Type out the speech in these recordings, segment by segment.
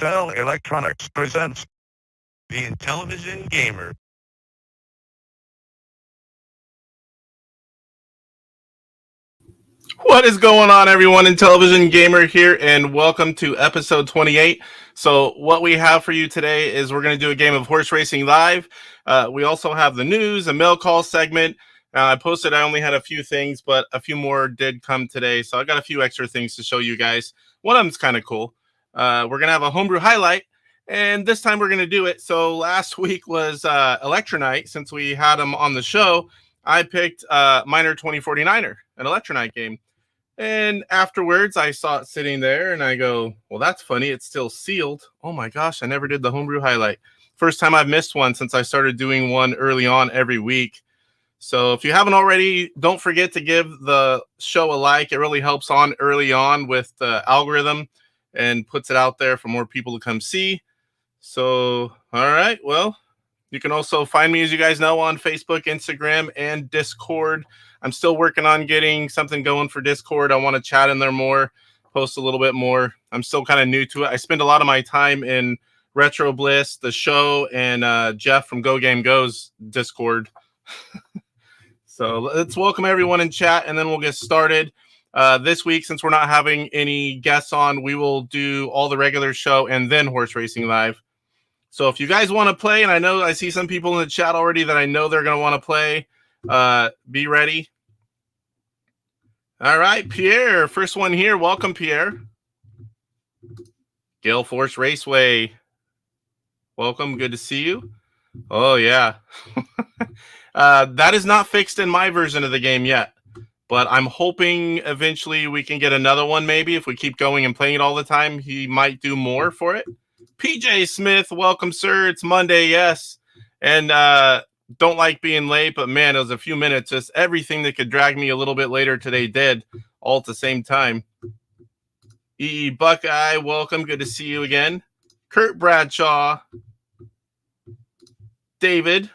Electronics presents the Intellivision Gamer. What is going on, everyone? Intellivision Gamer here, and welcome to episode 28. So what we have for you today is we're going to do a game of horse racing live. We also have the news, a mail call segment. I posted I only had a few things, but a few more did come today. So I got a few extra things to show you guys. One of them's kind of cool. We're going to have a homebrew highlight, and this time we're going to do it. So last week was Elektronite. Since we had them on the show, I picked Miner 2049er, an Elektronite game. And afterwards, I saw it sitting there, and I go, well, that's funny. It's still sealed. Oh, my gosh, I never did the homebrew highlight. First time I've missed one since I started doing one early on every week. So if you haven't already, don't forget to give the show a like. It really helps on early on with the algorithm and puts it out there for more people to come see. So, all right, well, you can also find me, as you guys know, on Facebook, Instagram, and Discord. I'm still working on getting something going for Discord. I want to chat in there more, post a little bit more. I'm still kind of new to it. I spend a lot of my time in Retro Bliss, the show, and Jeff from Go Game Go's Discord. So let's welcome everyone in chat, and then we'll get started. This week, since we're not having any guests on, we will do all the regular show and then Horse Racing Live. So if you guys want to play, and I see some people in the chat already that I know they're going to want to play, be ready. All right, Pierre, first one here. Welcome, Pierre. Gale Force Raceway. Welcome. Good to see you. Oh, yeah. That is not fixed in my version of the game yet, but I'm hoping eventually we can get another one maybe. If we keep going and playing it all the time, he might do more for it. PJ Smith, welcome, sir. It's Monday, yes. And don't like being late, but man, it was a few minutes. Just everything that could drag me a little bit later today did, all at the same time. E. Buckeye, welcome. Good to see you again. Kurt Bradshaw. David.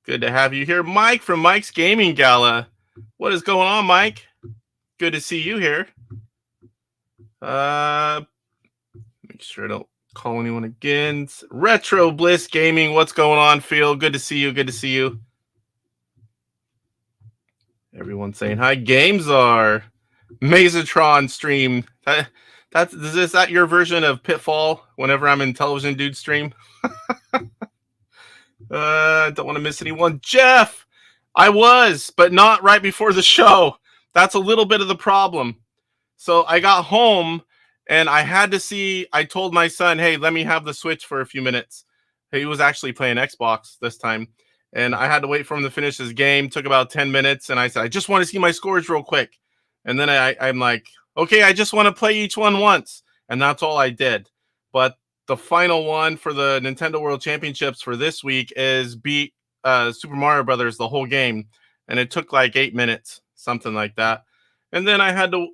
Good to have you here. Mike from Mike's Gaming Gala. What is going on, Mike? Good to see you here. Make sure I don't call anyone again. Retro Bliss Gaming. What's going on, Phil? Good to see you. Good to see you. Everyone saying hi. Games are Mazatron stream. Is that your version of Pitfall whenever I'm in Television Dude stream? Don't want to miss anyone. Jeff, I was, but not right before the show. That's a little bit of the problem. So I got home, and I had to see, I told my son, hey, let me have the Switch for a few minutes. He was actually playing Xbox this time. And I had to wait for him to finish his game. Took about 10 minutes. And I said, I just want to see my scores real quick. And then I'm like, okay, I just want to play each one once. And that's all I did. But the final one for the Nintendo World Championships for this week is beat Super Mario Brothers the whole game. And it took like 8 minutes, something like that. And then I had to,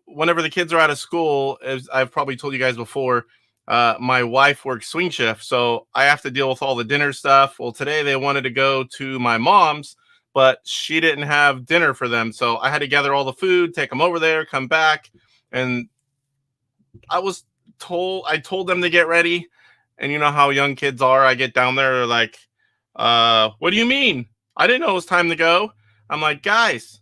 whenever the kids are out of school, as I've probably told you guys before, my wife works swing shift, so I have to deal with all the dinner stuff. Well, today they wanted to go to my mom's, but she didn't have dinner for them. So I had to gather all the food, take them over there, come back. And I told them to get ready. And you know how young kids are. I get down there, they're like, what do you mean? I didn't know it was time to go. I'm like, guys,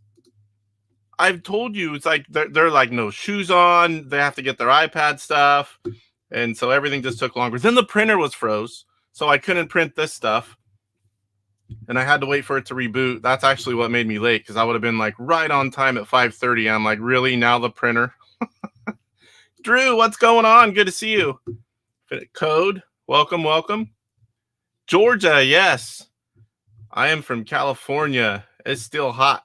I've told you. It's like they're like no shoes on. They have to get their iPad stuff. And so everything just took longer. Then the printer was froze, so I couldn't print this stuff. And I had to wait for it to reboot. That's actually what made me late, because I would have been like right on time at 5:30. I'm like, really? Now the printer? Drew, what's going on? Good to see you. Code, welcome, welcome. Georgia, yes. I am from California. It's still hot.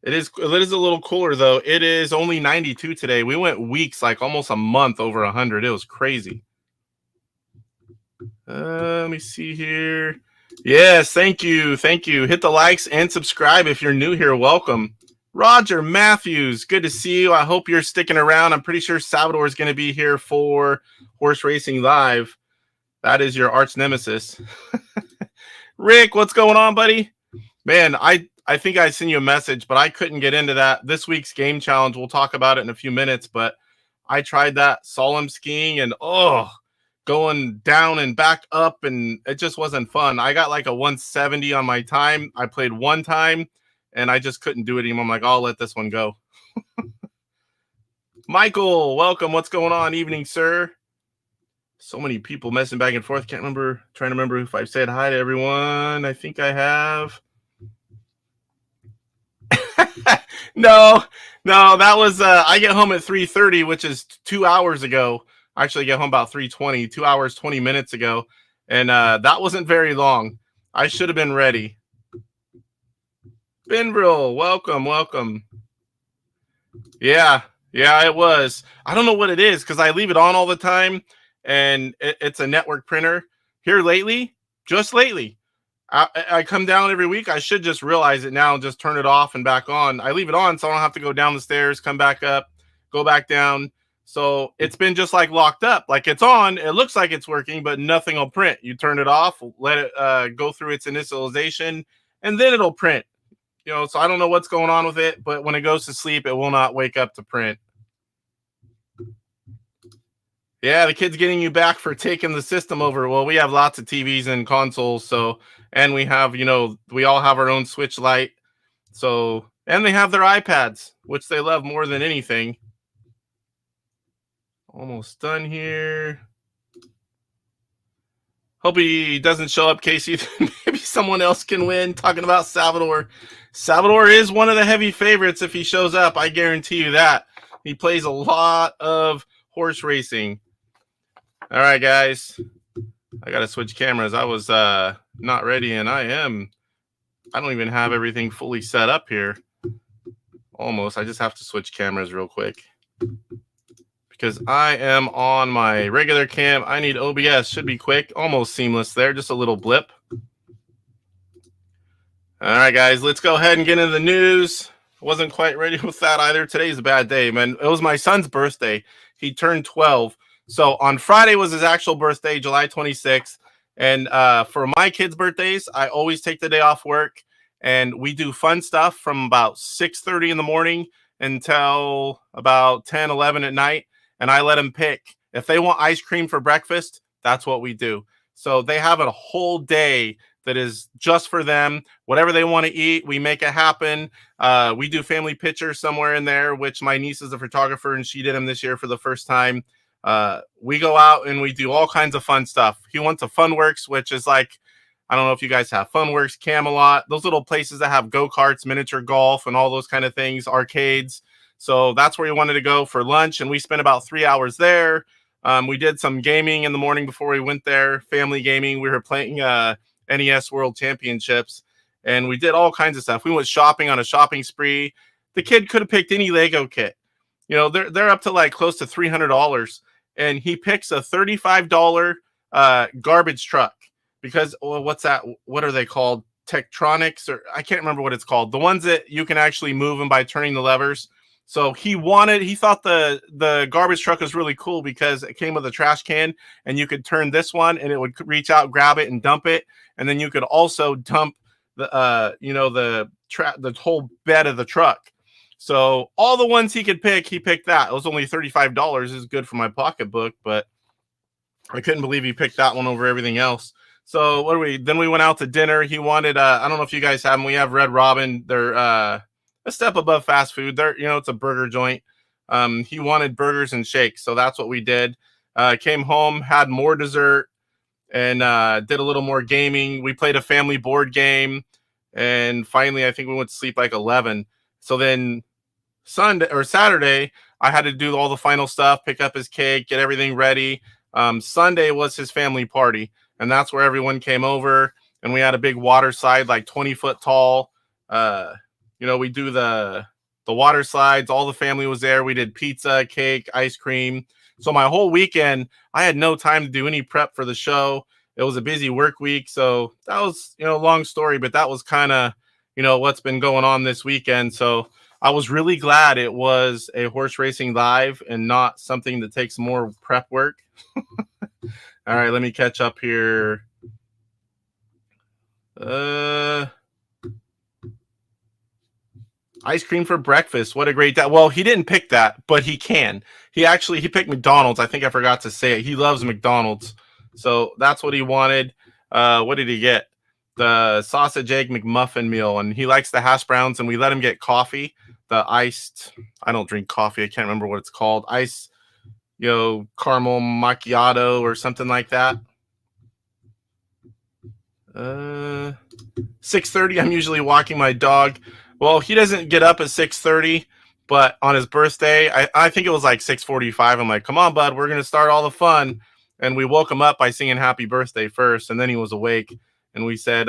It is a little cooler, though. It is only 92 today. We went weeks, like almost a month over 100. It was crazy. Let me see here. Yes, thank you. Thank you. Hit the likes and subscribe if you're new here. Welcome. Roger Matthews, good to see you. I hope you're sticking around. I'm pretty sure Salvador is going to be here for Horse Racing Live. That is your arch nemesis. Rick, what's going on, buddy? Man, I think I sent you a message, but I couldn't get into that. This week's game challenge, we'll talk about it in a few minutes, but I tried that solemn skiing and going down and back up, and it just wasn't fun. I got like a 170 on my time. I played one time and I just couldn't do it anymore. I'm like, I'll let this one go. Michael, welcome. What's going on? Evening, sir. So many people messing back and forth. Can't remember. Trying to remember if I've said hi to everyone. I think I have. No, that was I get home at 3:30, which is 2 hours ago. I actually get home about 3:20, 2 hours 20 minutes ago, and that wasn't very long. I should have been ready. Benvril, welcome. Yeah, it was. I don't know what it is because I leave it on all the time, and it's a network printer. Here lately, just lately, I come down every week. I should just realize it now and just turn it off and back on. I leave it on so I don't have to go down the stairs, come back up, go back down. So it's been just like locked up. Like it's on. It looks like it's working, but nothing will print. You turn it off, let it go through its initialization, and then it'll print. So I don't know what's going on with it, but when it goes to sleep, it will not wake up to print. Yeah, the kid's getting you back for taking the system over. Well, we have lots of TVs and consoles, and we have, we all have our own Switch Lite. And they have their iPads, which they love more than anything. Almost done here. Hope he doesn't show up, Casey. Maybe someone else can win. Talking about Salvador. Salvador is one of the heavy favorites if he shows up. I guarantee you that. He plays a lot of horse racing. All right, guys. I got to switch cameras. I was not ready, and I don't even have everything fully set up here. Almost. I just have to switch cameras real quick because I am on my regular cam. I need OBS. Should be quick. Almost seamless there. Just a little blip. All right, guys. Let's go ahead and get into the news. Wasn't quite ready with that either. Today's a bad day, man. It was my son's birthday. He turned 12. So on Friday was his actual birthday, July 26th. And for my kids' birthdays, I always take the day off work. And we do fun stuff from about 6:30 in the morning until about 10, 11 at night. And I let them pick. If they want ice cream for breakfast, that's what we do. So they have a whole day that is just for them. Whatever they want to eat, we make it happen. We do family pictures somewhere in there, which my niece is a photographer, and she did them this year for the first time. We go out and we do all kinds of fun stuff. He went to Funworks, which is like, I don't know if you guys have Funworks, Camelot, those little places that have go-karts, miniature golf, and all those kind of things, arcades. So that's where he wanted to go for lunch, and we spent about 3 hours there. We did some gaming in the morning before we went there, family gaming. We were playing NES World Championships, and we did all kinds of stuff. We went shopping on a shopping spree. The kid could have picked any Lego kit. They're up to like close to $300, and he picks a $35 garbage truck because what's that? What are they called? Tektronix, or I can't remember what it's called. The ones that you can actually move them by turning the levers. So he thought the garbage truck was really cool because it came with a trash can, and you could turn this one and it would reach out, grab it, and dump it. And then you could also dump the the whole bed of the truck. So all the ones he could pick, he picked that. It was only $35. It's good for my pocketbook, but I couldn't believe he picked that one over everything else. So then we went out to dinner. He wanted, I don't know if you guys have them. We have Red Robin. They're a step above fast food. It's a burger joint. He wanted burgers and shakes. So that's what we did. Came home, had more dessert, and did a little more gaming. We played a family board game. And finally, I think we went to sleep like 11. So then Saturday, I had to do all the final stuff, pick up his cake, get everything ready. Sunday was his family party, and that's where everyone came over, and we had a big water slide, like 20 foot tall. We do the water slides. All the family was there. We did pizza, cake, ice cream. So my whole weekend, I had no time to do any prep for the show. It was a busy work week. So that was, long story, but that was kind of, what's been going on this weekend. So I was really glad it was a horse racing live and not something that takes more prep work. All right, let me catch up here. Ice cream for breakfast. What a great day. Well, he didn't pick that, but he can. He picked McDonald's. I think I forgot to say it. He loves McDonald's. So that's what he wanted. What did he get? The sausage egg McMuffin meal. And he likes the hash browns, and we let him get coffee. The iced, I don't drink coffee. I can't remember what it's called. Ice, caramel macchiato or something like that. 6:30, I'm usually walking my dog. Well, he doesn't get up at 6:30, but on his birthday, I think it was like 6:45. I'm like, come on, bud, we're going to start all the fun. And we woke him up by singing happy birthday first, and then he was awake. And we said,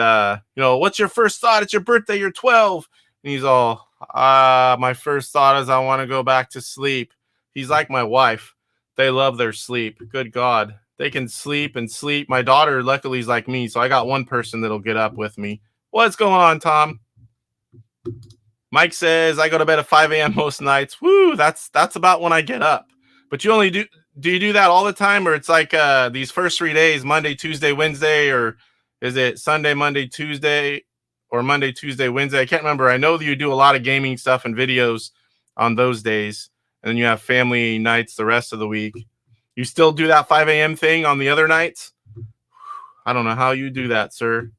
what's your first thought? It's your birthday, you're 12. And he's all, my first thought is I want to go back to sleep. He's like my wife. They love their sleep. Good God. They can sleep and sleep. My daughter, luckily, is like me, so I got one person that'll get up with me. What's going on, Tom? Mike says, I go to bed at 5 a.m. most nights. Woo, that's about when I get up. But you only do you do that all the time? Or it's like these first 3 days, Monday, Tuesday, Wednesday, or is it Sunday, Monday, Tuesday, or Monday, Tuesday, Wednesday? I can't remember. I know that you do a lot of gaming stuff and videos on those days, and then you have family nights the rest of the week. You still do that 5 a.m. thing on the other nights? I don't know how you do that, sir.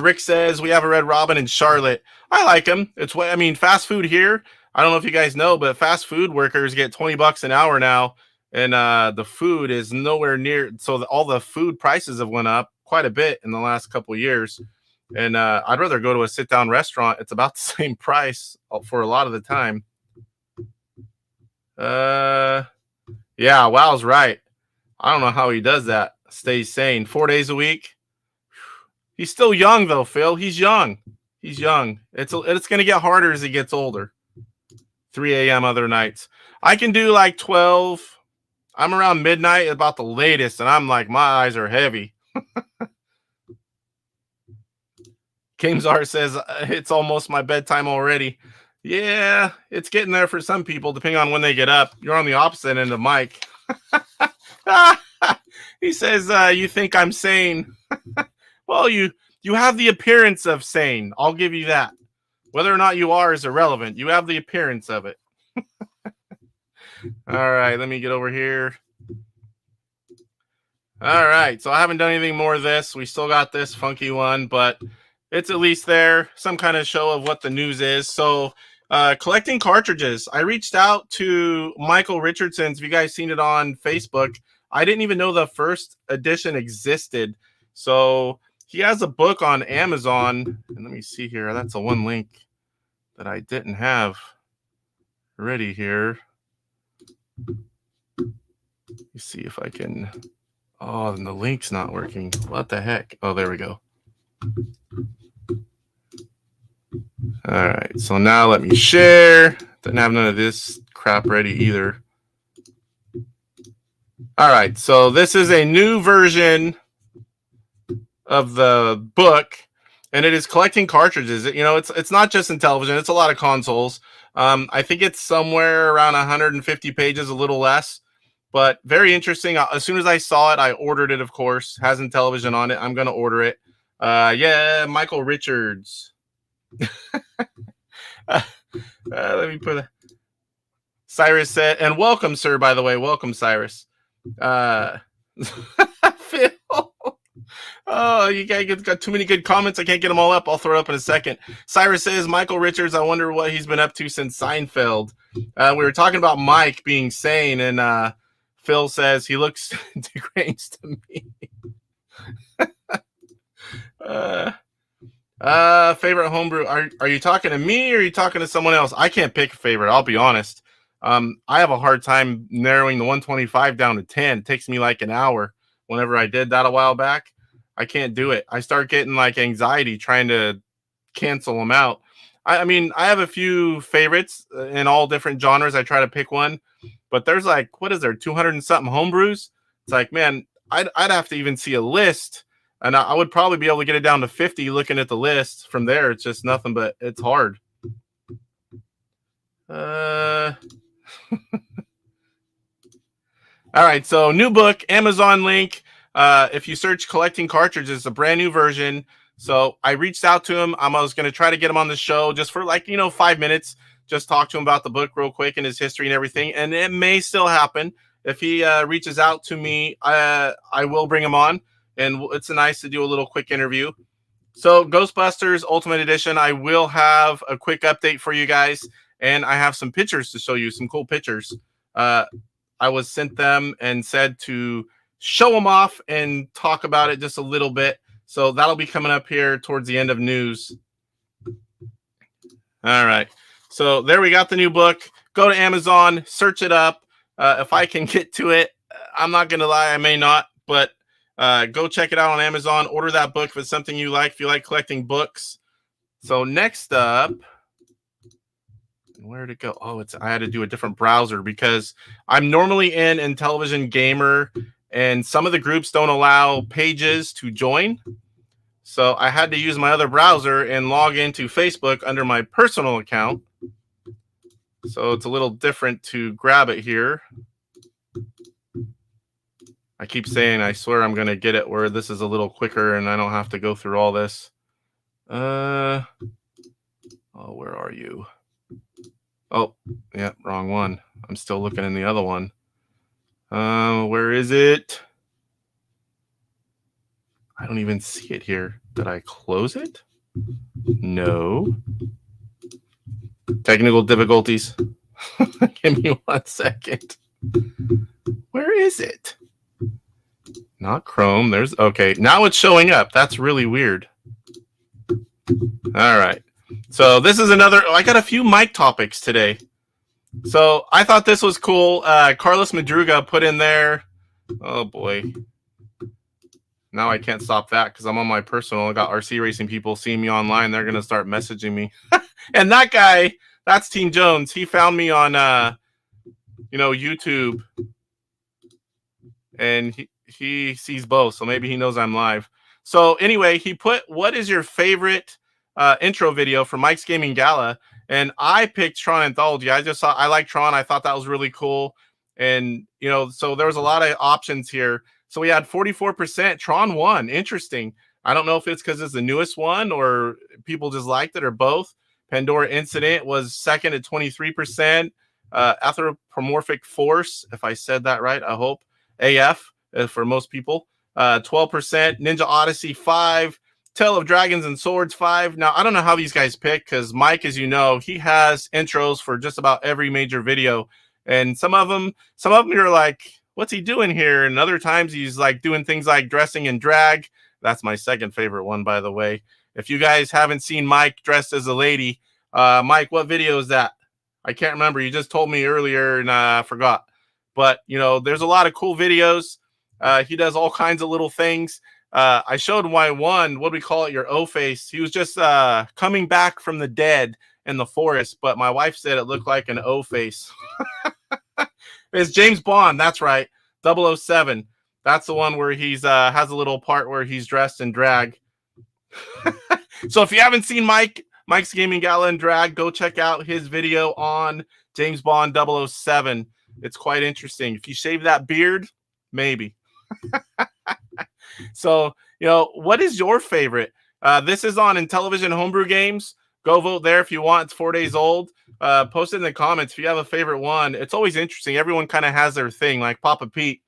Rick says, we have a Red Robin in Charlotte. I like him. Fast food here. I don't know if you guys know, but fast food workers get $20 an hour now. And the food is nowhere near. So all the food prices have went up quite a bit in the last couple of years. And I'd rather go to a sit-down restaurant. It's about the same price for a lot of the time. Yeah, Wow's right. I don't know how he does that. Stays sane 4 days a week. He's still young though, Phil. He's young. It's going to get harder as he gets older. 3 a.m. other nights. I can do like 12. I'm around midnight about the latest, and I'm like, my eyes are heavy. Kamesar says, it's almost my bedtime already. Yeah, it's getting there for some people, depending on when they get up. You're on the opposite end of Mike. He says, you think I'm sane. Well, you have the appearance of sane. I'll give you that. Whether or not you are is irrelevant. You have the appearance of it. All right, let me get over here. All right, so I haven't done anything more of this. We still got this funky one, but it's at least there. Some kind of show of what the news is. So collecting cartridges. I reached out to Michael Richardson's. Have you guys seen it on Facebook? I didn't even know the first edition existed. So he has a book on Amazon. And let me see here. That's the one link that I didn't have ready here. Let me see if I can. Oh, and the link's not working. What the heck? Oh, there we go. All right, so now let me share. Didn't have none of this crap ready either. All right, so this is a new version of the book, and it is collecting cartridges. It's not just Intellivision. It's a lot of consoles. I think it's somewhere around 150 pages, a little less, but very interesting. As soon as I saw it, I ordered it, of course. Has Intellivision on it. I'm going to order it. Yeah, Michael Richards. Let me put a... Cyrus said, and welcome, sir, by the way. Welcome, Cyrus. Phil. Oh, you guys got too many good comments. I can't get them all up. I'll throw it up in a second. Cyrus says, Michael Richards, I wonder what he's been up to since Seinfeld. We were talking about Mike being sane, and Phil says he looks deranged to me. Favorite homebrew. Are you talking to me or are you talking to someone else? I can't pick a favorite. I'll be honest. I have a hard time narrowing the 125 down to 10. It takes me like an hour. Whenever I did that a while back, I can't do it. I start getting like anxiety trying to cancel them out. I have a few favorites in all different genres. I try to pick one, but there's like, what is there, 200 and something homebrews? It's like, man, I'd have to even see a list. And I would probably be able to get it down to 50 looking at the list. From there, it's just nothing, but it's hard. All right, so new book, Amazon link. If you search collecting cartridges, a brand new version. So I reached out to him. I was going to try to get him on the show just for 5 minutes, just talk to him about the book real quick and his history and everything. And it may still happen. If he reaches out to me, I will bring him on, and it's nice to do a little quick interview. So Ghostbusters Ultimate Edition, I will have a quick update for you guys, and I have some pictures to show you, some cool pictures. I was sent them and said to show them off and talk about it just a little bit. So that'll be coming up here towards the end of news. All right. So there we got the new book. Go to Amazon, search it up. If I can get to it, I'm not going to lie, I may not, but go check it out on Amazon. Order that book if it's something you like, if you like collecting books. So next up, where to go? Oh, I had to do a different browser because I'm normally in Intellivision Gamer, and some of the groups don't allow pages to join. So I had to use my other browser and log into Facebook under my personal account. So it's a little different to grab it here. I keep saying, I swear I'm going to get it where this is a little quicker and I don't have to go through all this. Oh, where are you? Oh, yeah, wrong one. I'm still looking in the other one. Where is it? I don't even see it here. Did I close it? No. Technical difficulties. Give me 1 second. Where is it? Not Chrome. Okay. Now it's showing up. That's really weird. All right. So this is another. I got a few mic topics today. So I thought this was cool. Carlos Madruga put in there. Oh boy. Now I can't stop that because I'm on my personal. I got RC racing people seeing me online. They're gonna start messaging me. And that guy, that's Team Jones. He found me on YouTube, and he sees both, so maybe he knows I'm live. So anyway, he put, what is your favorite intro video for Mike's Gaming Gala? And I picked Tron Anthology. I like Tron. I thought that was really cool. And, so there was a lot of options here. So we had 44%. Tron won. Interesting. I don't know if it's because it's the newest one or people just liked it or both. Pandora Incident was second at 23%. Anthropomorphic Force, if I said that right, I hope. AF for most people. 12%. Ninja Odyssey 5. Tale of Dragons and Swords 5. Now, I don't know how these guys pick because Mike, as you know, he has intros for just about every major video. And some of them you're like, what's he doing here? And other times he's like doing things like dressing in drag. That's my second favorite one, by the way. If you guys haven't seen Mike dressed as a lady, Mike, what video is that? I can't remember. You just told me earlier and I forgot. But, there's a lot of cool videos. He does all kinds of little things. I showed my one, what do we call it, your O-face. He was just coming back from the dead in the forest, but my wife said it looked like an O-face. It's James Bond, that's right, 007. That's the one where he's has a little part where he's dressed in drag. So if you haven't seen Mike's Gaming Gala in drag, go check out his video on James Bond 007. It's quite interesting. If you shave that beard, maybe. So, what is your favorite? This is on Intellivision Homebrew Games. Go vote there if you want. It's 4 days old. Post it in the comments if you have a favorite one. It's always interesting. Everyone kind of has their thing, like Papa Pete.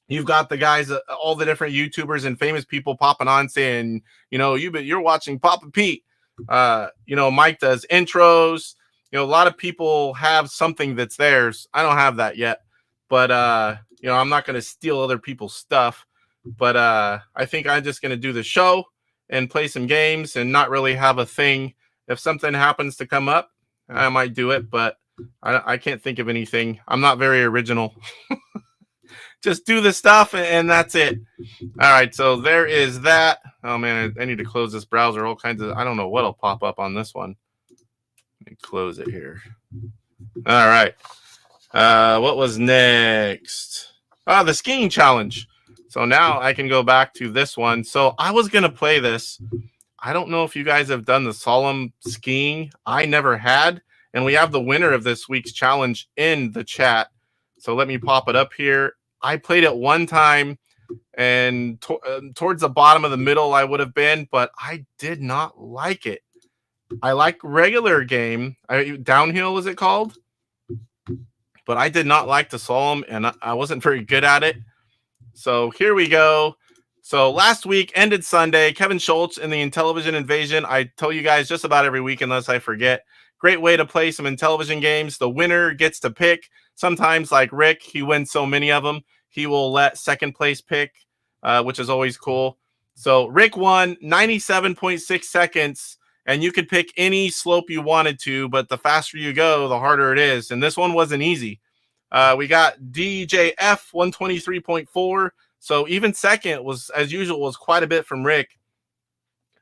You've got the guys, all the different YouTubers and famous people popping on saying, you're watching Papa Pete. Mike does intros. A lot of people have something that's theirs. I don't have that yet, but I'm not going to steal other people's stuff. But I think I'm just going to do the show and play some games and not really have a thing. If something happens to come up, I might do it, but I can't think of anything. I'm not very original. Just do the stuff and that's it. All right, so there is that. Oh man, I need to close this browser. All kinds of, I don't know what'll pop up on this one. Let me close it here. All right. What was next? The skiing challenge. So now I can go back to this one. So I was going to play this. I don't know if you guys have done the solemn skiing. I never had. And we have the winner of this week's challenge in the chat. So let me pop it up here. I played it one time. and towards the bottom of the middle I would have been, but I did not like it. I like regular game. Downhill is it called? But I did not like the Solemn, and I wasn't very good at it. So here we go. So last week ended Sunday. Kevin Schultz in the Intellivision Invasion. I tell you guys just about every week unless I forget. Great way to play some Intellivision games. The winner gets to pick. Sometimes, like Rick, he wins so many of them, he will let second place pick, which is always cool. So Rick won 97.6 seconds, and you could pick any slope you wanted to, but the faster you go, the harder it is. And this one wasn't easy. We got DJF 123.4. So even second was, as usual, was quite a bit from Rick.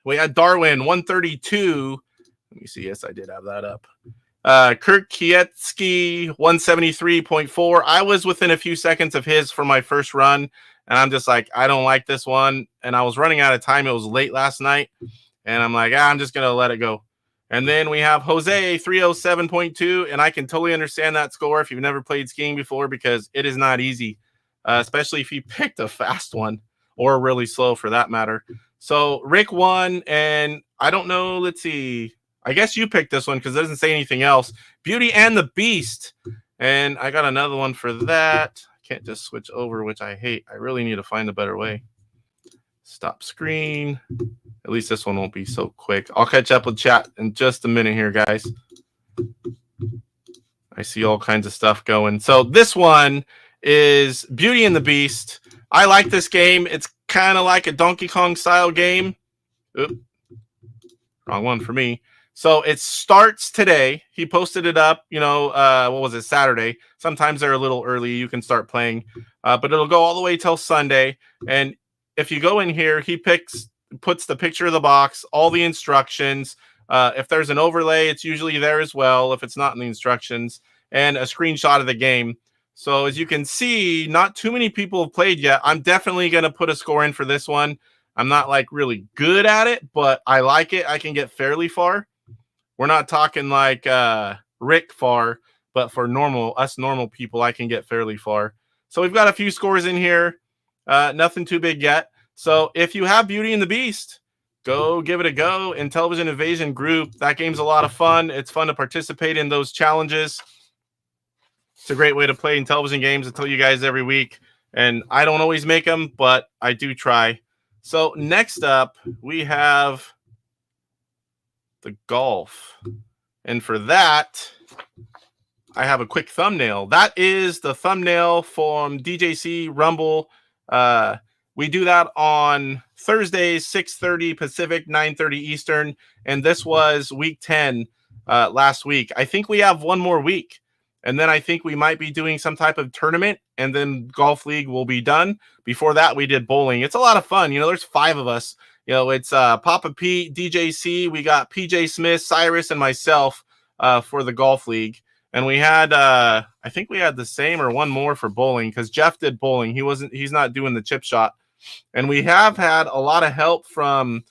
We had Darwin 132. Let me see. Yes, I did have that up. Kirk Kietsky 173.4. I was within a few seconds of his for my first run, and I'm just like, I don't like this one. And I was running out of time. It was late last night, and I'm like, I'm just gonna let it go. And then we have Jose 307.2, and I can totally understand that score if you've never played skiing before, because it is not easy, especially if you picked a fast one or really slow for that matter. So Rick won, and I don't know. Let's see. I guess you picked this one because it doesn't say anything else. Beauty and the Beast. And I got another one for that. I can't just switch over, which I hate. I really need to find a better way. Stop screen. At least this one won't be so quick. I'll catch up with chat in just a minute here, guys. I see all kinds of stuff going. So this one is Beauty and the Beast. I like this game. It's kind of like a Donkey Kong style game. Oop. Wrong one for me. So it starts today. He posted it up, what was it, Saturday. Sometimes they're a little early. You can start playing, but it'll go all the way till Sunday. And if you go in here, he puts the picture of the box, all the instructions. If there's an overlay, it's usually there as well if it's not in the instructions, and a screenshot of the game. So as you can see, not too many people have played yet. I'm definitely going to put a score in for this one. I'm not like really good at it, but I like it. I can get fairly far. We're not talking like Rick far, but for us normal people, I can get fairly far. So we've got a few scores in here. Nothing too big yet. So if you have Beauty and the Beast, go give it a go. Intellivision Invasion group. That game's a lot of fun. It's fun to participate in those challenges. It's a great way to play Intellivision games. I tell you guys every week. And I don't always make them, but I do try. So next up, we have the golf. And for that, I have a quick thumbnail. That is the thumbnail from DJC Rumble. We do that on Thursdays, 6:30 Pacific, 9:30 Eastern. And this was week 10 last week. I think we have one more week. And then I think we might be doing some type of tournament, and then Golf League will be done. Before that, we did bowling. It's a lot of fun. There's 5 of us. It's Papa Pete, DJC. We got PJ Smith, Cyrus, and myself for the Golf League. And we had, I think we had the same or one more for bowling, because Jeff did bowling. He's not doing the chip shot. And we have had a lot of help from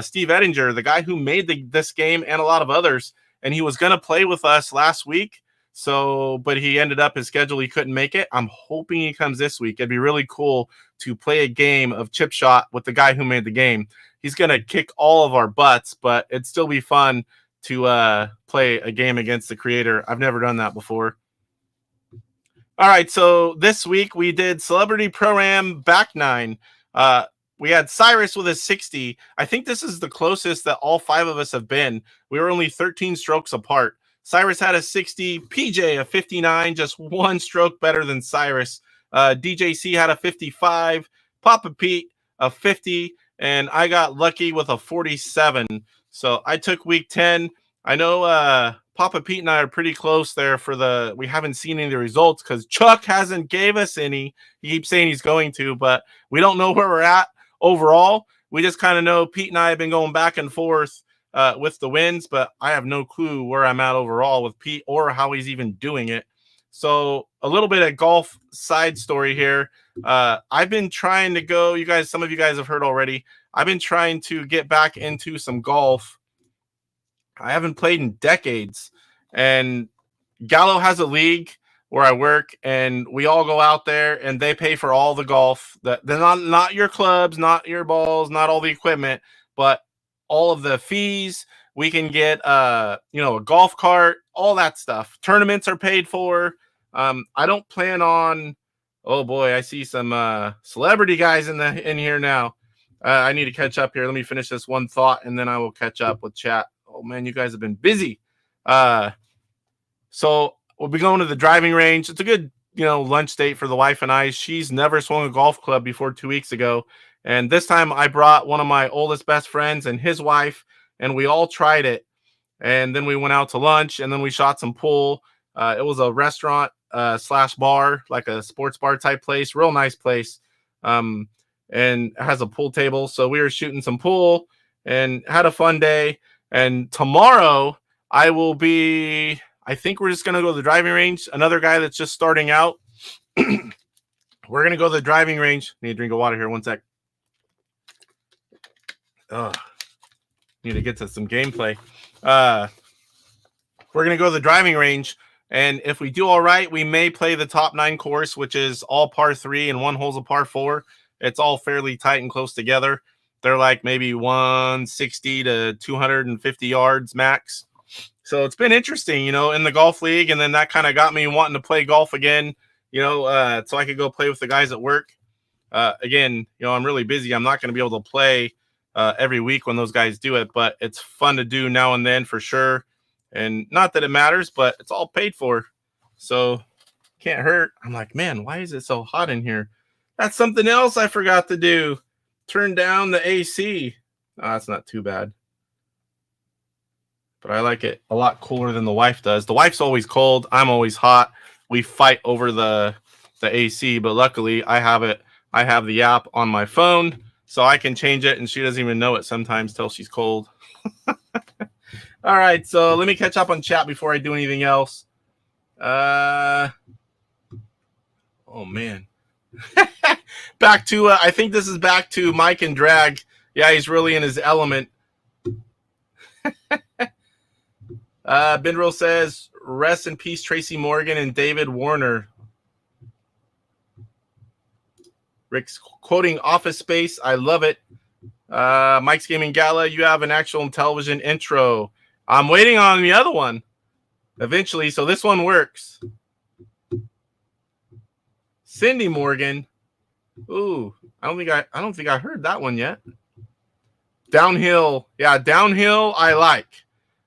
Steve Ettinger, the guy who made this game, and a lot of others. And he was going to play with us last week. But he ended up, his schedule, he couldn't make it. I'm hoping he comes this week. It'd be really cool to play a game of chip shot with the guy who made the game. He's going to kick all of our butts, but it'd still be fun to play a game against the creator. I've never done that before. All right, so this week we did Celebrity Pro-Am Back 9. We had Cyrus with a 60. I think this is the closest that all 5 of us have been. We were only 13 strokes apart. Cyrus had a 60, PJ a 59, just 1 stroke better than Cyrus. DJC had a 55, Papa Pete a 50, and I got lucky with a 47. So I took week 10. I know Papa Pete and I are pretty close there we haven't seen any of the results because Chuck hasn't gave us any. He keeps saying he's going to, but we don't know where we're at overall. We just kind of know Pete and I have been going back and forth with the wins, but I have no clue where I'm at overall with Pete or how he's even doing it. So a little bit of golf side story here. I've been trying to go, some of you guys have heard already. I've been trying to get back into some golf. I haven't played in decades, and Gallo has a league where I work, and we all go out there, and they pay for all the golf. They're not your clubs, not your balls, not all the equipment, but all of the fees. We can get a golf cart, all that stuff. Tournaments are paid for. I don't plan on. Oh boy, I see some celebrity guys in here now. I need to catch up here. Let me finish this one thought, and then I will catch up with chat. Oh man, you guys have been busy. So we'll be going to the driving range. It's a good, lunch date for the wife and I. She's never swung a golf club before 2 weeks ago. And this time I brought one of my oldest best friends and his wife, and we all tried it. And then we went out to lunch, and then we shot some pool. It was a restaurant slash bar, like a sports bar type place. Real nice place. And it has a pool table. So we were shooting some pool and had a fun day. And tomorrow I think we're just going to go to the driving range. Another guy that's just starting out. We're going to go to the driving range. Need a drink of water here. 1 sec. Need to get to some gameplay. We're going to go to the driving range. And if we do all right, we may play the top 9 course, which is all par 3 and 1 hole's a par 4. It's all fairly tight and close together. They're like maybe 160 to 250 yards max. So it's been interesting, in the golf league. And then that kind of got me wanting to play golf again, so I could go play with the guys at work. Again, I'm really busy. I'm not going to be able to play every week when those guys do it, but it's fun to do now and then for sure. And not that it matters, but it's all paid for. So can't hurt. I'm like, man, why is it so hot in here? That's something else I forgot to do. Turn down the AC. Oh, that's not too bad. But I like it a lot cooler than the wife does. The wife's always cold. I'm always hot. We fight over the AC, but luckily I have it. I have the app on my phone, so I can change it, and she doesn't even know it sometimes till she's cold. All right, so let me catch up on chat before I do anything else. Oh man. Back to I think this is back to Mike and Drag. Yeah, he's really in his element. Bindrel says, rest in peace, Tracy Morgan and David Warner. Rick's quoting Office Space. I love it. Mike's Gaming Gala, you have an actual Intellivision intro. I'm waiting on the other one eventually, so this one works. Cindy Morgan. Ooh, I don't think I heard that one yet. Downhill. Yeah, downhill I like.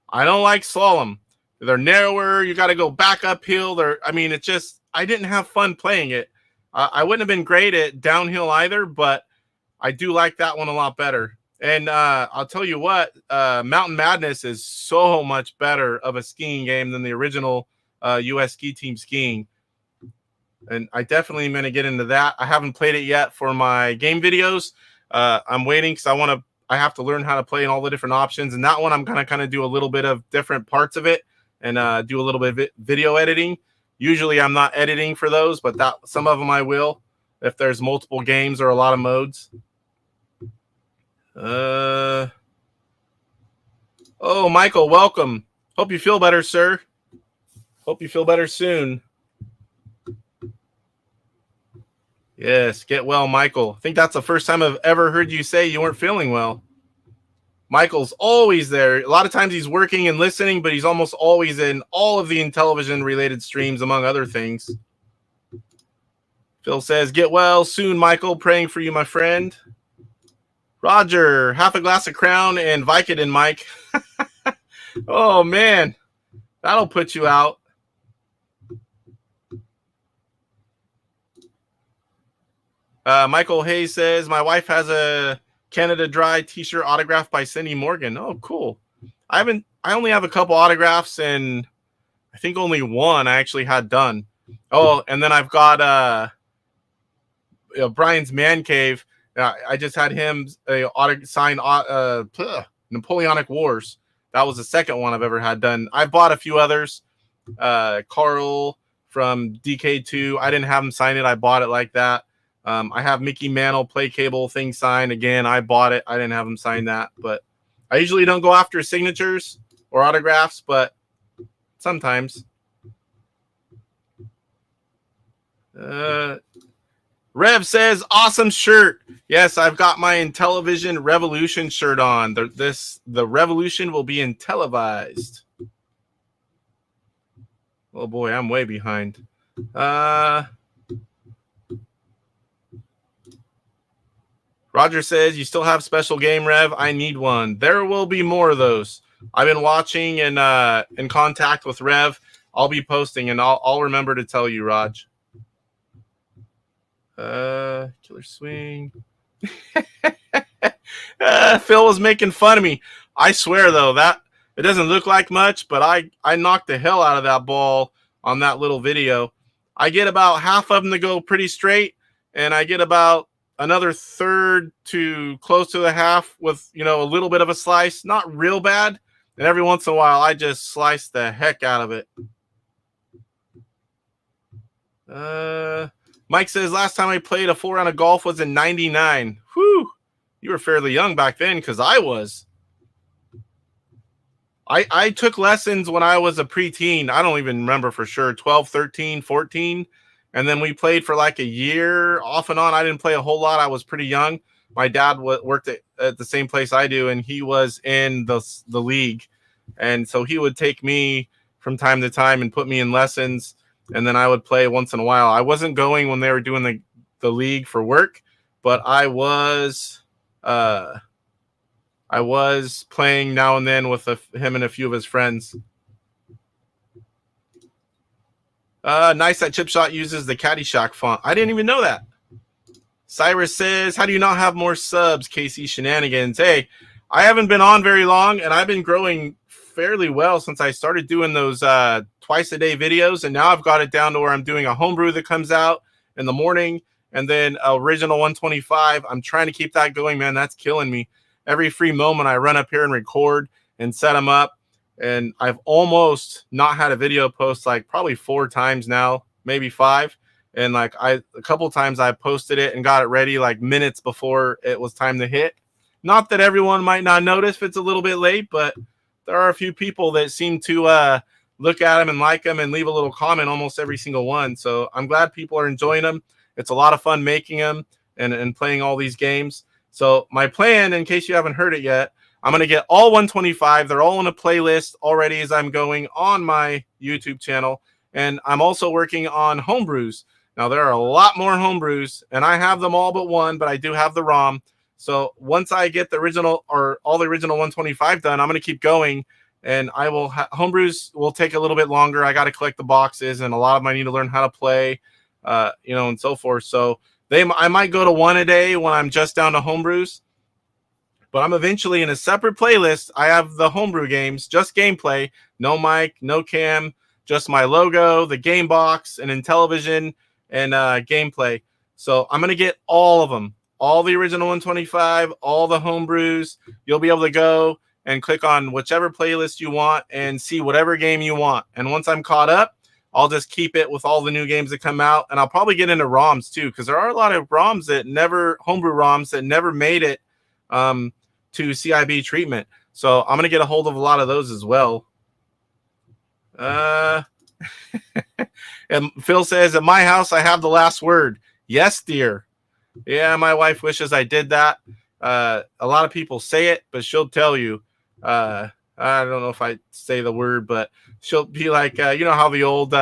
I don't like slalom. They're narrower. You got to go back uphill. I didn't have fun playing it. I wouldn't have been great at downhill either, but I do like that one a lot better. And I'll tell you what, Mountain Madness is so much better of a skiing game than the original U.S. ski team skiing. And I definitely am going to get into that. I haven't played it yet for my game videos. I'm waiting because I have to learn how to play in all the different options. And that one, I'm going to kind of do a little bit of different parts of it and do a little bit of video editing. Usually I'm not editing for those, but some of them I will if there's multiple games or a lot of modes. Oh, Michael, welcome. Hope you feel better, sir. Hope you feel better soon. Yes, get well, Michael. I think that's the first time I've ever heard you say you weren't feeling well. Michael's always there. A lot of times he's working and listening, but he's almost always in all of the Intellivision-related streams, among other things. Phil says, get well soon, Michael. Praying for you, my friend. Roger, half a glass of Crown and Vicodin, Mike. Oh, man. That'll put you out. Michael Hayes says, my wife has a Canada Dry t-shirt autographed by Cindy Morgan. Oh, cool. I only have a couple autographs, and I think only one I actually had done. Oh, and then I've got Brian's Man Cave. I just had him sign Napoleonic Wars. That was the second one I've ever had done. I've bought a few others. Carl from DK2. I didn't have him sign it. I bought it like that. I have Mickey Mantle play cable thing signed. Again, I bought it. I didn't have him sign that. But I usually don't go after signatures or autographs, but sometimes. Rev says, awesome shirt. Yes, I've got my Intellivision Revolution shirt on. The revolution will be televised. Oh boy, I'm way behind. Roger says, you still have special game, Rev? I need one. There will be more of those. I've been watching and in contact with Rev. I'll be posting, and I'll remember to tell you, Raj. Killer Swing. Phil was making fun of me. I swear, though, that it doesn't look like much, but I knocked the hell out of that ball on that little video. I get about half of them to go pretty straight, and I get about another third to close to the half with, a little bit of a slice. Not real bad. And every once in a while, I just slice the heck out of it. Mike says, last time I played a full round of golf was in 99. Whew. You were fairly young back then, because I was. I took lessons when I was a preteen. I don't even remember for sure. 12, 13, 14. And then we played for like a year off and on. I didn't play a whole lot. I was pretty young. My dad worked at the same place I do, and he was in the league. And so he would take me from time to time and put me in lessons, and then I would play once in a while. I wasn't going when they were doing the league for work, but I was playing now and then with him and a few of his friends. Nice that Chipshot uses the Caddyshack font. I didn't even know that. Cyrus says, how do you not have more subs, KC Shenanigans? Hey, I haven't been on very long, and I've been growing fairly well since I started doing those twice-a-day videos, and now I've got it down to where I'm doing a homebrew that comes out in the morning, and then original 125. I'm trying to keep that going, man. That's killing me. Every free moment I run up here and record and set them up, and I've almost not had a video post like probably 4 times now, maybe 5. And like a couple times I posted it and got it ready like minutes before it was time to hit. Not that everyone might not notice if it's a little bit late, but there are a few people that seem to look at them and like them and leave a little comment almost every single one. So I'm glad people are enjoying them. It's a lot of fun making them and playing all these games. So my plan, in case you haven't heard it yet, I'm going to get all 125. They're all in a playlist already as I'm going on my YouTube channel. And I'm also working on homebrews. Now, there are a lot more homebrews, and I have them all but one, but I do have the ROM. So once I get the original or all the original 125 done, I'm going to keep going, and I will homebrews will take a little bit longer. I got to collect the boxes, and a lot of them I need to learn how to play, and so forth. So I might go to one a day when I'm just down to homebrews, but I'm eventually in a separate playlist. I have the homebrew games, just gameplay, no mic, no cam, just my logo, the game box, and Intellivision, and gameplay. So I'm going to get all of them, all the original 125, all the homebrews. You'll be able to go and click on whichever playlist you want and see whatever game you want. And once I'm caught up, I'll just keep it with all the new games that come out. And I'll probably get into ROMs too, because there are a lot of ROMs that homebrew ROMs that never made it to CIB treatment. So I'm going to get a hold of a lot of those as well. And Phil says, at my house, I have the last word. Yes, dear. Yeah, my wife wishes I did that. A lot of people say it, but she'll tell you. I don't know if I say the word, but she'll be like, you know how the old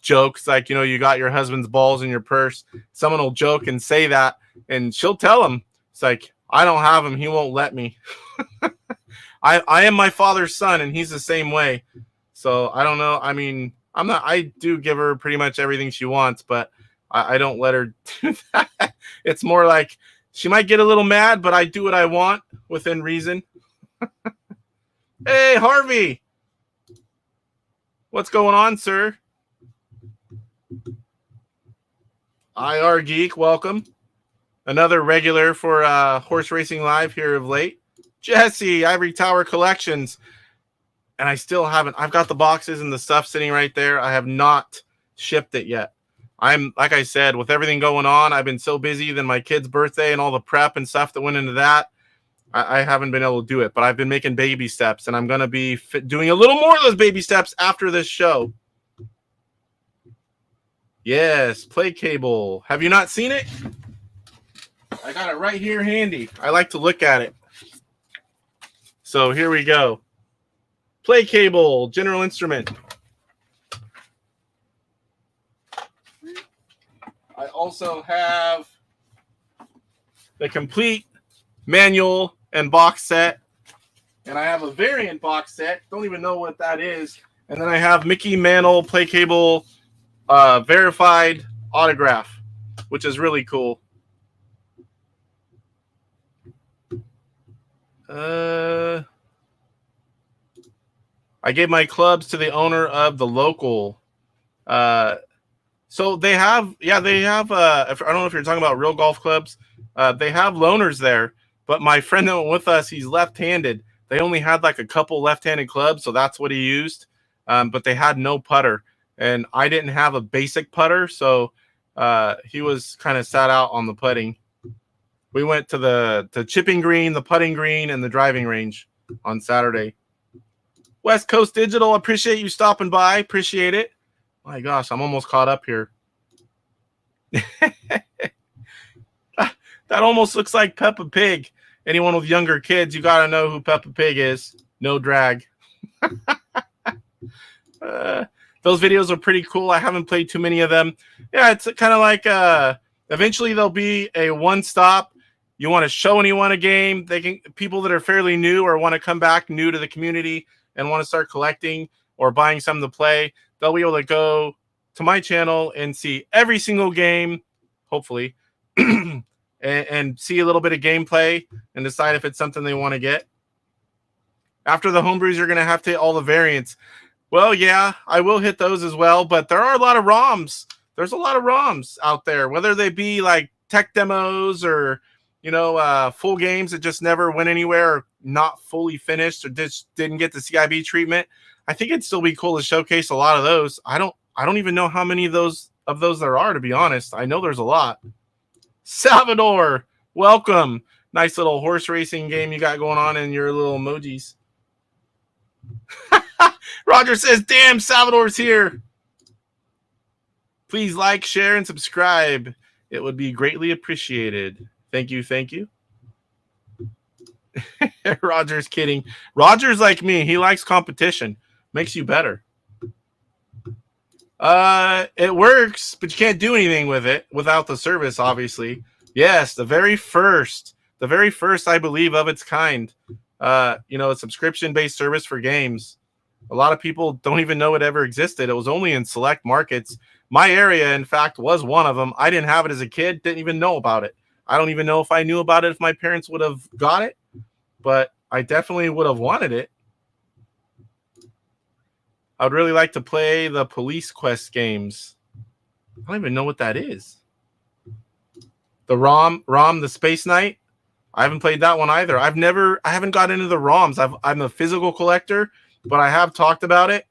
jokes, like, you got your husband's balls in your purse. Someone will joke and say that, and she'll tell him. It's like, I don't have him. He won't let me. I am my father's son, and he's the same way. So I don't know. I mean, I do give her pretty much everything she wants, but I don't let her do that. It's more like she might get a little mad, but I do what I want within reason. Hey, Harvey. What's going on, sir? IR Geek, welcome. Another regular for Horse Racing Live here of late. Jesse, Ivory Tower Collections. And I still haven't. I've got the boxes and the stuff sitting right there. I have not shipped it yet. I'm, like I said, with everything going on, I've been so busy than my kid's birthday and all the prep and stuff that went into that. I haven't been able to do it, but I've been making baby steps, and I'm going to be doing a little more of those baby steps after this show. Yes, play cable. Have you not seen it? I got it right here handy. I like to look at it. So here we go. Play cable, General Instrument. I also have the complete manual and box set. And I have a variant box set. Don't even know what that is. And then I have Mickey Mantle play cable verified autograph, which is really cool. I gave my clubs to the owner of the local. So they have, I don't know if you're talking about real golf clubs. They have loaners there, but my friend that went with us, he's left-handed. They only had like a couple left-handed clubs, so that's what he used. But they had no putter, and I didn't have a basic putter, so he was kind of sat out on the putting. We went to the chipping green, the putting green, and the driving range on Saturday. West Coast Digital, appreciate you stopping by. Appreciate it. My gosh, I'm almost caught up here. That almost looks like Peppa Pig. Anyone with younger kids, you got to know who Peppa Pig is. No drag. Those videos are pretty cool. I haven't played too many of them. Yeah, it's kind of like eventually there'll be a one-stop. You want to show anyone a game, they can, people that are fairly new or want to come back new to the community and want to start collecting or buying something to play, they'll be able to go to my channel and see every single game, hopefully, and see a little bit of gameplay and decide if it's something they want to get. After the homebrews, you're going to have to hit all the variants. Well, yeah, I will hit those as well, but there are a lot of ROMs. There's a lot of ROMs out there, whether they be like tech demos or, you know, full games that just never went anywhere or not fully finished or just didn't get the CIB treatment. I think it'd still be cool to showcase a lot of those. I don't even know how many of those there are, to be honest. I know there's a lot. Salvador, welcome. Nice little horse racing game you got going on in your little emojis. Roger says, damn, Salvador's here. Please like, share, and subscribe. It would be greatly appreciated. Thank you, thank you. Roger's kidding. Roger's like me. He likes competition. Makes you better. It works, but you can't do anything with it without the service, obviously. Yes, the very first, I believe, of its kind. A subscription-based service for games. A lot of people don't even know it ever existed. It was only in select markets. My area, in fact, was one of them. I didn't have it as a kid, didn't even know about it. I don't even know if I knew about it if my parents would have got it, but I definitely would have wanted it. I would really like to play the Police Quest games. I don't even know what that is. The ROM, the Space Knight. I haven't played that one either. I haven't got into the ROMs. I'm a physical collector, but I have talked about it.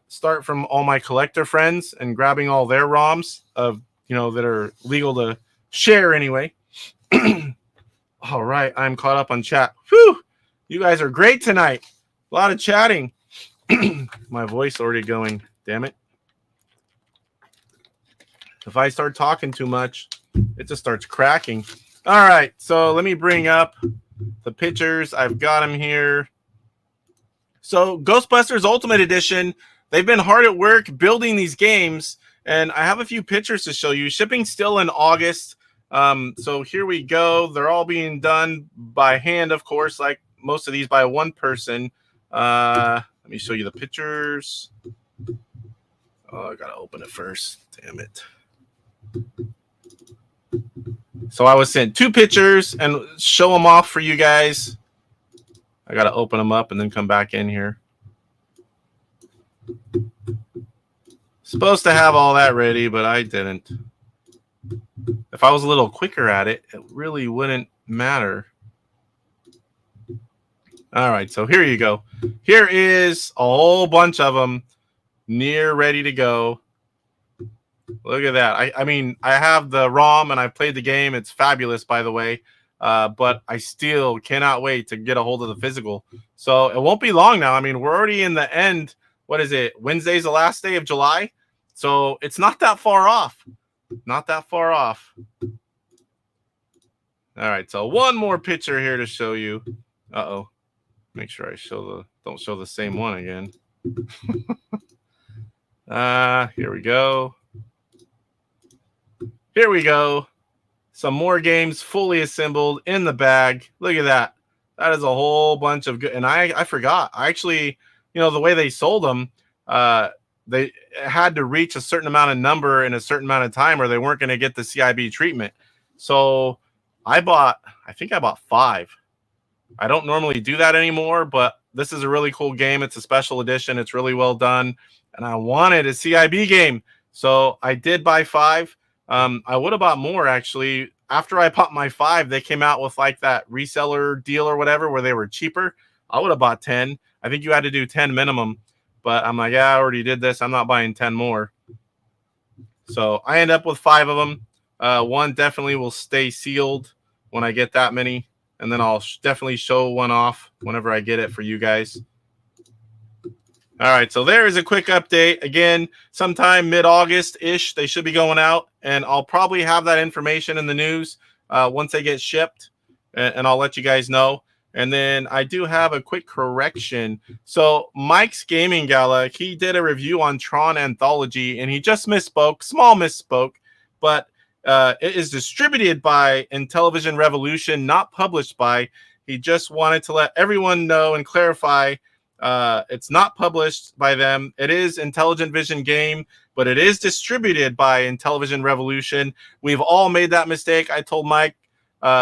Start from all my collector friends and grabbing all their ROMs of, that are legal to share anyway. All right, I'm caught up on chat. Whew! You guys are great tonight. A lot of chatting. My voice already going. Damn it. If I start talking too much, it just starts cracking. All right, so let me bring up the pictures. I've got them here. So Ghostbusters Ultimate Edition, they've been hard at work building these games, and I have a few pictures to show you. Shipping still in August. So here we go. They're all being done by hand, of course, like most of these by one person. Let me show you the pictures. Oh, I gotta open it first. Damn it. So I was sent 2 pictures and show them off for you guys. I gotta open them up and then come back in here. Supposed to have all that ready, but I didn't. If I was a little quicker at it, it really wouldn't matter. All right, so here you go. Here is a whole bunch of them near ready to go. Look at that. I mean, I have the ROM and I played the game. It's fabulous, by the way. But I still cannot wait to get a hold of the physical. So it won't be long now. I mean, we're already in the end. What is it? Wednesday's the last day of July. So it's not that far off. Not that far off. All right, so one more picture here to show you. Uh-oh. Make sure I don't show the same one again. Here we go. Here we go. Some more games fully assembled in the bag. Look at that. That is a whole bunch of good. And I forgot. I actually, the way they sold them, they had to reach a certain amount of number in a certain amount of time or they weren't going to get the CIB treatment. So I think I bought 5. I don't normally do that anymore, but this is a really cool game. It's a special edition. It's really well done. And I wanted a CIB game. So I did buy 5. I would have bought more, actually. After I bought my 5, they came out with like that reseller deal or whatever where they were cheaper. I would have bought 10. I think you had to do 10 minimum. But I'm like, yeah, I already did this. I'm not buying 10 more. So I end up with 5 of them. One definitely will stay sealed when I get that many. And then I'll definitely show one off whenever I get it for you guys. All right, so there is a quick update. Again, sometime mid-August-ish, they should be going out. And I'll probably have that information in the news once they get shipped. And I'll let you guys know. And then I do have a quick correction. So Mike's Gaming Gala, he did a review on Tron Anthology, and he just misspoke, small misspoke. But it is distributed by Intellivision Revolution, not published by. He just wanted to let everyone know and clarify it's not published by them. It is Intelligent Vision game, but it is distributed by Intellivision Revolution. We've all made that mistake. I told Mike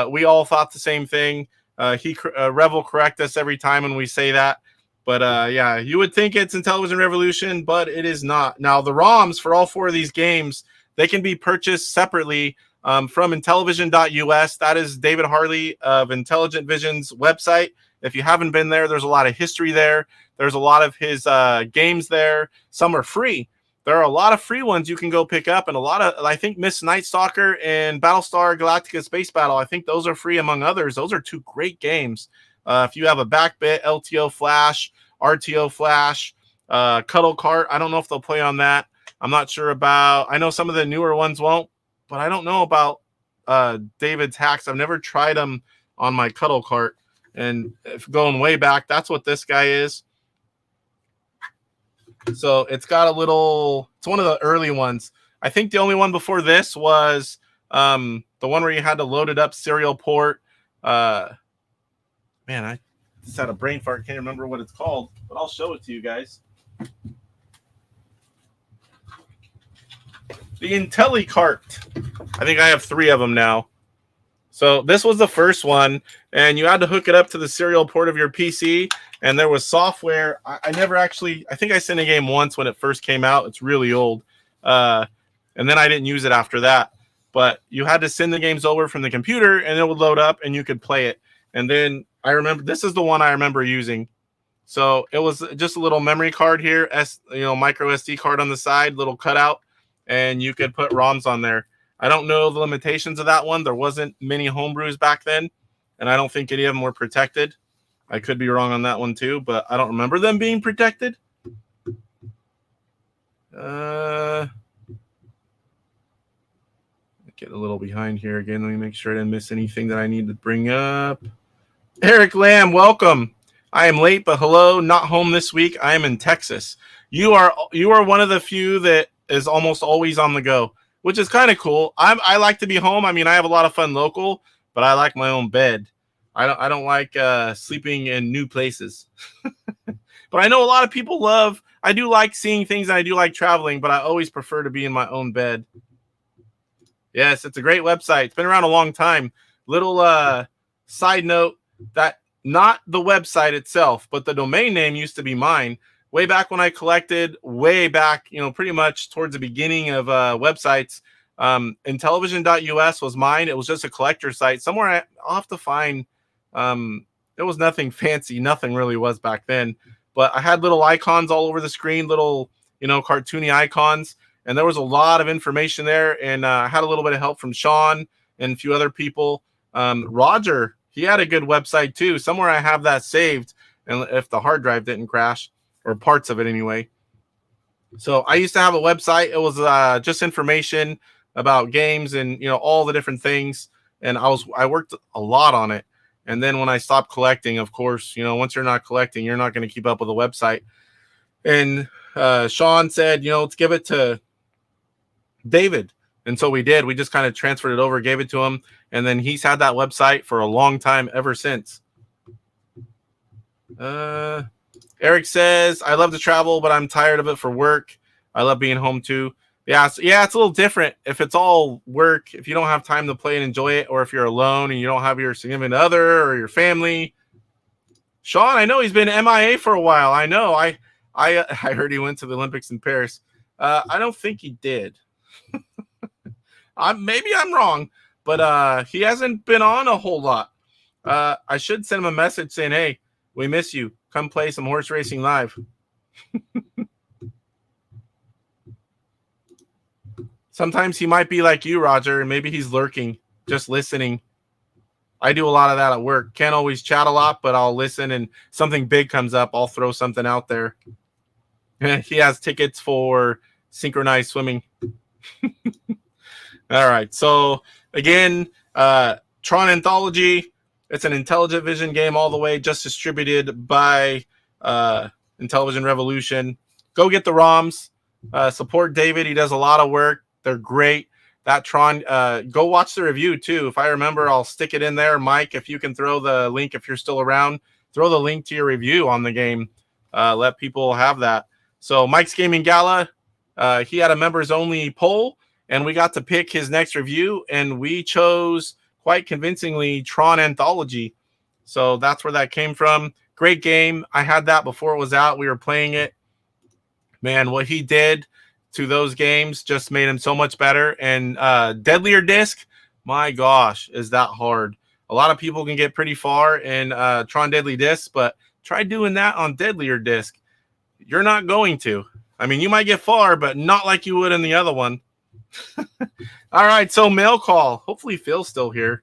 we all thought the same thing. Rev will correct us every time when we say that. But yeah, you would think it's Intellivision Revolution, but it is not. Now, the ROMs for all 4 of these games, they can be purchased separately from Intellivision.us. That is David Harley of Intelligent Vision's website. If you haven't been there, there's a lot of history there. There's a lot of his games there. Some are free. There are a lot of free ones you can go pick up, and a lot of, I think, Miss Night Stalker and Battlestar Galactica Space Battle, I think those are free among others. Those are 2 great games. If you have a backbit, LTO Flash, RTO Flash, Cuddle Cart, I don't know if they'll play on that. I'm not sure about, I know some of the newer ones won't, but I don't know about David's hacks. I've never tried them on my Cuddle Cart. And if going way back, that's what this guy is. So it's got a little, it's one of the early ones. I think the only one before this was the one where you had to load it up serial port. Man, I just had a brain fart. Can't remember what it's called, but I'll show it to you guys. The IntelliCart. I think I have 3 of them now. So this was the first one, and you had to hook it up to the serial port of your PC, and there was software. I never actually, I think I sent a game once when it first came out. It's really old. And then I didn't use it after that. But you had to send the games over from the computer, and it would load up, and you could play it. And then I remember, this is the one I remember using. So it was just a little memory card here, micro SD card on the side, little cutout, and you could put ROMs on there. I don't know the limitations of that one. There wasn't many homebrews back then, and I don't think any of them were protected. I could be wrong on that one too, but I don't remember them being protected. Get a little behind here again. Let me make sure I didn't miss anything that I need to bring up. Eric Lamb, welcome. I am late, but hello. Not home this week. I am in Texas. You are one of the few that is almost always on the go, which is kind of cool. I like to be home. I mean, I have a lot of fun local, but I like my own bed. I don't like sleeping in new places. But I know a lot of people I do like seeing things and I do like traveling, but I always prefer to be in my own bed. Yes, it's a great website. It's been around a long time. Little side note, that not the website itself, but the domain name used to be mine. Way back when I collected, way back, pretty much towards the beginning of websites, Intellivision.us was mine. It was just a collector site. Somewhere I'll have to find, there was nothing fancy. Nothing really was back then. But I had little icons all over the screen, little, cartoony icons. And there was a lot of information there. And I had a little bit of help from Sean and a few other people. Roger, he had a good website too. Somewhere I have that saved. And if the hard drive didn't crash, or parts of it anyway. So I used to have a website. It was just information about games and all the different things. And I worked a lot on it. And then when I stopped collecting, of course, once you're not collecting, you're not going to keep up with the website. And Sean said, let's give it to David. And so we did. We just kind of transferred it over, gave it to him. And then he's had that website for a long time ever since. Eric says, I love to travel, but I'm tired of it for work. I love being home too. Yeah, it's a little different. If it's all work, if you don't have time to play and enjoy it, or if you're alone and you don't have your significant other or your family. Sean, I know he's been MIA for a while. I know. I heard he went to the Olympics in Paris. I don't think he did. Maybe I'm wrong, but he hasn't been on a whole lot. I should send him a message saying, hey, we miss you. Come play some horse racing live. Sometimes he might be like you, Roger, and maybe he's lurking, just listening. I do a lot of that at work. Can't always chat a lot, but I'll listen, and something big comes up, I'll throw something out there. He has tickets for synchronized swimming. All right. So, again, Tron Anthology. It's an Intellivision game all the way, just distributed by Intellivision Revolution. Go get the ROMs. Support David. He does a lot of work. They're great. That Tron, go watch the review too. If I remember, I'll stick it in there. Mike, if you can throw the link, if you're still around, throw the link to your review on the game. Let people have that. So Mike's Gaming Gala, he had a members only poll, and we got to pick his next review, and we chose quite convincingly Tron Anthology. So that's where that came from. Great game. I had that before it was out. We were playing it. Man, what he did to those games just made him so much better. And Deadlier Disc, my gosh, is that hard. A lot of people can get pretty far in Tron Deadly Disc, but try doing that on Deadlier Disc. You're not going to. I mean, you might get far, but not like you would in the other one. All right, so mail call. Hopefully Phil's still here.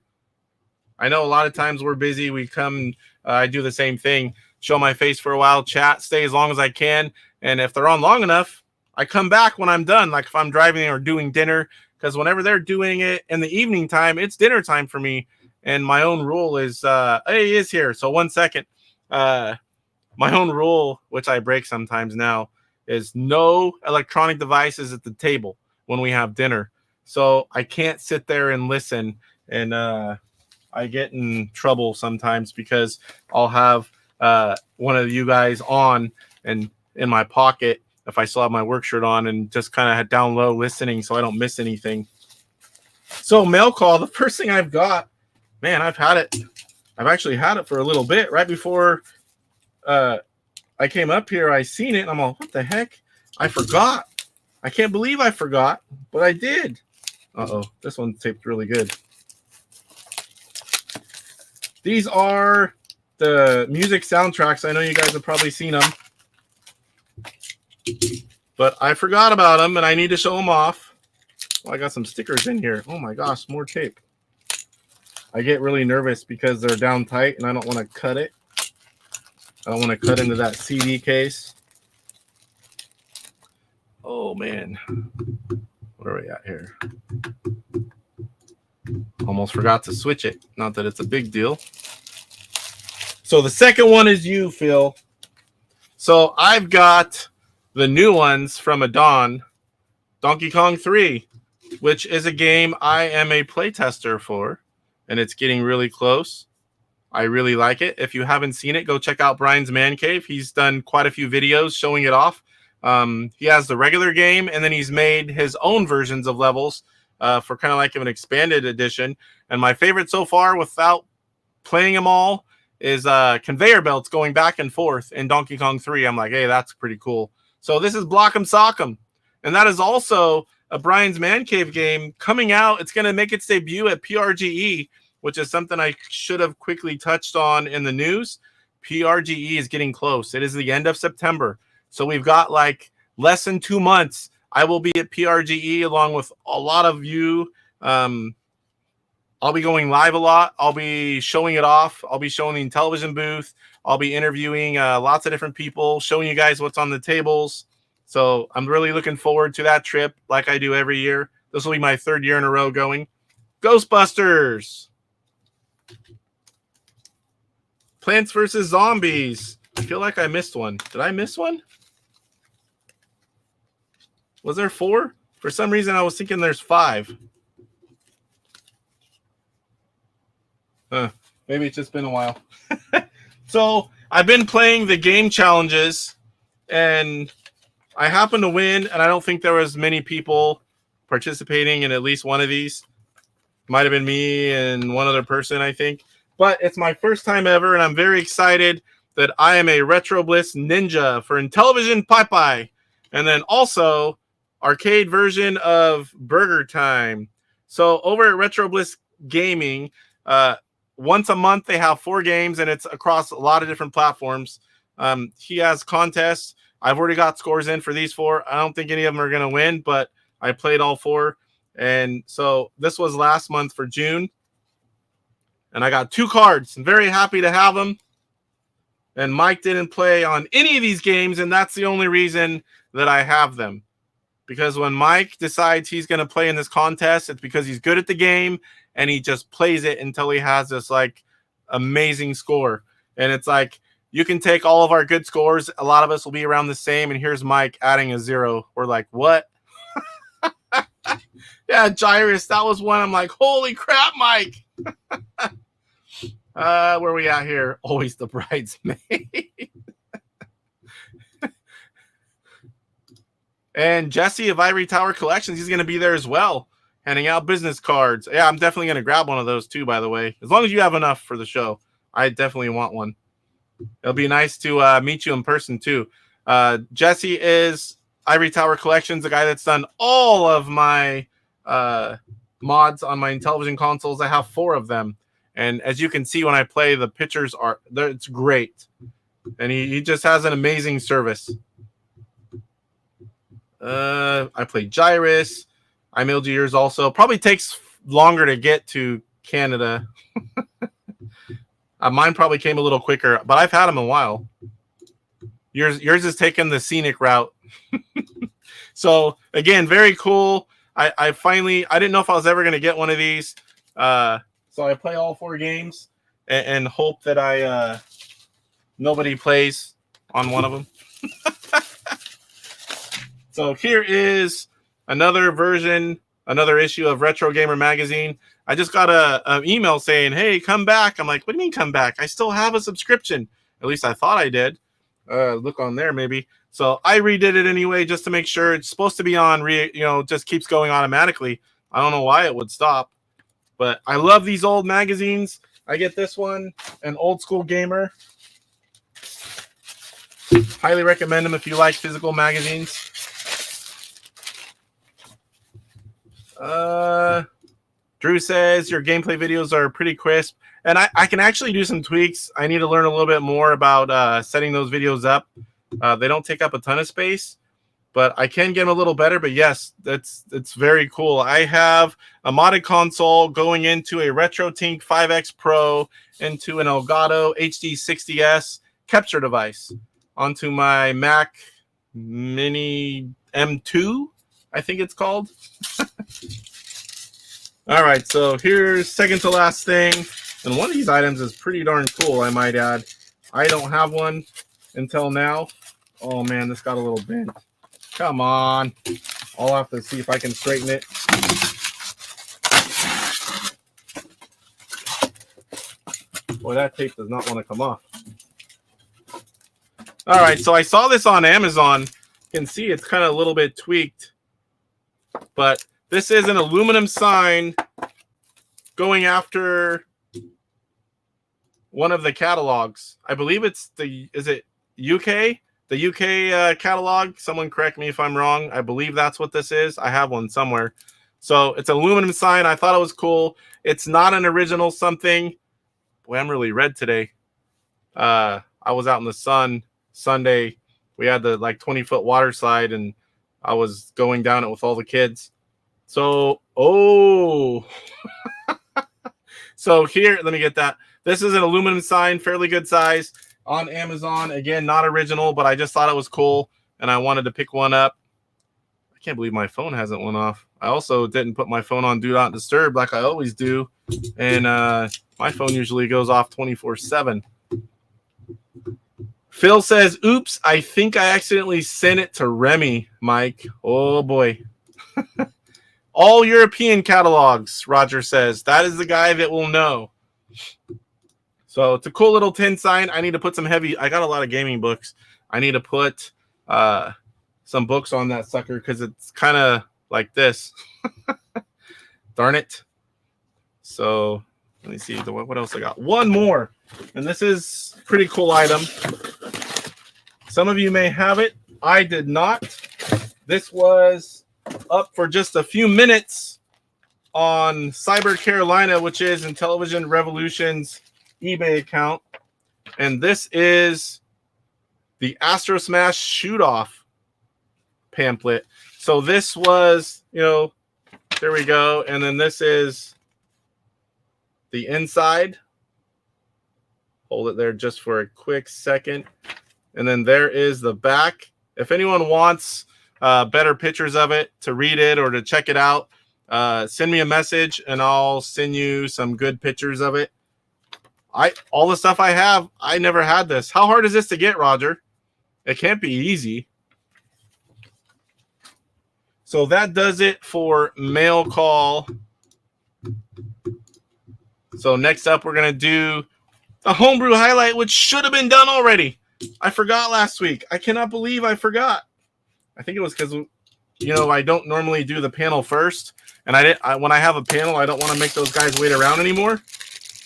I know a lot of times we're busy. We come, I do the same thing. Show my face for a while, chat, stay as long as I can. And if they're on long enough, I come back when I'm done, like if I'm driving or doing dinner, because whenever they're doing it in the evening time, it's dinner time for me. And my own rule is, hey, he is here. So 1 second. My own rule, which I break sometimes now, is no electronic devices at the table when we have dinner. So I can't sit there and listen. And I get in trouble sometimes because I'll have one of you guys on and in my pocket if I still have my work shirt on, and just kind of down low listening so I don't miss anything. So mail call, the first thing I've got, man, I've actually had it for a little bit. Right before I came up here, I seen it, and I'm like, what the heck? I forgot. I can't believe I forgot, but I did. Uh-oh, this one's taped really good. These are the music soundtracks. I know you guys have probably seen them, but I forgot about them, and I need to show them off. Oh, I got some stickers in here. Oh my gosh, more tape. I get really nervous because they're down tight, and I don't want to cut it. I don't want to cut into that CD case. Oh, man. What are we at here? Almost forgot to switch it. Not that it's a big deal. So the second one is you, Phil. So I've got the new ones from Adon, Donkey Kong 3, which is a game I am a playtester for, and it's getting really close. I really like it. If you haven't seen it, go check out Brian's Man Cave. He's done quite a few videos showing it off. He has the regular game, and then he's made his own versions of levels for kind of like an expanded edition. And my favorite so far, without playing them all, is conveyor belts going back and forth in Donkey Kong 3. I'm like, hey, that's pretty cool. So this is Block'em Sock'em. And that is also a Brian's Man Cave game coming out. It's going to make its debut at PRGE, which is something I should have quickly touched on in the news. PRGE is getting close. It is the end of September. So we've got like less than 2 months. I will be at PRGE along with a lot of you. I'll be going live a lot. I'll be showing it off. I'll be showing the Intellivision booth. I'll be interviewing lots of different people, showing you guys what's on the tables. So I'm really looking forward to that trip like I do every year. This will be my 3rd year in a row going. Ghostbusters. Plants vs. Zombies. I feel like I missed one. Did I miss one? Was there 4? For some reason, I was thinking there's 5. Maybe it's just been a while. So I've been playing the game challenges, and I happened to win, and I don't think there was many people participating in at least one of these. Might have been me and one other person, I think. But it's my first time ever, and I'm very excited that I am a Retro Bliss Ninja for Intellivision Pi. And then also arcade version of Burger Time. So over at Retro Bliss Gaming, once a month they have 4 games, and it's across a lot of different platforms. He has contests. I've already got scores in for these 4. I don't think any of them are going to win, but I played all 4. And so this was last month for June. And I got 2 cards. I'm very happy to have them. And Mike didn't play on any of these games, and that's the only reason that I have them. Because when Mike decides he's going to play in this contest, it's because he's good at the game, and he just plays it until he has this like amazing score. And it's like, you can take all of our good scores. A lot of us will be around the same, and here's Mike adding a 0. We're like, what? Yeah, Gyrus, that was one. I'm like, holy crap, Mike. Where we at here? Always the bridesmaid. And Jesse of Ivory Tower Collections, he's going to be there as well, handing out business cards. Yeah, I'm definitely going to grab one of those too, by the way. As long as you have enough for the show. I definitely want one. It'll be nice to meet you in person too. Jesse is Ivory Tower Collections, the guy that's done all of my mods on my Intellivision consoles. I have 4 of them. And as you can see when I play, the pictures are, it's great. And he just has an amazing service. I played Gyrus. I mailed you yours also. Probably takes longer to get to Canada. Mine probably came a little quicker, but I've had them a while. Yours is taking the scenic route. So again, very cool. I didn't know if I was ever going to get one of these. So I play all 4 games and hope that nobody plays on one of them. So here is another version, another issue of Retro Gamer Magazine. I just got an email saying, hey, come back. I'm like, what do you mean come back? I still have a subscription. At least I thought I did. Look on there maybe. So I redid it anyway just to make sure. It's supposed to be on, just keeps going automatically. I don't know why it would stop. But I love these old magazines. I get this one, an Old School Gamer. Highly recommend them if you like physical magazines. Drew says your gameplay videos are pretty crisp. And I can actually do some tweaks. I need to learn a little bit more about setting those videos up. They don't take up a ton of space, but I can get them a little better. But yes, it's very cool. I have a modded console going into a RetroTink 5X Pro into an Elgato HD60S capture device onto my Mac Mini M2, I think it's called. All right, so here's second to last thing. And one of these items is pretty darn cool, I might add. I don't have one until now. Oh, man, this got a little bent. Come on. I'll have to see if I can straighten it. Boy, that tape does not want to come off. All right, so I saw this on Amazon. You can see it's kind of a little bit tweaked. But this is an aluminum sign going after one of the catalogs. I believe it's is it UK? The UK catalog. Someone correct me if I'm wrong. I believe that's what this is. I have one somewhere. So it's an aluminum sign. I thought it was cool. It's not an original something. Boy, I'm really red today. I was out in the sun Sunday. We had the 20-foot water slide, and I was going down it with all the kids. So, so here, let me get that. This is an aluminum sign, fairly good size, on Amazon. Again, not original, but I just thought it was cool. and I wanted to pick one up. I can't believe my phone hasn't went off. I also didn't put my phone on Do Not Disturb like I always do, and my phone usually goes off 24/7. Phil says, oops, I think I accidentally sent it to Remy, Mike. Oh, boy. All European catalogs, Roger says. That is the guy that will know. So it's a cool little tin sign. I need to put some heavy. I got a lot of gaming books. I need to put some books on that sucker because it's kind of like this. Darn it. So let me see. What else I got? One more. And this is a pretty cool item. Some of you may have it. I did not. This was up for just a few minutes on Cyber Carolina, which is Intellivision Revolution's eBay account. And this is the Astro Smash shoot-off pamphlet. So this was, there we go. And then this is the inside. Hold it there just for a quick second. And then there is the back. If anyone wants better pictures of it, to read it or to check it out, send me a message and I'll send you some good pictures of it. All the stuff I have, I never had this. How hard is this to get, Roger? It can't be easy. So that does it for mail call. So next up, we're going to do the Homebrew highlight, which should have been done already. I forgot last week. I cannot believe I forgot. I think it was because, I don't normally do the panel first. And when I have a panel, I don't want to make those guys wait around anymore.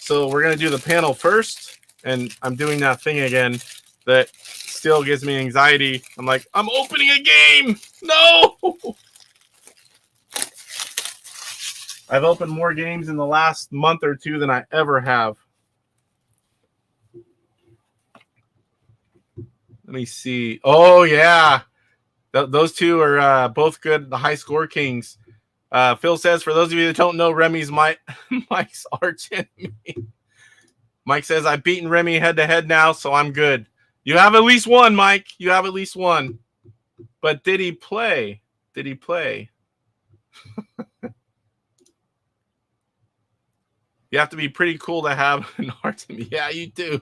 So we're going to do the panel first. And I'm doing that thing again that still gives me anxiety. I'm like, I'm opening a game. No! I've opened more games in the last month or two than I ever have. Let me see. Oh, yeah. Those two are both good. The high score kings. Phil says, for those of you that don't know, Remy's Mike's arch enemy. Mike says, I've beaten Remy head-to-head now, so I'm good. You have at least one, Mike. You have at least one. But did he play? Did he play? You have to be pretty cool to have an arch enemy. Yeah, you do.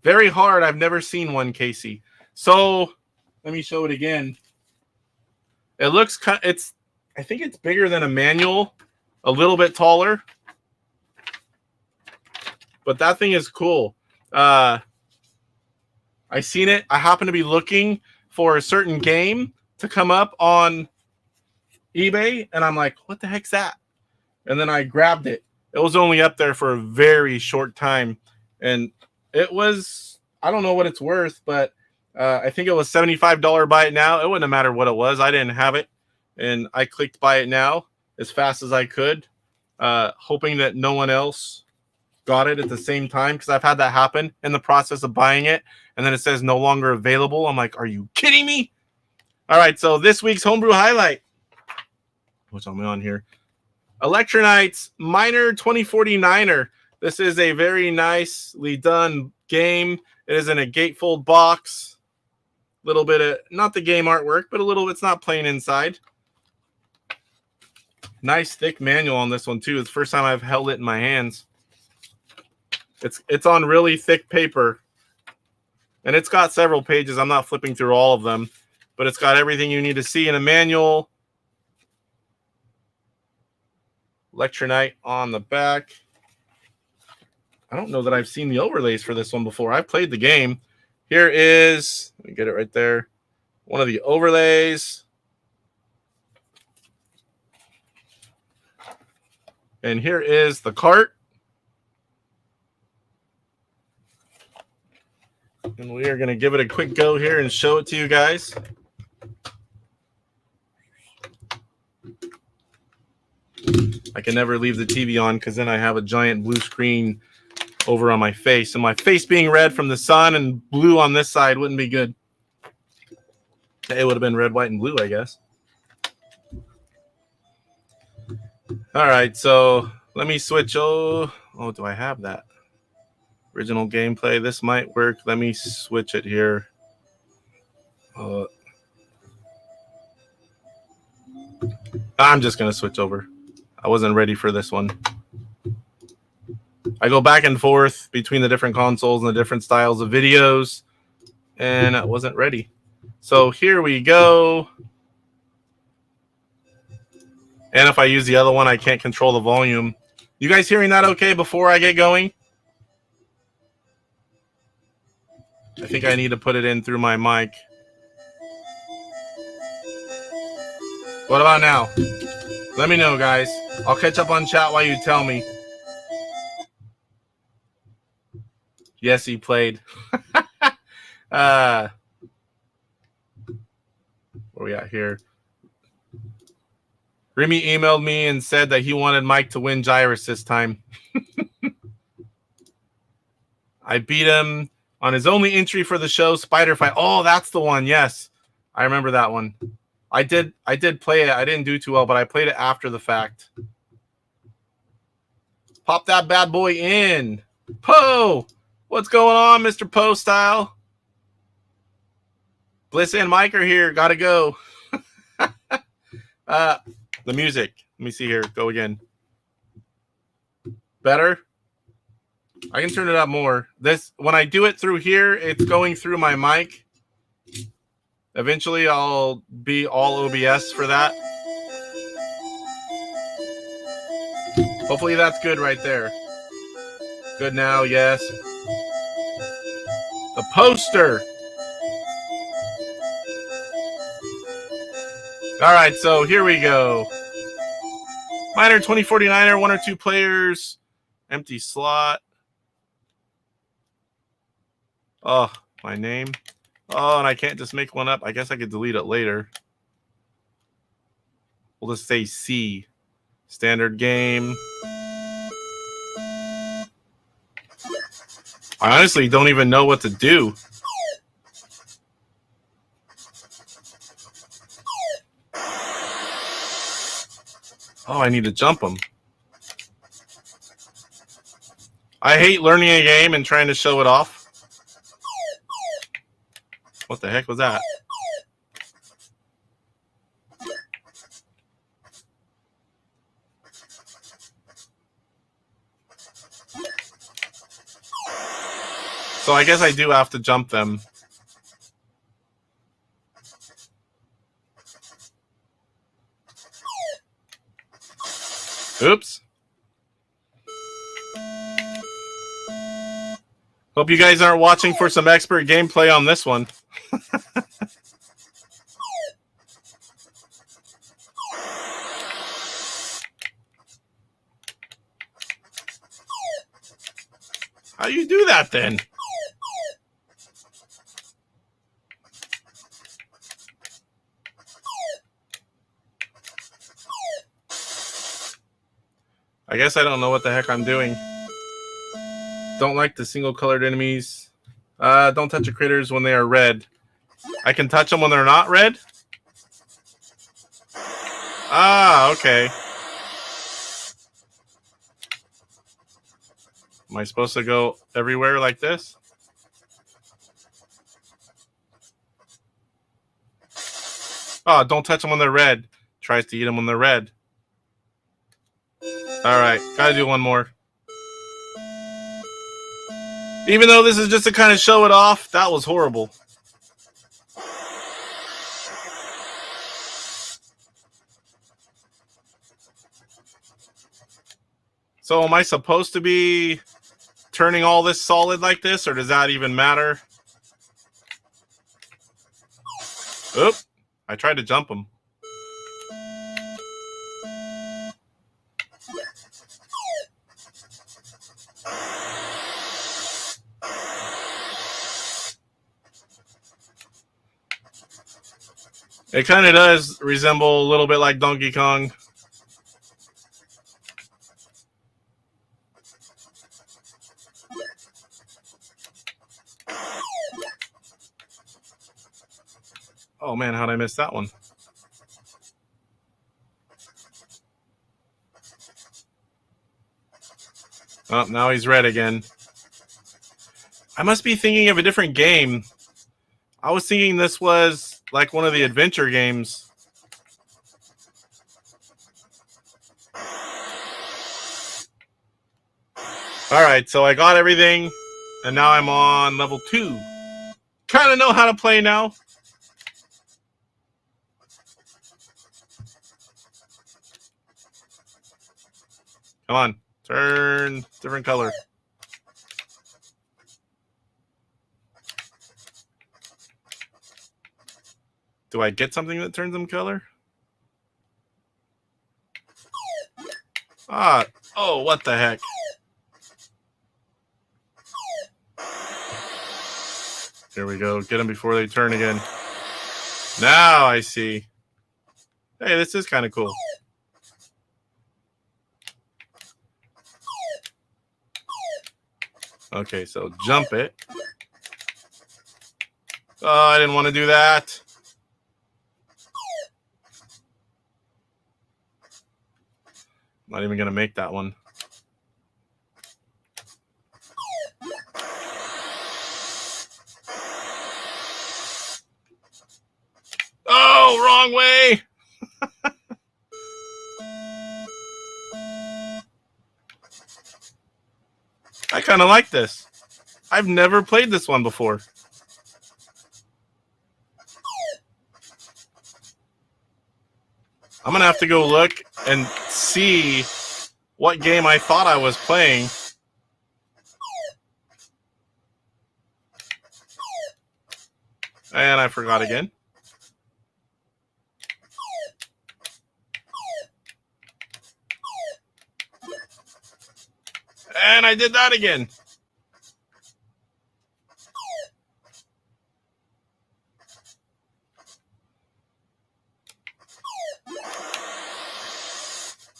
Very hard. I've never seen one, Casey. So let me show it again. It looks I think it's bigger than a manual, a little bit taller. But that thing is cool. I seen it. I happen to be looking for a certain game to come up on eBay, and I'm like, what the heck's that? And then I grabbed it. It was only up there for a very short time, and it was, I don't know what it's worth, but I think it was $75 buy it now. It wouldn't matter what it was. I didn't have it, and I clicked buy it now as fast as I could, hoping that no one else got it at the same time, because I've had that happen in the process of buying it, and then it says no longer available. I'm like, are you kidding me? All right, so this week's Homebrew highlight. What's on here? Elektronite's Miner 2049er. This is a very nicely done game. It is in a gatefold box. Little bit of, not the game artwork, but a little, it's not plain inside. Nice thick manual on this one too. It's the first time I've held it in my hands. It's on really thick paper. And it's got several pages. I'm not flipping through all of them, but it's got everything you need to see in a manual. Elektronite on the back. I don't know that I've seen the overlays for this one before. I've played the game. Here is, let me get it right there, one of the overlays. And here is the cart. And we are going to give it a quick go here and show it to you guys. I can never leave the TV on because then I have a giant blue screen over on my face. And my face being red from the sun and blue on this side wouldn't be good. It would have been red, white, and blue, I guess. All right, so let me switch. Oh, do I have that? Original gameplay. This might work. Let me switch it here. I'm just going to switch over. I wasn't ready for this one. I go back and forth between the different consoles and the different styles of videos, and I wasn't ready. So here we go. And if I use the other one, I can't control the volume. You guys hearing that okay before I get going? I think I need to put it in through my mic. What about now? Let me know, guys. I'll catch up on chat while you tell me. Yes, he played. Where we at here? Remy emailed me and said that he wanted Mike to win Gyrus this time. I beat him on his only entry for the show, Spider Fight. Oh, that's the one. Yes, I remember that one. I did play it. I didn't do too well, but I played it after the fact. Pop that bad boy in. Poe! What's going on, Mr. Poe Style? Bliss and Mike are here. Gotta go. The music. Let me see here. Go again. Better? I can turn it up more. This, when I do it through here, it's going through my mic. Eventually, I'll be all OBS for that. Hopefully that's good right there. Good now, yes. The poster. All right, so here we go. Miner 2049er, 1 or 2 players. Empty slot. Oh, my name. Oh, and I can't just make one up. I guess I could delete it later. We'll just say C. Standard game. I honestly don't even know what to do. Oh, I need to jump him. I hate learning a game and trying to show it off. What the heck was that? So I guess I do have to jump them. Oops. Hope you guys aren't watching for some expert gameplay on this one. How do you do that then? I guess I don't know what the heck I'm doing. Don't like the single colored enemies. Don't touch the critters when they are red. I can touch them when they're not red? Ah, okay. Am I supposed to go everywhere like this? Oh, don't touch them when they're red. Tries to eat them when they're red. All right, gotta do one more. Even though this is just to kind of show it off, that was horrible. So am I supposed to be turning all this solid like this, or does that even matter? Oop, I tried to jump him. It kind of does resemble a little bit like Donkey Kong. Oh man, how'd I miss that one? Oh, now he's red again. I must be thinking of a different game. I was thinking this was like one of the adventure games. All right, so I got everything, and now I'm on level 2. Kind of know how to play now. Come on, turn different color. Do I get something that turns them color? Oh, what the heck? Here we go. Get them before they turn again. Now I see. Hey, this is kind of cool. Okay, so jump it. Oh, I didn't want to do that. Not even going to make that one. Oh, wrong way. I kind of like this. I've never played this one before. I'm going to have to go look and see what game I thought I was playing. And I forgot again. And I did that again.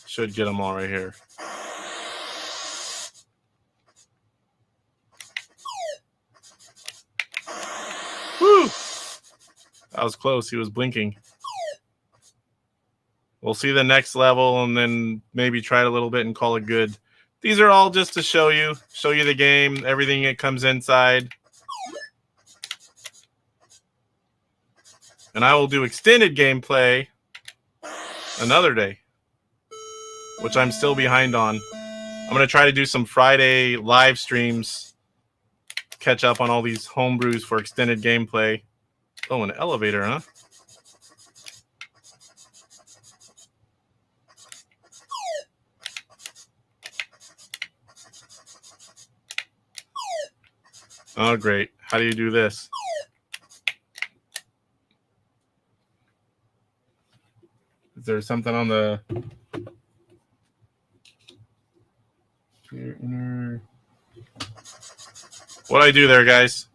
Should get them all right here. Woo! That was close. He was blinking. We'll see the next level and then maybe try it a little bit and call it good. These are all just to show you the game, everything that comes inside. And I will do extended gameplay another day, which I'm still behind on. I'm going to try to do some Friday live streams, catch up on all these homebrews for extended gameplay. Oh, an elevator, huh? Oh, great. How do you do this? Is there something on the... What do I do there, guys?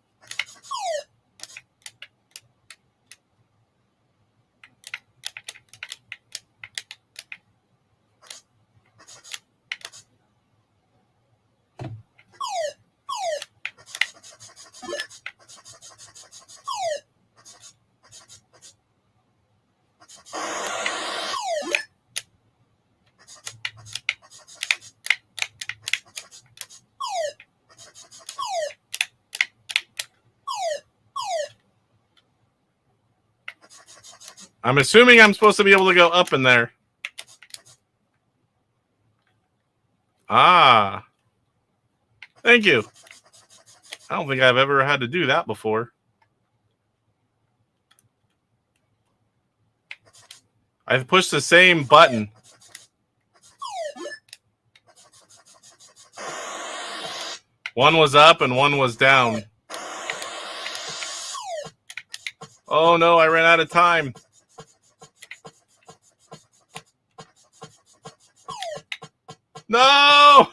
I'm assuming I'm supposed to be able to go up in there. Ah. Thank you. I don't think I've ever had to do that before. I've pushed the same button. One was up and one was down. Oh no, I ran out of time. No!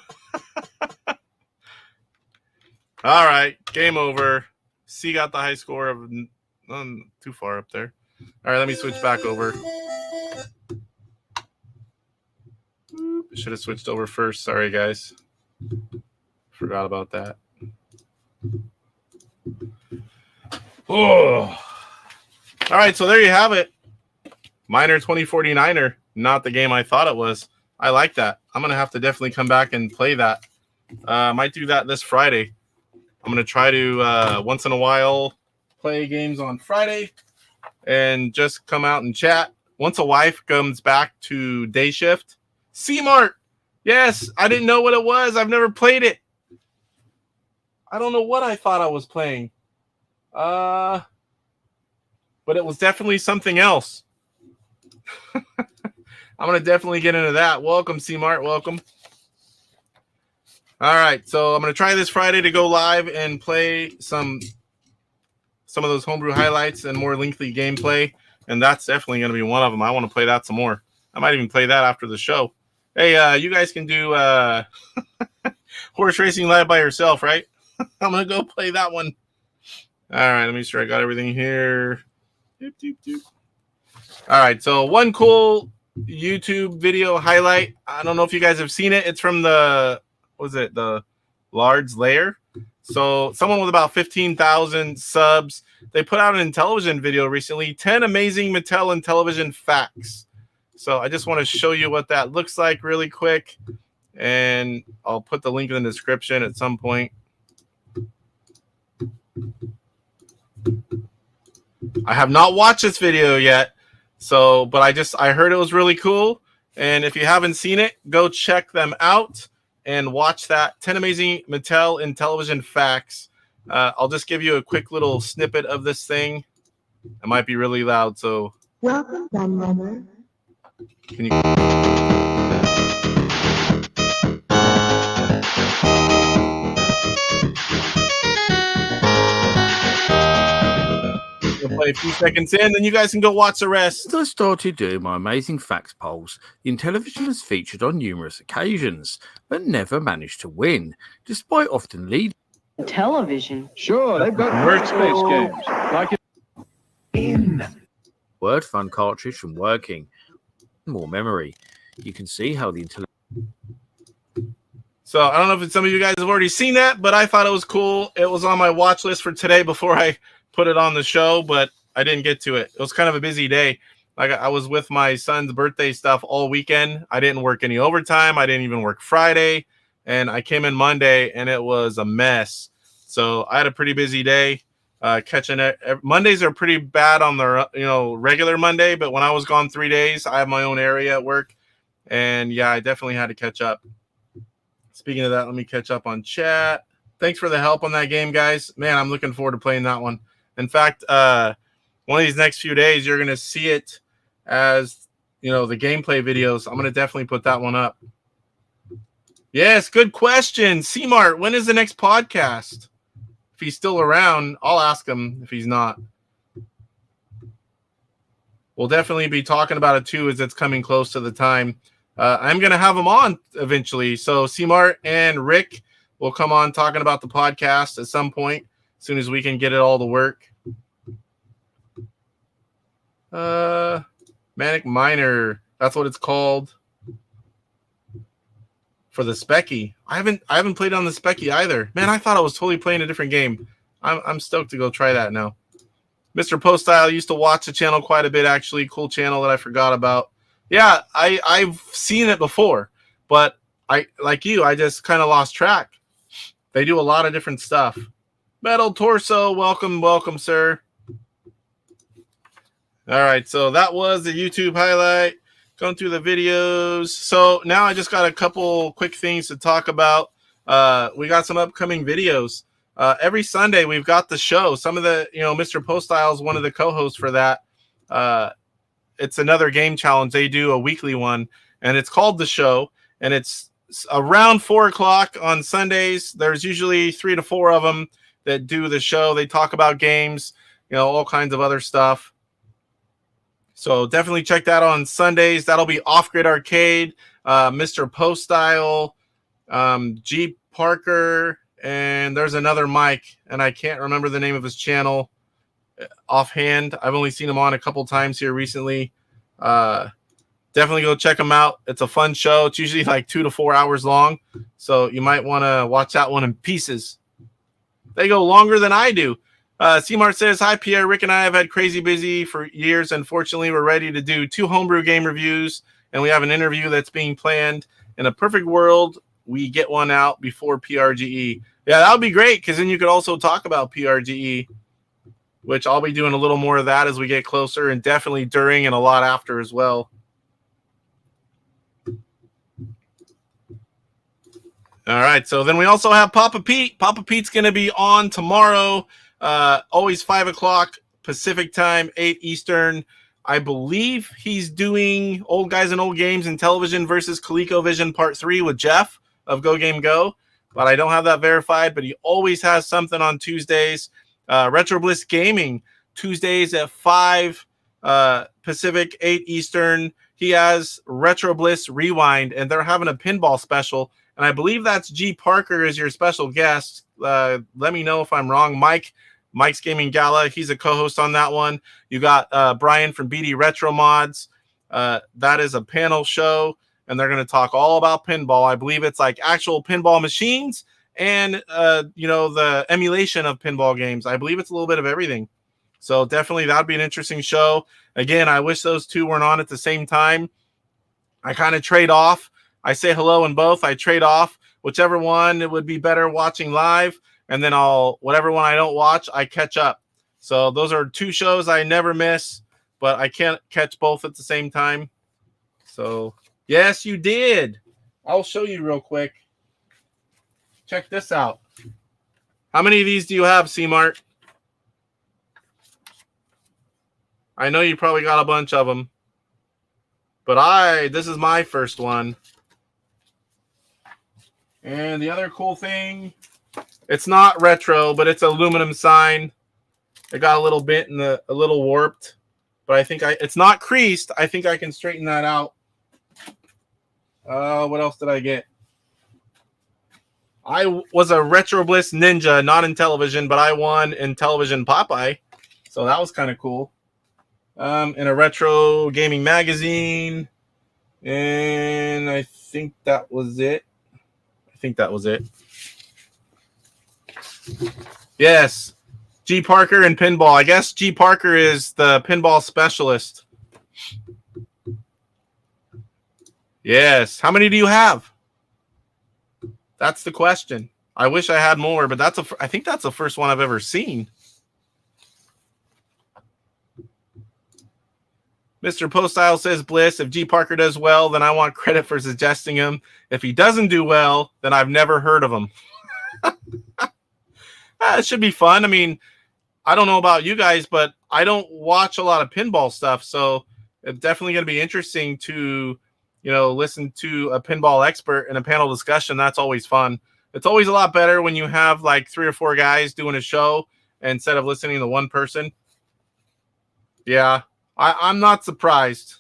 All right, game over. C got the high score of too far up there. All right, let me switch back over. Should have switched over first. Sorry, guys. Forgot about that. Oh. All right, so there you have it. Miner 2049er, not the game I thought it was. I like that. I'm going to have to definitely come back and play that. Might do that this Friday. I'm going to try to, once in a while, play games on Friday and just come out and chat. Once a wife comes back to day shift, C-Mart. Yes, I didn't know what it was. I've never played it. I don't know what I thought I was playing. But it was definitely something else. I'm going to definitely get into that. Welcome, C-Mart. Welcome. All right. So I'm going to try this Friday to go live and play some of those homebrew highlights and more lengthy gameplay. And that's definitely going to be one of them. I want to play that some more. I might even play that after the show. Hey, you guys can do horse racing live by yourself, right? I'm going to go play that one. All right. Let me make sure I got everything here. Doop, doop, doop. All right. So one cool YouTube video highlight. I don't know if you guys have seen it. It's from the Lard's Lair. So someone with about 15,000 subs, they put out an Intellivision video recently, 10 amazing Mattel Intellivision facts. So I just want to show you what that looks like really quick. And I'll put the link in the description at some point. I have not watched this video yet. So, but I heard it was really cool. And if you haven't seen it, go check them out and watch that 10 amazing Mattel Intellivision facts. I'll just give you a quick little snippet of this thing. It might be really loud, so welcome, grandmother. Can you? We'll play a few seconds in, then you guys can go watch the rest. Since I started doing my amazing facts polls, Intellivision has featured on numerous occasions, but never managed to win, despite often leading. Television? Sure, they've got workspace games. Like Word Fun cartridge from working. More memory. You can see how the So I don't know if some of you guys have already seen that, but I thought it was cool. It was on my watch list for today before I put it on the show, but I didn't get to it. It was kind of a busy day. Like I was with my son's birthday stuff all weekend. I didn't work any overtime. I didn't even work Friday, and I came in Monday and it was a mess. So I had a pretty busy day. Catching it. Mondays are pretty bad on the regular Monday, but when I was gone 3 days, I have my own area at work, and yeah, I definitely had to catch up. Speaking of that, let me catch up on chat. Thanks for the help on that game, guys. Man, I'm looking forward to playing that one. In fact, one of these next few days, you're going to see it as, the gameplay videos. I'm going to definitely put that one up. Yes, good question. C-Mart, when is the next podcast? If he's still around, I'll ask him if he's not. We'll definitely be talking about it, too, as it's coming close to the time. I'm going to have him on eventually. So C-Mart and Rick will come on talking about the podcast at some point, as soon as we can get it all to work. Manic Miner, that's what it's called. For the Specky. I haven't played on the Specky either. Man, I thought I was totally playing a different game. I'm stoked to go try that now. Mr. Poststyle used to watch the channel quite a bit, actually. Cool channel that I forgot about. Yeah, I've seen it before, but I just kind of lost track. They do a lot of different stuff. Metal Torso, welcome, sir. All right, so that was the YouTube highlight. Going through the videos. So now I just got a couple quick things to talk about. We got some upcoming videos. Every Sunday we've got the show. Some of the, Mr. Poststyle is one of the co-hosts for that. It's another game challenge. They do a weekly one, and it's called The Show, and it's around 4 o'clock on Sundays. There's usually 3 to 4 of them that do the show. They talk about games, all kinds of other stuff. So definitely check that on Sundays. That'll be Off Grid Arcade, Mr. Poststyle, G Parker, and there's another Mike, and I can't remember the name of his channel offhand. I've only seen him on a couple times here recently. Definitely go check him out. It's a fun show. It's usually like 2 to 4 hours long, so you might want to watch that one in pieces. They go longer than I do. C-Mart says, hi, Pierre. Rick and I have had crazy busy for years. Unfortunately, we're ready to do 2 homebrew game reviews, and we have an interview that's being planned. In a perfect world, we get one out before PRGE. Yeah, that would be great, because then you could also talk about PRGE, which I'll be doing a little more of that as we get closer, and definitely during and a lot after as well. All right, so then we also have Papa Pete. Papa Pete's going to be on tomorrow, always 5 o'clock Pacific time, 8 Eastern. I believe he's doing Old Guys and Old Games in Television versus ColecoVision Part 3 with Jeff of Go Game Go, but I don't have that verified, but he always has something on Tuesdays. Retro Bliss Gaming, Tuesdays at 5 Pacific, 8 Eastern. He has Retro Bliss Rewind, and they're having a pinball special, and I believe that's G. Parker is your special guest. Let me know if I'm wrong. Mike's Gaming Gala, he's a co-host on that one. You got Brian from BD Retro Mods. That is a panel show, and they're going to talk all about pinball. I believe it's like actual pinball machines and, the emulation of pinball games. I believe it's a little bit of everything. So definitely that'd be an interesting show. Again, I wish those two weren't on at the same time. I kind of trade off. I say hello in both. I trade off. Whichever one it would be better watching live, and then whatever one I don't watch, I catch up. So those are two shows I never miss, but I can't catch both at the same time. So yes, you did. I'll show you real quick. Check this out. How many of these do you have, C-Mart? I know you probably got a bunch of them, but this is my first one. And the other cool thing, it's not retro, but it's aluminum sign. It got a little bent and a little warped, but I think it's not creased. I think I can straighten that out. What else did I get? I was a Retro Bliss Ninja, not in television, but I won in television Popeye, so that was kind of cool. In a retro gaming magazine, and I think that was it. Yes, G. Parker and pinball. I guess G. Parker is the pinball specialist. Yes. How many do you have? That's the question. I wish I had more, but I think that's the first one I've ever seen. Mr. Postile says, Bliss, if G. Parker does well, then I want credit for suggesting him. If he doesn't do well, then I've never heard of him. It should be fun. I mean, I don't know about you guys, but I don't watch a lot of pinball stuff, so it's definitely going to be interesting to, listen to a pinball expert in a panel discussion. That's always fun. It's always a lot better when you have like 3 or 4 guys doing a show instead of listening to one person. Yeah. I'm not surprised.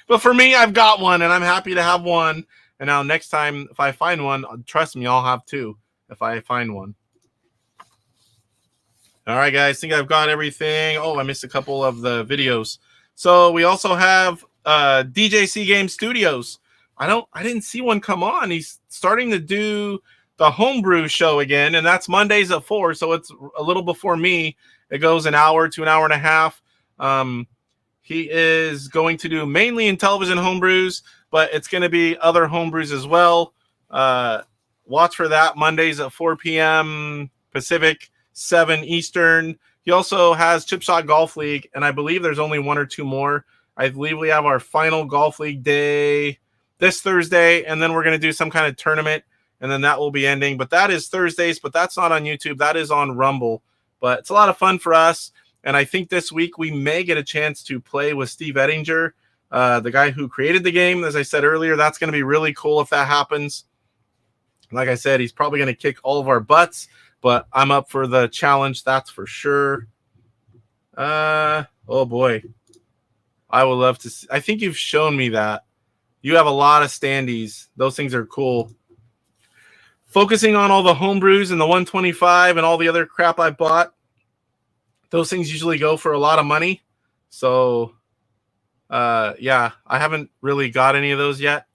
But for me, I've got one, and I'm happy to have one. And now next time, if I find one, trust me, I'll have 2 if I find one. All right, guys, I think I've got everything. Oh, I missed a couple of the videos. So we also have DJC Game Studios. I didn't see one come on. He's starting to do the Homebrew show again, and that's Mondays at 4, so it's a little before me. It goes an hour to an hour and a half. He is going to do mainly in television homebrews, but it's going to be other homebrews as well. Watch for that Mondays at 4 p.m. Pacific, 7 Eastern. He also has Chip Shot Golf League, and I believe there's only 1 or 2 more. I believe we have our final Golf League day this Thursday, and then we're going to do some kind of tournament, and then that will be ending. But that is Thursdays, but that's not on YouTube. That is on Rumble. But it's a lot of fun for us. And I think this week we may get a chance to play with Steve Ettinger, the guy who created the game. As I said earlier, that's going to be really cool if that happens. Like I said, he's probably going to kick all of our butts, but I'm up for the challenge, that's for sure. Oh, boy. I would love to see. I think you've shown me that. You have a lot of standees. Those things are cool. Focusing on all the homebrews and the 125 and all the other crap I bought, those things usually go for a lot of money. So, yeah, I haven't really got any of those yet.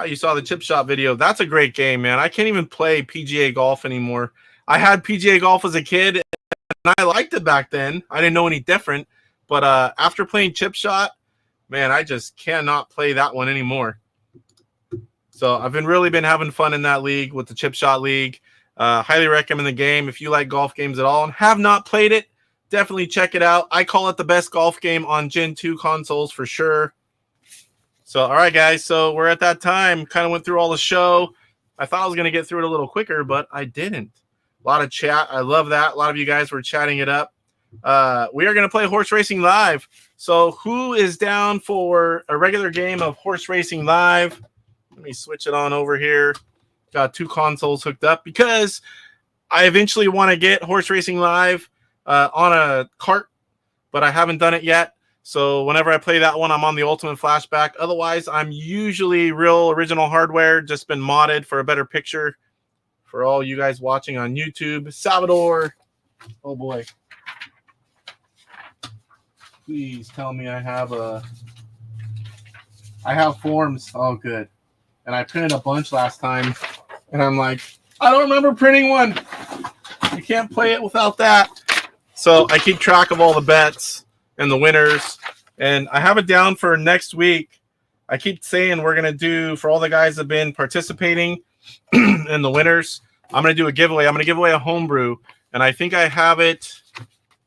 You saw the Chip Shot video. That's a great game, man. I can't even play PGA golf anymore. I had PGA golf as a kid, and I liked it back then. I didn't know any different. But after playing Chip Shot, man, I just cannot play that one anymore. So I've really been having fun in that league with the Chip Shot League. Highly recommend the game. If you like golf games at all and have not played it, definitely check it out. I call it the best golf game on Gen 2 consoles for sure. So, all right, guys. So we're at that time. Kind of went through all the show. I thought I was going to get through it a little quicker, but I didn't. A lot of chat. I love that. A lot of you guys were chatting it up. We are going to play Horse Racing Live. So who is down for a regular game of Horse Racing Live? Let me switch it on over here. Got 2 consoles hooked up because I eventually want to get Horse Racing Live on a cart, but I haven't done it yet. So whenever I play that one, I'm on the Ultimate Flashback. Otherwise, I'm usually real original hardware, just been modded for a better picture. For all you guys watching on YouTube, Salvador. Oh boy. Please tell me I have forms. Oh, good. And I printed a bunch last time. And I'm like, I don't remember printing one. You can't play it without that. So I keep track of all the bets and the winners. And I have it down for next week. I keep saying we're going to do, for all the guys that have been participating and the winners, I'm going to do a giveaway. I'm going to give away a homebrew. And I think I have it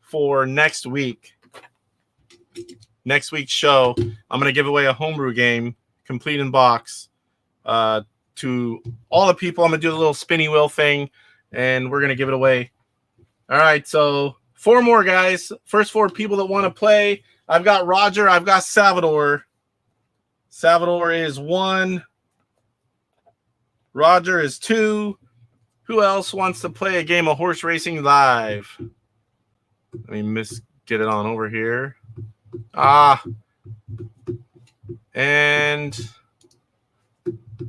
for next week. Next week's show, I'm going to give away a homebrew game, complete in box, to all the people. I'm going to do a little spinny wheel thing, and we're going to give it away. All right, so 4 more guys. First 4 people that want to play. I've got Roger. I've got Salvador. Salvador is 1. Roger is 2. Who else wants to play a game of Horse Racing Live? Let me get it on over here. And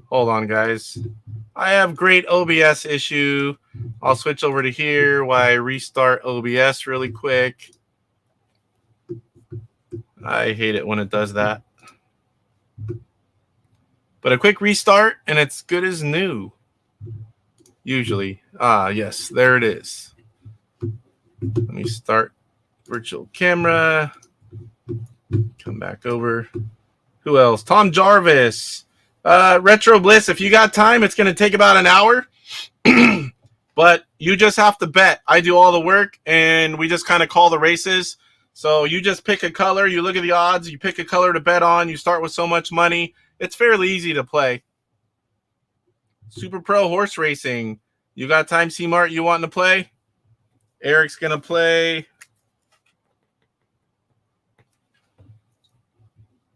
hold on, guys. I have great OBS issue. I'll switch over to here while I restart OBS really quick. I hate it when it does that. But a quick restart, and it's good as new. Usually. Yes, there it is. Let me start virtual camera. Come back over. Who else? Tom Jarvis. Retro Bliss, if you got time, it's going to take about an hour. But you just have to bet. I do all the work, and we just kind of call the races. So you just pick a color. You look at the odds. You pick a color to bet on. You start with so much money. It's fairly easy to play. Super Pro Horse Racing. You got time, C-Mart, you wanting to play? Eric's going to play.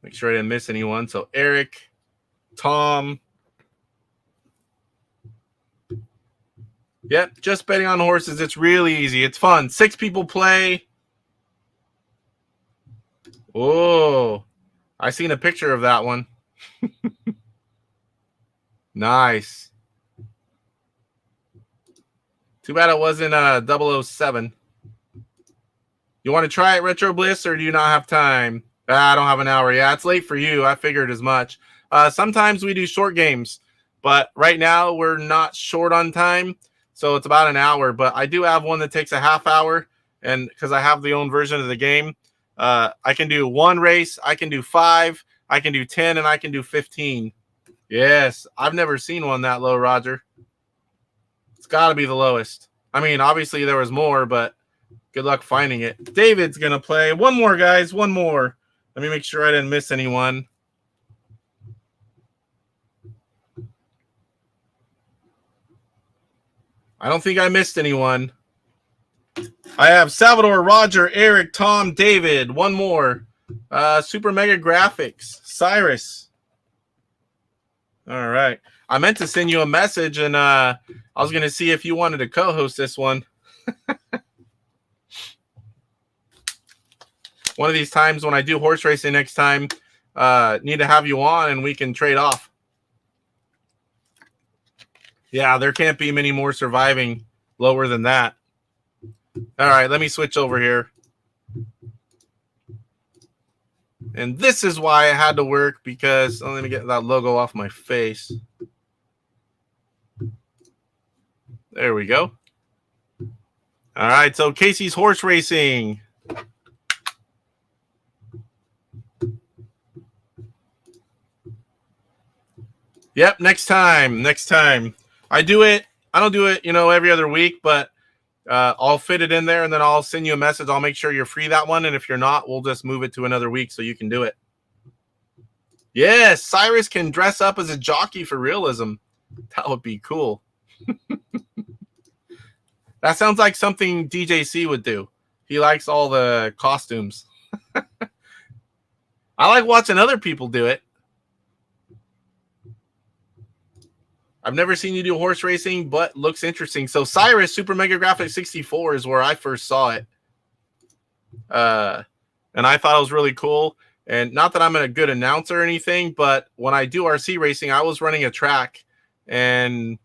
Make sure I didn't miss anyone. So Eric, Tom. Yep, just betting on horses. It's really easy. It's fun. 6 people play. Oh, I seen a picture of that one. Nice. Too bad it wasn't 007. You want to try it, Retro Bliss, or do you not have time? I don't have an hour. Yeah, it's late for you. I figured as much. Sometimes we do short games, but right now we're not short on time, so it's about an hour. But I do have one that takes a half hour, and because I have the own version of the game, I can do 1 race, I can do 5, I can do 10, and I can do 15. Yes, I've never seen one that low, Roger. It's got to be the lowest. I mean, obviously there was more, but good luck finding it. David's going to play. 1 more, guys. 1 more. Let me make sure I didn't miss anyone. I don't think I missed anyone. I have Salvador, Roger, Eric, Tom, David. 1 more. Super Mega Graphics. Cyrus. All right. I meant to send you a message, and I was going to see if you wanted to co-host this one. One of these times when I do horse racing next time, need to have you on, and we can trade off. Yeah, there can't be many more surviving lower than that. All right, let me switch over here. And this is why I had to work, because let me get that logo off my face. There we go. All right, so Casey's Horse Racing. Yep, next time. I don't do it, every other week, but I'll fit it in there, and then I'll send you a message. I'll make sure you're free that one, and if you're not, we'll just move it to another week so you can do it. Yes, Cyrus can dress up as a jockey for realism. That would be cool. That sounds like something DJC would do. He likes all the costumes. I like watching other people do it. I've never seen you do horse racing, but looks interesting. So Cyrus Super Mega Graphics 64 is where I first saw it. And I thought it was really cool. And not that I'm a good announcer or anything, but when I do RC racing, I was running a track and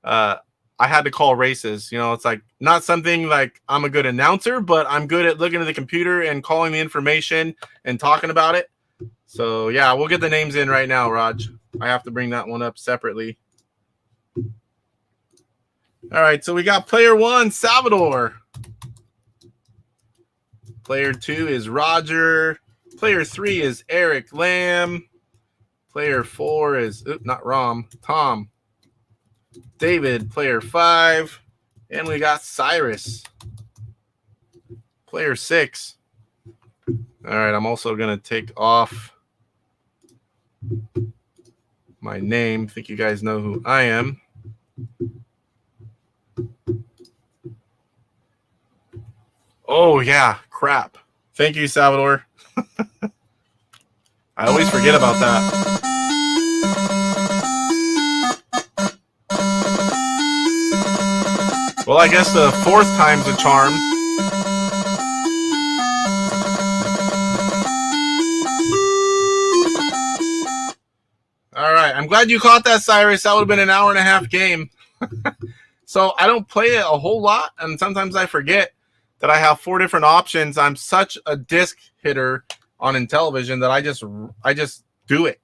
I had to call races. You know, it's like not something like I'm a good announcer, but I'm good at looking at the computer and calling the information and talking about it. So yeah, we'll get the names in right now, Raj. I have to bring that one up separately. All right, so we got player 1, Salvador. Player 2 is Roger. Player 3 is Eric Lamb. Player 4 is, not Rom, Tom. David, player 5. And we got Cyrus. Player 6. All right, I'm also going to take off my name. I think you guys know who I am. Oh, yeah, crap. Thank you, Salvador. I always forget about that. Well, I guess the 4th time's a charm. All right, I'm glad you caught that, Cyrus. That would have been an hour-and-a-half game. So I don't play it a whole lot, and sometimes I forget that I have 4 different options. I'm such a disc hitter on Intellivision that I just do it.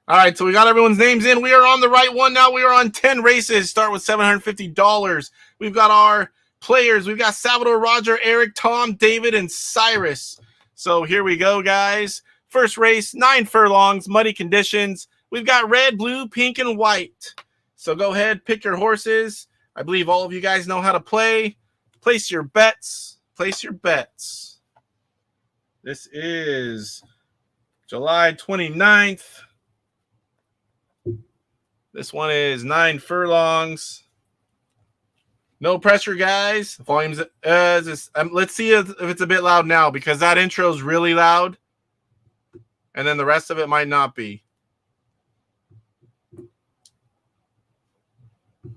All right, so we got everyone's names in. We are on the right one now. We are on 10 races. Start with $750. We've got our players. We've got Salvador, Roger, Eric, Tom, David, and Cyrus. So here we go, guys. First race, 9 furlongs, muddy conditions. We've got red, blue, pink, and white. So go ahead, pick your horses. I believe all of you guys know how to play. Place your bets. Place your bets. This is July 29th. This one is 9 furlongs. No pressure, guys. Volumes. Let's see if it's a bit loud now because that intro is really loud. And then the rest of it might not be.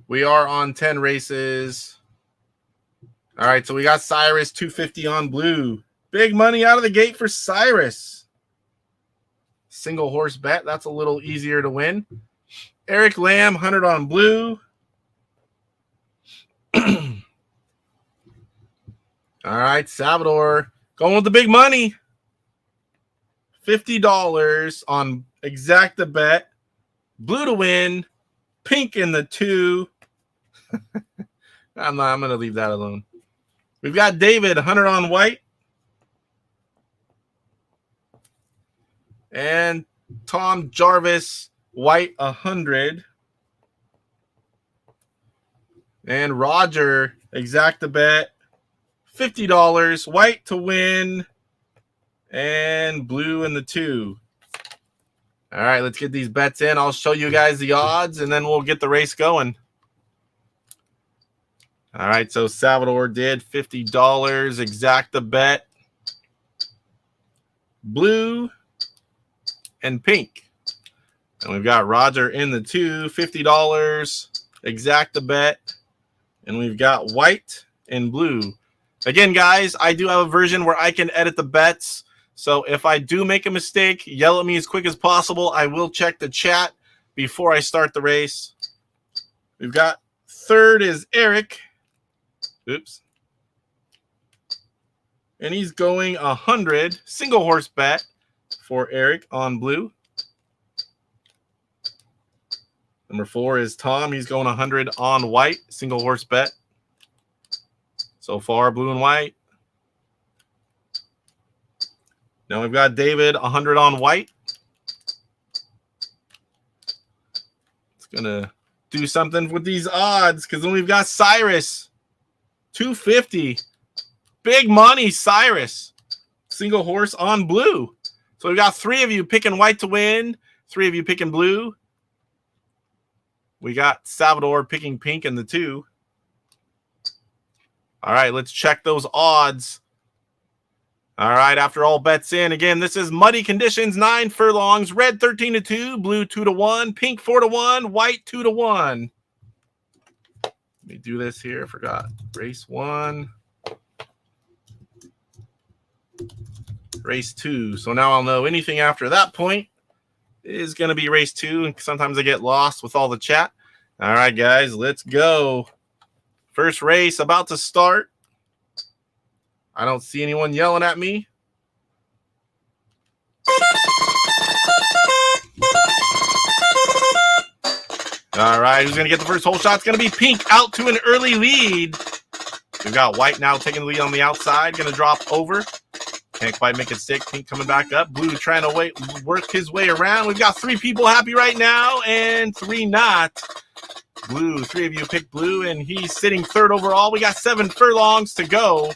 We are on 10 races. All right, so we got Cyrus, 250 on blue. Big money out of the gate for Cyrus. Single horse bet. That's a little easier to win. Eric Lamb, 100 on blue. All right, Salvador, going with the big money. $50 on exacta bet. Blue to win. Pink in the 2. I'm going to leave that alone. We've got David, 100 on white. And Tom Jarvis, white, 100. And Roger, exacta bet, $50. White to win. And blue in the 2. All right, let's get these bets in. I'll show you guys the odds, and then we'll get the race going. All right, so Salvador did $50, exacta bet, blue and pink. And we've got Roger in the 2, $50, exacta bet, and we've got white and blue. Again, guys, I do have a version where I can edit the bets. So if I do make a mistake, yell at me as quick as possible. I will check the chat before I start the race. We've got 3rd is Eric. Oops. And he's going 100. Single horse bet for Eric on blue. Number 4 is Tom. He's going 100 on white. Single horse bet. So far, blue and white. Now we've got David, 100 on white. It's going to do something with these odds because then we've got Cyrus, 250. Big money, Cyrus. Single horse on blue. So we got 3 of you picking white to win, 3 of you picking blue. We got Salvador picking pink in the 2. All right, let's check those odds. All right, after all bets in, again, this is muddy conditions, 9 furlongs, red 13-2, blue 2-1, pink 4-1, white 2-1. Let me do this here. I forgot. Race 1. Race 2. So now I'll know anything after that point is going to be race 2. And sometimes I get lost with all the chat. All right, guys, let's go. First race about to start. I don't see anyone yelling at me. All right, who's going to get the first hole shot? It's going to be pink out to an early lead. We've got white now taking the lead on the outside. Going to drop over. Can't quite make it stick. Pink coming back up. Blue trying to work his way around. We've got 3 people happy right now and 3 not. Blue, 3 of you picked blue, and he's sitting 3rd overall. We got 7 furlongs to go.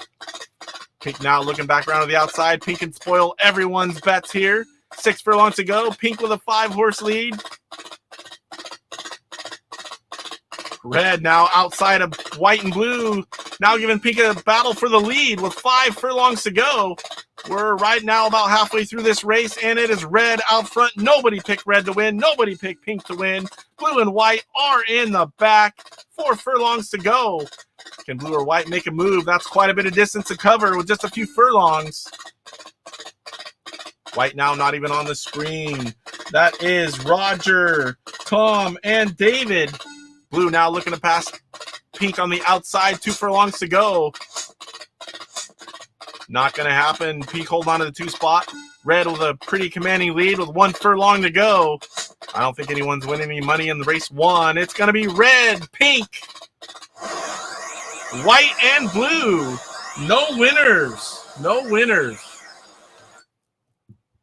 Pink now looking back around to the outside. Pink can spoil everyone's bets here. 6 furlongs to go. Pink with a 5-horse lead. Red now outside of white and blue. Now giving Pink a battle for the lead with 5 furlongs to go. We're right now about halfway through this race, and it is red out front. Nobody picked red to win. Nobody picked pink to win. Blue and white are in the back. 4 furlongs to go. Can blue or white make a move? That's quite a bit of distance to cover with just a few furlongs. White now not even on the screen. That is Roger, Tom, and David. Blue now looking to pass pink on the outside. 2 furlongs to go. Not going to happen. Pink holding on to the 2 spot. Red with a pretty commanding lead with 1 furlong to go. I don't think anyone's winning any money in the race 1. It's going to be red, pink, white, and blue. No winners. No winners.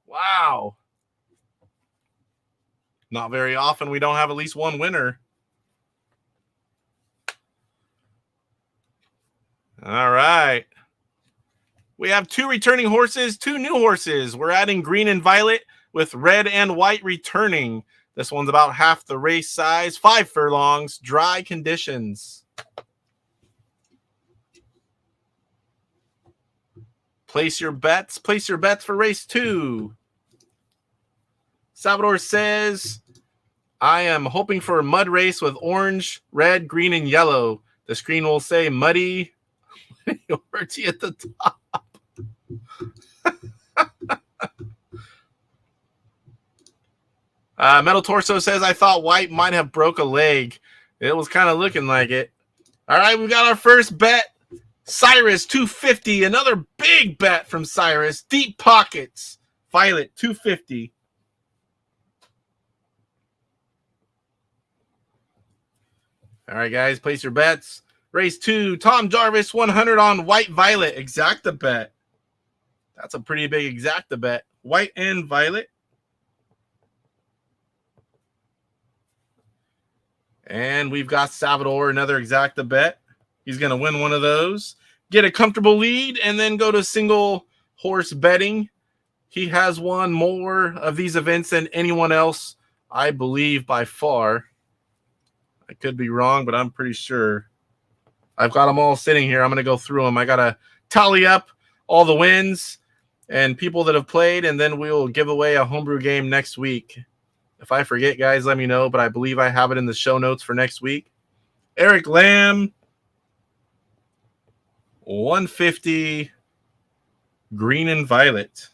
Wow. Not very often we don't have at least 1 winner. All right. We have 2 returning horses, 2 new horses. We're adding green and violet with red and white returning. This one's about half the race size, 5 furlongs, dry conditions. Place your bets. Place your bets for race 2. Salvador says, I am hoping for a mud race with orange, red, green, and yellow. The screen will say muddy orgy at the top. Metal Torso says, I thought white might have broke a leg. It was kind of looking like it. All right, we got our first bet. Cyrus, 250. Another big bet from Cyrus. Deep pockets. Violet, 250. All right, guys, place your bets. Race 2, Tom Jarvis, 100 on white violet. Exacta bet. That's a pretty big exacta bet. White and violet. And we've got Salvador, another exacta bet. He's going to win one of those. Get a comfortable lead and then go to single horse betting. He has won more of these events than anyone else, I believe, by far. I could be wrong, but I'm pretty sure. I've got them all sitting here. I'm going to go through them. I got to tally up all the wins and people that have played, and then we'll give away a homebrew game next week. If I forget, guys, let me know, but I believe I have it in the show notes for next week. Eric Lamb, 150, green and violet.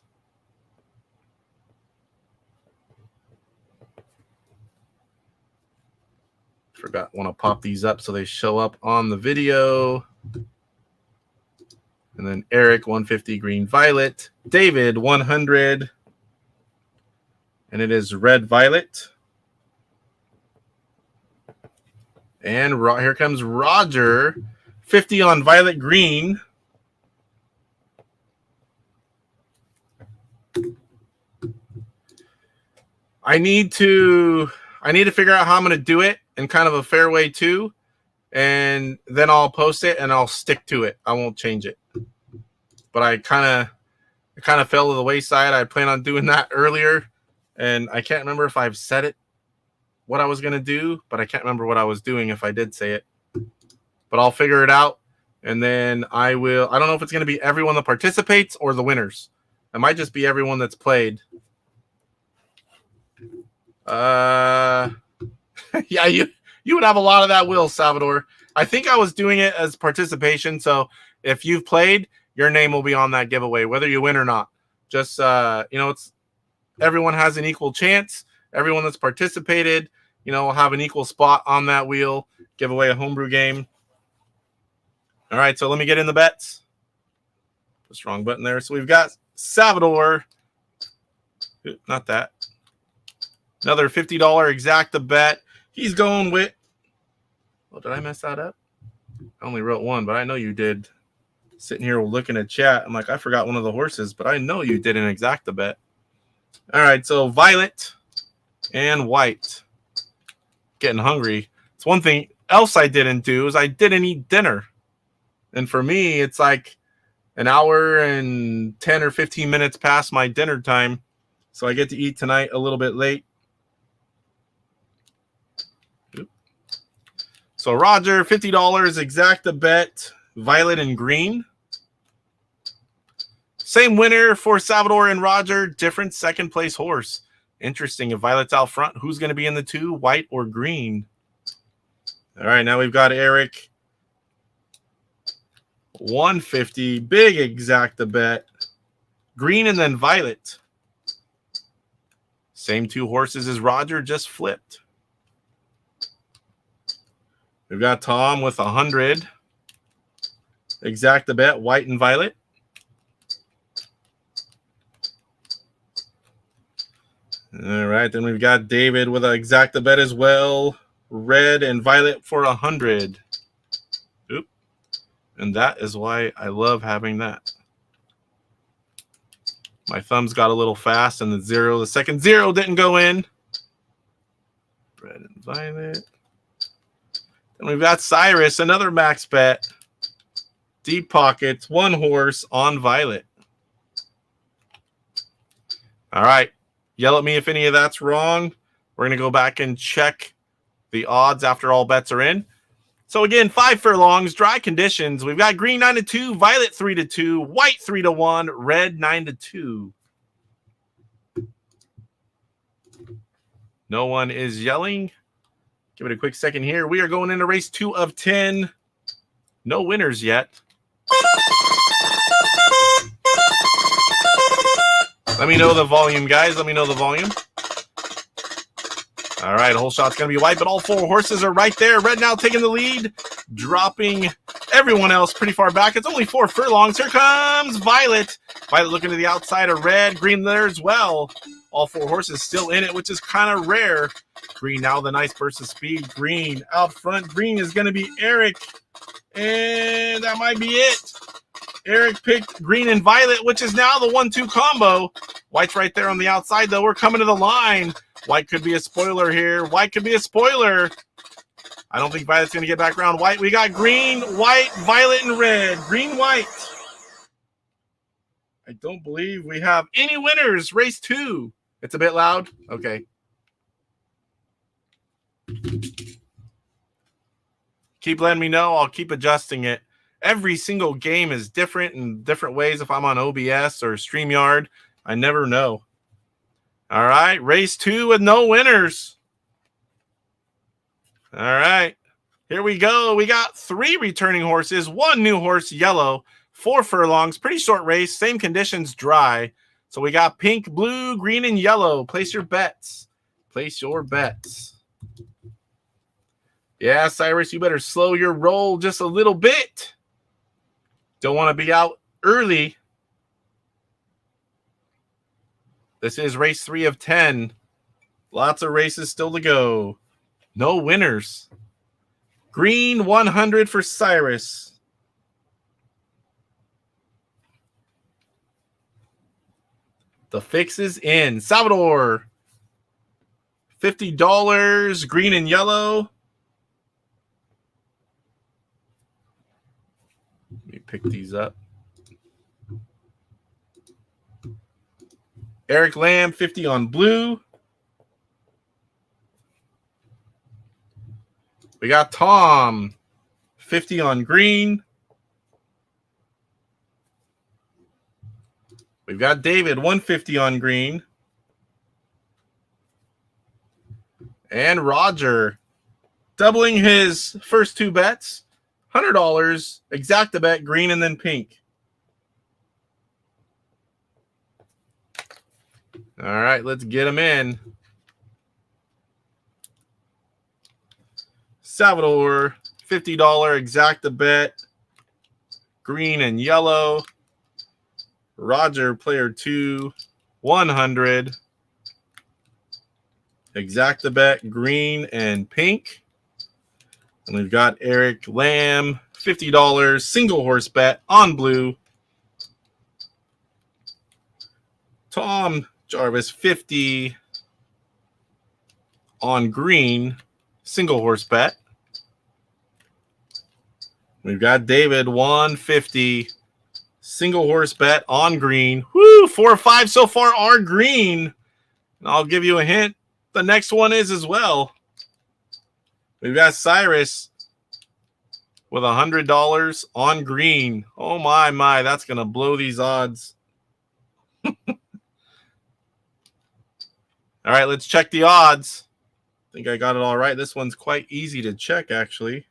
Want to pop these up so they show up on the video. And then Eric, 150, green violet. David, 100. And it is red violet. And here comes Roger, 50 on violet green. I need to figure out how I'm going to do it in kind of a fair way too. And then I'll post it and I'll stick to it. I won't change it. But I kind of It kind of fell to the wayside. I planned on doing that earlier, and I can't remember if I've said it, what I was going to do, but I can't remember what I was doing if I did say it. But I'll figure it out, and then I don't know if it's going to be everyone that participates or the winners. It might just be everyone that's played. Yeah, you would have a lot of that, Will, Salvador. I think I was doing it as participation, so if you've played, your name will be on that giveaway, whether you win or not. Just, it's everyone has an equal chance. Everyone that's participated, will have an equal spot on that wheel. Give away a homebrew game. All right, so let me get in the bets. Push the wrong button there. So we've got Salvador. Not that. Another $50 exacta bet. He's going with... Oh, did I mess that up? I only wrote one, but I know you did. Sitting here looking at chat, I'm like, I forgot one of the horses, but I know you did an exacta bet. All right, so violet and white. Getting hungry. It's one thing else I didn't do is I didn't eat dinner. And for me, it's like an hour and 10 or 15 minutes past my dinner time. So I get to eat tonight a little bit late. So Roger, $50 exacta bet, violet and green. Same winner for Salvador and Roger, different second place horse. Interesting. If violet's out front, who's going to be in the two, white or green? All right, now we've got Eric. 150, big exacta bet. Green and then violet. Same two horses as Roger, just flipped. We've got Tom with 100. Exacta bet, white and violet. All right, then we've got David with an exacta bet as well. Red and violet for 100. Oop. And that is why I love having that. My thumbs got a little fast and the second zero didn't go in. Red and violet. And we've got Cyrus, another max bet. Deep pockets, one horse on violet. All right. Yell at me if any of that's wrong. We're going to go back and check the odds after all bets are in. So again, 5 furlongs, dry conditions. We've got green 9-2, violet 3-2, white 3-1, red 9-2. No one is yelling. Give it a quick second here. We are going into race 2 of 10. No winners yet. Let me know the volume, guys. Let me know the volume. All right, whole shot's going to be white, but all 4 horses are right there. Red now taking the lead, dropping everyone else pretty far back. It's only 4 furlongs. Here comes Violet. Violet looking to the outside of red. Green there as well. All 4 horses still in it, which is kind of rare. Green now the nice burst of speed. Green out front. Green is going to be Eric. And that might be it. Eric picked green and violet, which is now the 1-2 combo. White's right there on the outside, though. We're coming to the line. White could be a spoiler here. White could be a spoiler. I don't think violet's going to get back around white. We got green, white, violet, and red. Green, white. I don't believe we have any winners. Race 2. It's a bit loud. Okay. Keep letting me know. I'll keep adjusting it. Every single game is different in different ways. If I'm on OBS or StreamYard, I never know. All right, race 2 with no winners. All right, here we go. We got 3 returning horses, 1 new horse, yellow, 4 furlongs. Pretty short race, same conditions, dry. So we got pink, blue, green, and yellow. Place your bets. Place your bets. Yeah, Cyrus, you better slow your roll just a little bit. Don't want to be out early. This is race 3 of 10. Lots of races still to go. No winners. Green 100 for Cyrus. The fix is in. Salvador. $50. Green and yellow. Let me pick these up. Eric Lamb, 50 on blue. We got Tom, 50 on green. We've got David, 150 on green. And Roger, doubling his first two bets, $100, exacta bet, green and then pink. All right, let's get him in. Salvador, $50 exacta bet, green and yellow. Roger, player 2, 100. Exacta bet, green and pink. And we've got Eric Lamb, $50 single horse bet on blue. Tom Jarvis, 50 on green, single horse bet. We've got David, 150 single horse bet on green. Woo, 4 or 5 so far are green. And I'll give you a hint. The next one is as well. We've got Cyrus with $100 on green. Oh my, that's going to blow these odds. All right, let's check the odds. I think I got it all right. This one's quite easy to check, actually.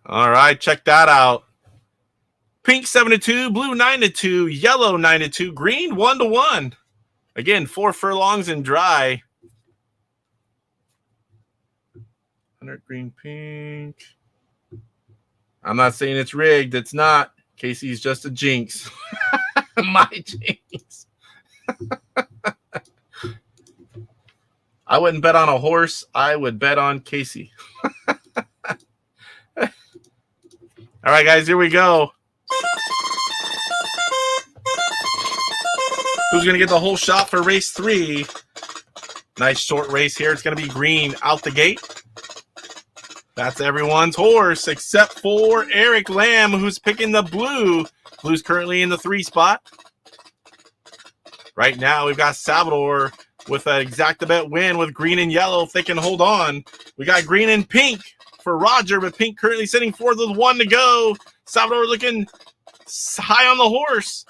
All right, check that out. Pink 7-2, blue 9-2, yellow 9-2, green 1-1. Again, 4 furlongs and dry. 100 green, pink. I'm not saying it's rigged. It's not. Casey's just a jinx. My jinx. I wouldn't bet on a horse. I would bet on Casey. All right, guys, here we go. Who's going to get the whole shot for race 3? Nice short race here. It's going to be green out the gate. That's everyone's horse except for Eric Lamb, who's picking the blue. Blue's currently in the 3 spot. Right now, we've got Salvador with an exacta bet win with green and yellow if they can hold on. We got green and pink for Roger, but pink currently sitting 4th with 1 to go. Salvador looking high on the horse.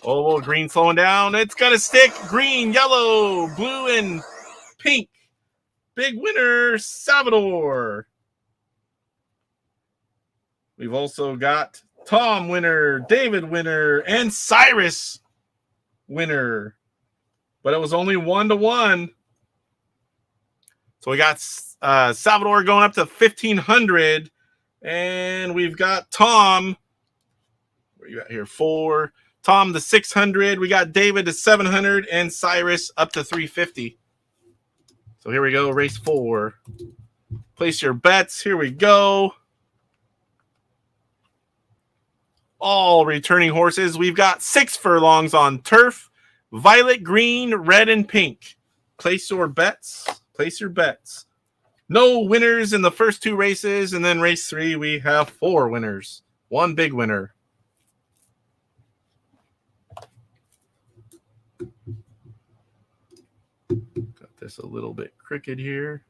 Oh, green slowing down. It's going to stick. Green, yellow, blue, and pink. Big winner, Salvador. We've also got Tom winner, David winner, and Cyrus winner. But it was only 1-1. So we got Salvador going up to 1,500. And we've got Tom. Where you at here? 4. Tom to 600. We got David to 700 and Cyrus up to 350. So here we go, race 4. Place your bets. Here we go. All returning horses. We've got 6 furlongs on turf. Violet, green, red, and pink. Place your bets. Place your bets. No winners in the first 2 races. And then race 3, we have 4 winners. 1 big winner. Got this a little bit crooked here.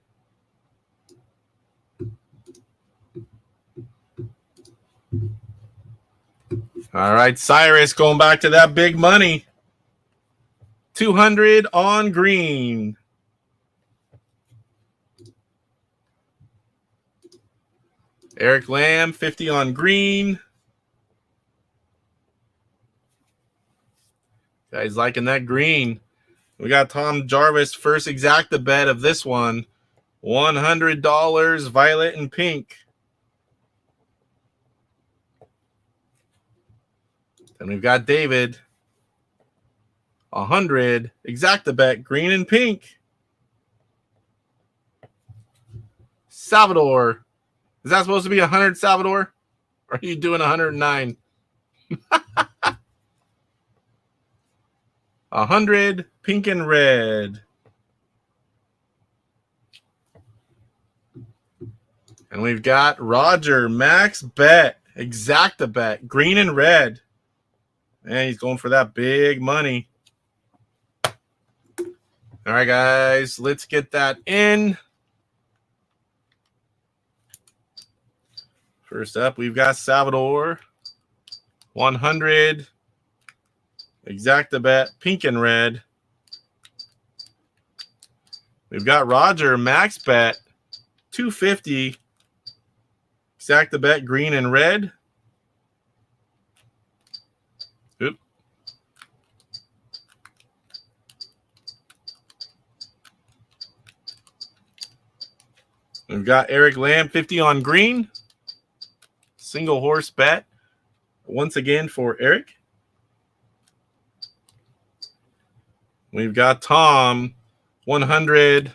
All right, Cyrus going back to that big money. 200 on green. Eric Lamb, 50 on green. Guys liking that green. We got Tom Jarvis, first exacta bet of this one. $100, violet and pink. Then we've got David. 100, exacta bet, green and pink. Salvador. Is that supposed to be 100, Salvador? Or are you doing 109? 100, pink and red. And we've got Roger, max bet, exacta bet, green and red. And he's going for that big money. All right, guys, let's get that in. First up, we've got Salvador. 100. Exacta bet, pink and red. We've got Roger, max bet, 250. Exacta bet, green and red. Oop. We've got Eric Lamb, 50 on green. Single horse bet. Once again for Eric. We've got Tom, 100.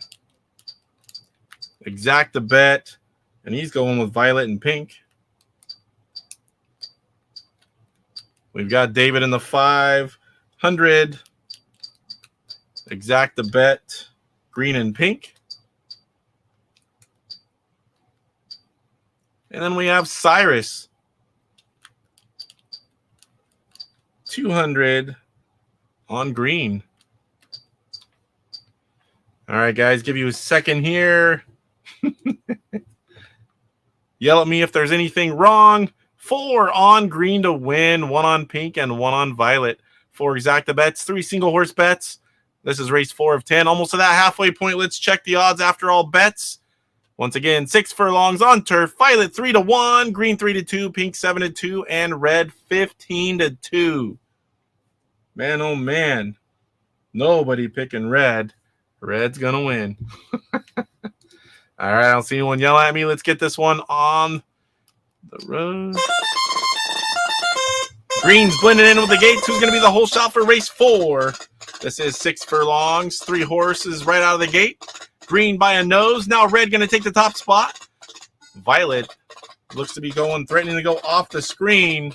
Exacta bet. And he's going with violet and pink. We've got David in the 500. Exacta bet. Green and pink. And then we have Cyrus. 200 on green. All right, guys, give you a second here. Yell at me if there's anything wrong. 4 on green to win, 1 on pink, and 1 on violet. 4 exacta bets, 3 single horse bets. This is race 4 of 10. Almost to that halfway point. Let's check the odds after all bets. Once again, 6 furlongs on turf. Violet 3-1, green 3-2, pink 7-2, and red 15-2. Man, oh man. Nobody picking red. Red's going to win. All right, I don't see anyone yell at me. Let's get this one on the road. Green's blending in with the gates. Who's going to be the whole shot for race 4? This is 6 furlongs, 3 horses right out of the gate. Green by a nose. Now red going to take the top spot. Violet looks to be threatening to go off the screen.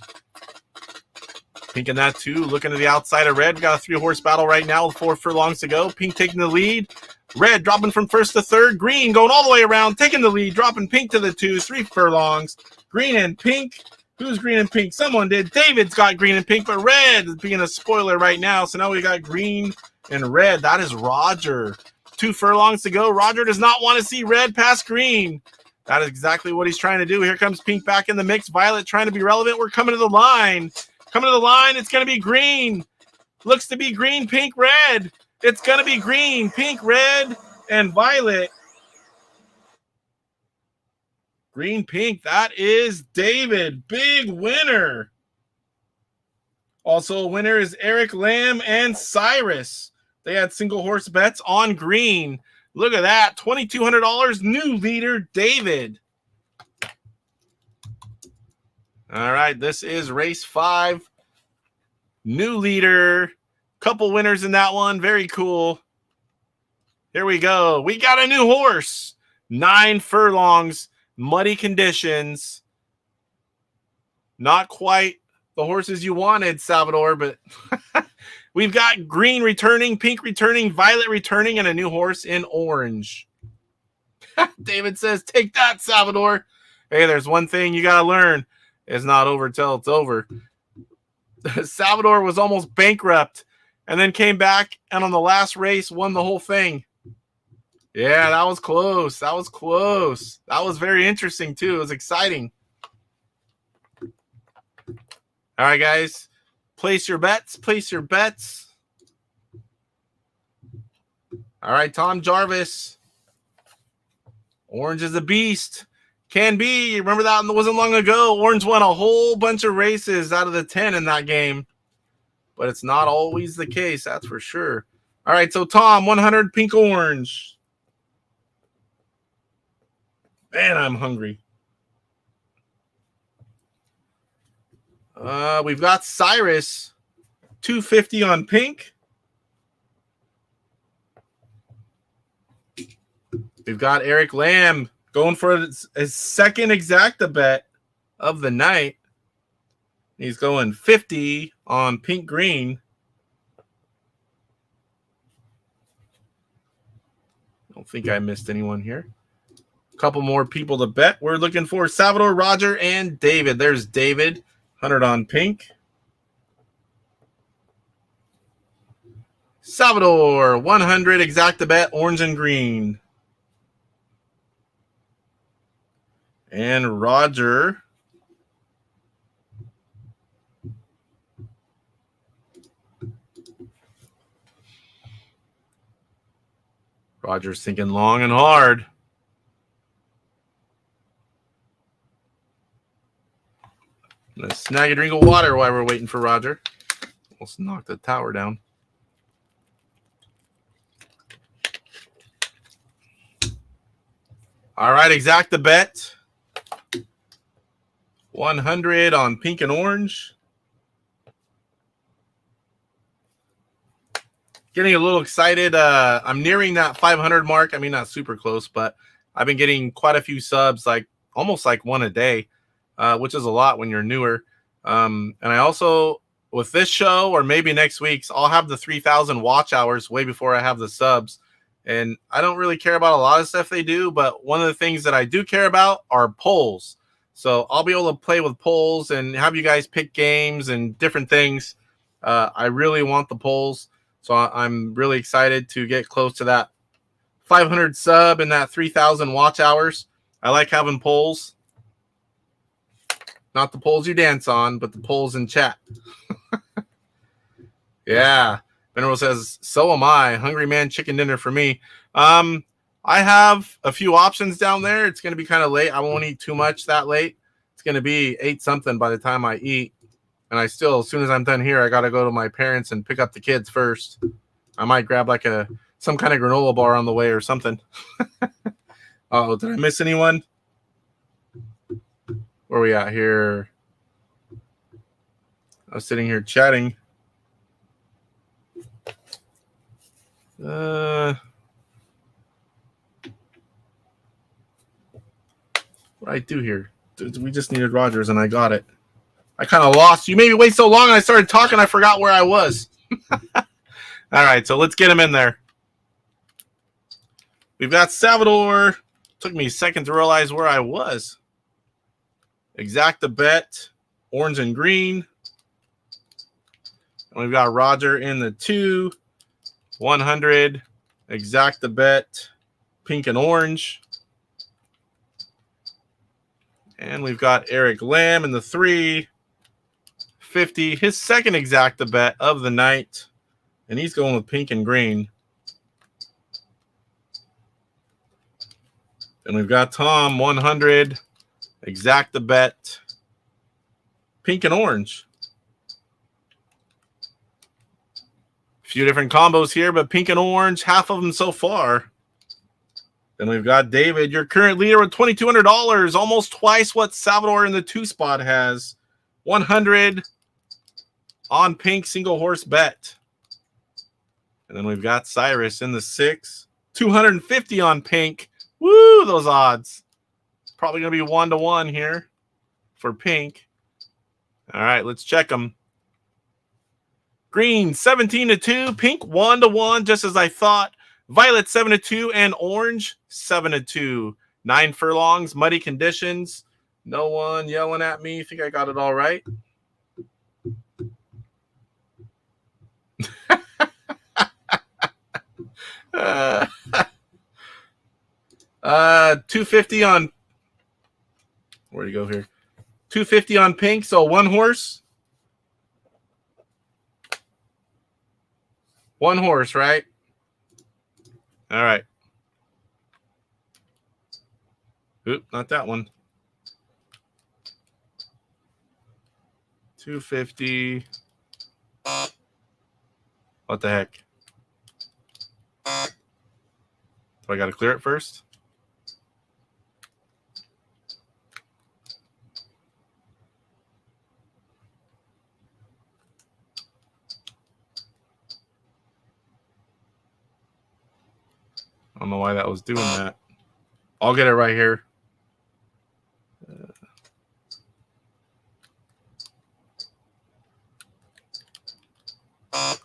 Pink in that too. Looking to the outside of red. We got a 3-horse battle right now with 4 furlongs to go. Pink taking the lead. Red dropping from first to third. Green going all the way around, taking the lead, dropping pink to the 2. 3 furlongs. Green and pink. Who's green and pink? Someone did. David's got green and pink, but red is being a spoiler right now. So now we got green and red. That is Roger. 2 furlongs to go. Roger does not want to see red past green. That is exactly what he's trying to do. Here comes pink back in the mix. Violet trying to be relevant. We're coming to the line. Coming to the line. It's going to be green. Looks to be green, pink, red. It's going to be green, pink, red, and violet. Green, pink. That is David. Big winner. Also a winner is Eric Lamb and Cyrus. They had single horse bets on green. Look at that. $2,200. New leader, David. All right. This is race 5. New leader. Couple winners in that one. Very cool. Here we go. We got a new horse. 9 furlongs. Muddy conditions. Not quite the horses you wanted, Salvador, but we've got green returning, pink returning, violet returning, and a new horse in orange. David says, take that, Salvador. Hey, there's one thing you got to learn. It's not over till it's over. Salvador was almost bankrupt and then came back and on the last race won the whole thing. Yeah, that was close. That was close. That was very interesting, too. It was exciting. All right, guys. Place your bets. Place your bets. All right, Tom Jarvis. Orange is a beast. Can be. Remember that wasn't long ago. Orange won a whole bunch of races out of the 10 in that game. But it's not always the case, that's for sure. All right, so Tom, 100 pink orange. Man, I'm hungry. We've got Cyrus, 250 on pink. We've got Eric Lamb going for his second exacta bet of the night. He's going 50 on pink green. I don't think I missed anyone here. Couple more people to bet. We're looking for Salvador, Roger, and David. There's David, 100 on pink. Salvador, 100 exacta bet, orange and green. And Roger, Roger's thinking long and hard. Let's snag a drink of water while we're waiting for Roger. Almost knocked the tower down. All right, exacta bet. 100 on pink and orange. Getting a little excited. I'm nearing that 500 mark. I mean, not super close, but I've been getting quite a few subs, like almost like one a day, which is a lot when you're newer. And I also, with this show or maybe next week's, I'll have the 3,000 watch hours way before I have the subs. And I don't really care about a lot of stuff they do, but one of the things that I do care about are polls. So I'll be able to play with polls and have you guys pick games and different things. I really want the polls. So I'm really excited to get close to that 500 sub and that 3,000 watch hours. I like having polls. Not the polls you dance on, but the polls in chat. Yeah. Mineral says, so am I. Hungry man chicken dinner for me. I have a few options down there. It's going to be kind of late. I won't eat too much that late. It's going to be 8 something by the time I eat. And I still, as soon as I'm done here, I got to go to my parents and pick up the kids first. I might grab like some kind of granola bar on the way or something. Oh, did I miss anyone? Where are we at here? I was sitting here chatting. What did I do here? We just needed Rogers, and I got it. I kind of lost. You made me wait so long, and I started talking, I forgot where I was. All right, so let's get him in there. We've got Salvador. Took me a second to realize where I was. Exacta bet, orange and green. And we've got Roger in the 2, 100, exacta bet, pink and orange. And we've got Eric Lamb in the 3, 50, his second exacta bet of the night. And he's going with pink and green. And we've got Tom, 100, exacta bet, pink and orange. A few different combos here, but pink and orange, half of them so far. Then we've got David, your current leader with $2,200, almost twice what Salvador in the 2 spot has. 100 on pink, single horse bet. And then we've got Cyrus in the 6, 250 on pink. Woo, those odds. Probably going to be 1-to-1 here for pink. All right, let's check them. Green, 17-2. Pink, 1-to-1, just as I thought. Violet, 7-2. And orange, 7-2. 9 furlongs, muddy conditions. No one yelling at me. Think I got it all right? 250 on, where do you go here? 250 on pink, so 1 horse. 1 horse, right? All right. Oop, not that one. 250. What the heck? Do I got to clear it first? I don't know why that was doing that. I'll get it right here.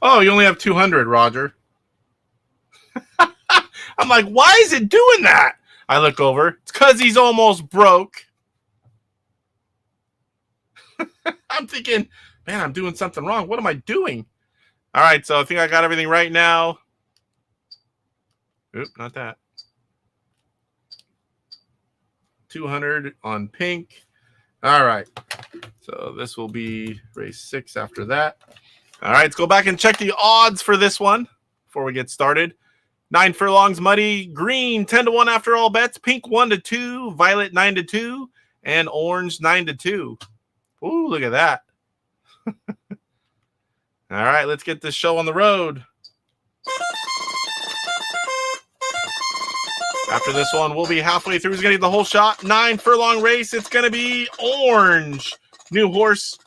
Oh, you only have 200, Roger. I'm like, why is it doing that? I look over. It's because he's almost broke. I'm thinking, man, I'm doing something wrong. What am I doing? All right, so I think I got everything right now. Oop, not that. 200 on pink. All right. So this will be race 6 after that. All right, let's go back and check the odds for this one before we get started. 9 furlongs, muddy, green 10-1 after all bets, pink 1-2, violet 9-2, and orange 9-2. Ooh, look at that. All right, let's get this show on the road. After this one, we'll be halfway through. Who's going to get the whole shot? 9 furlong race. It's going to be orange. New horse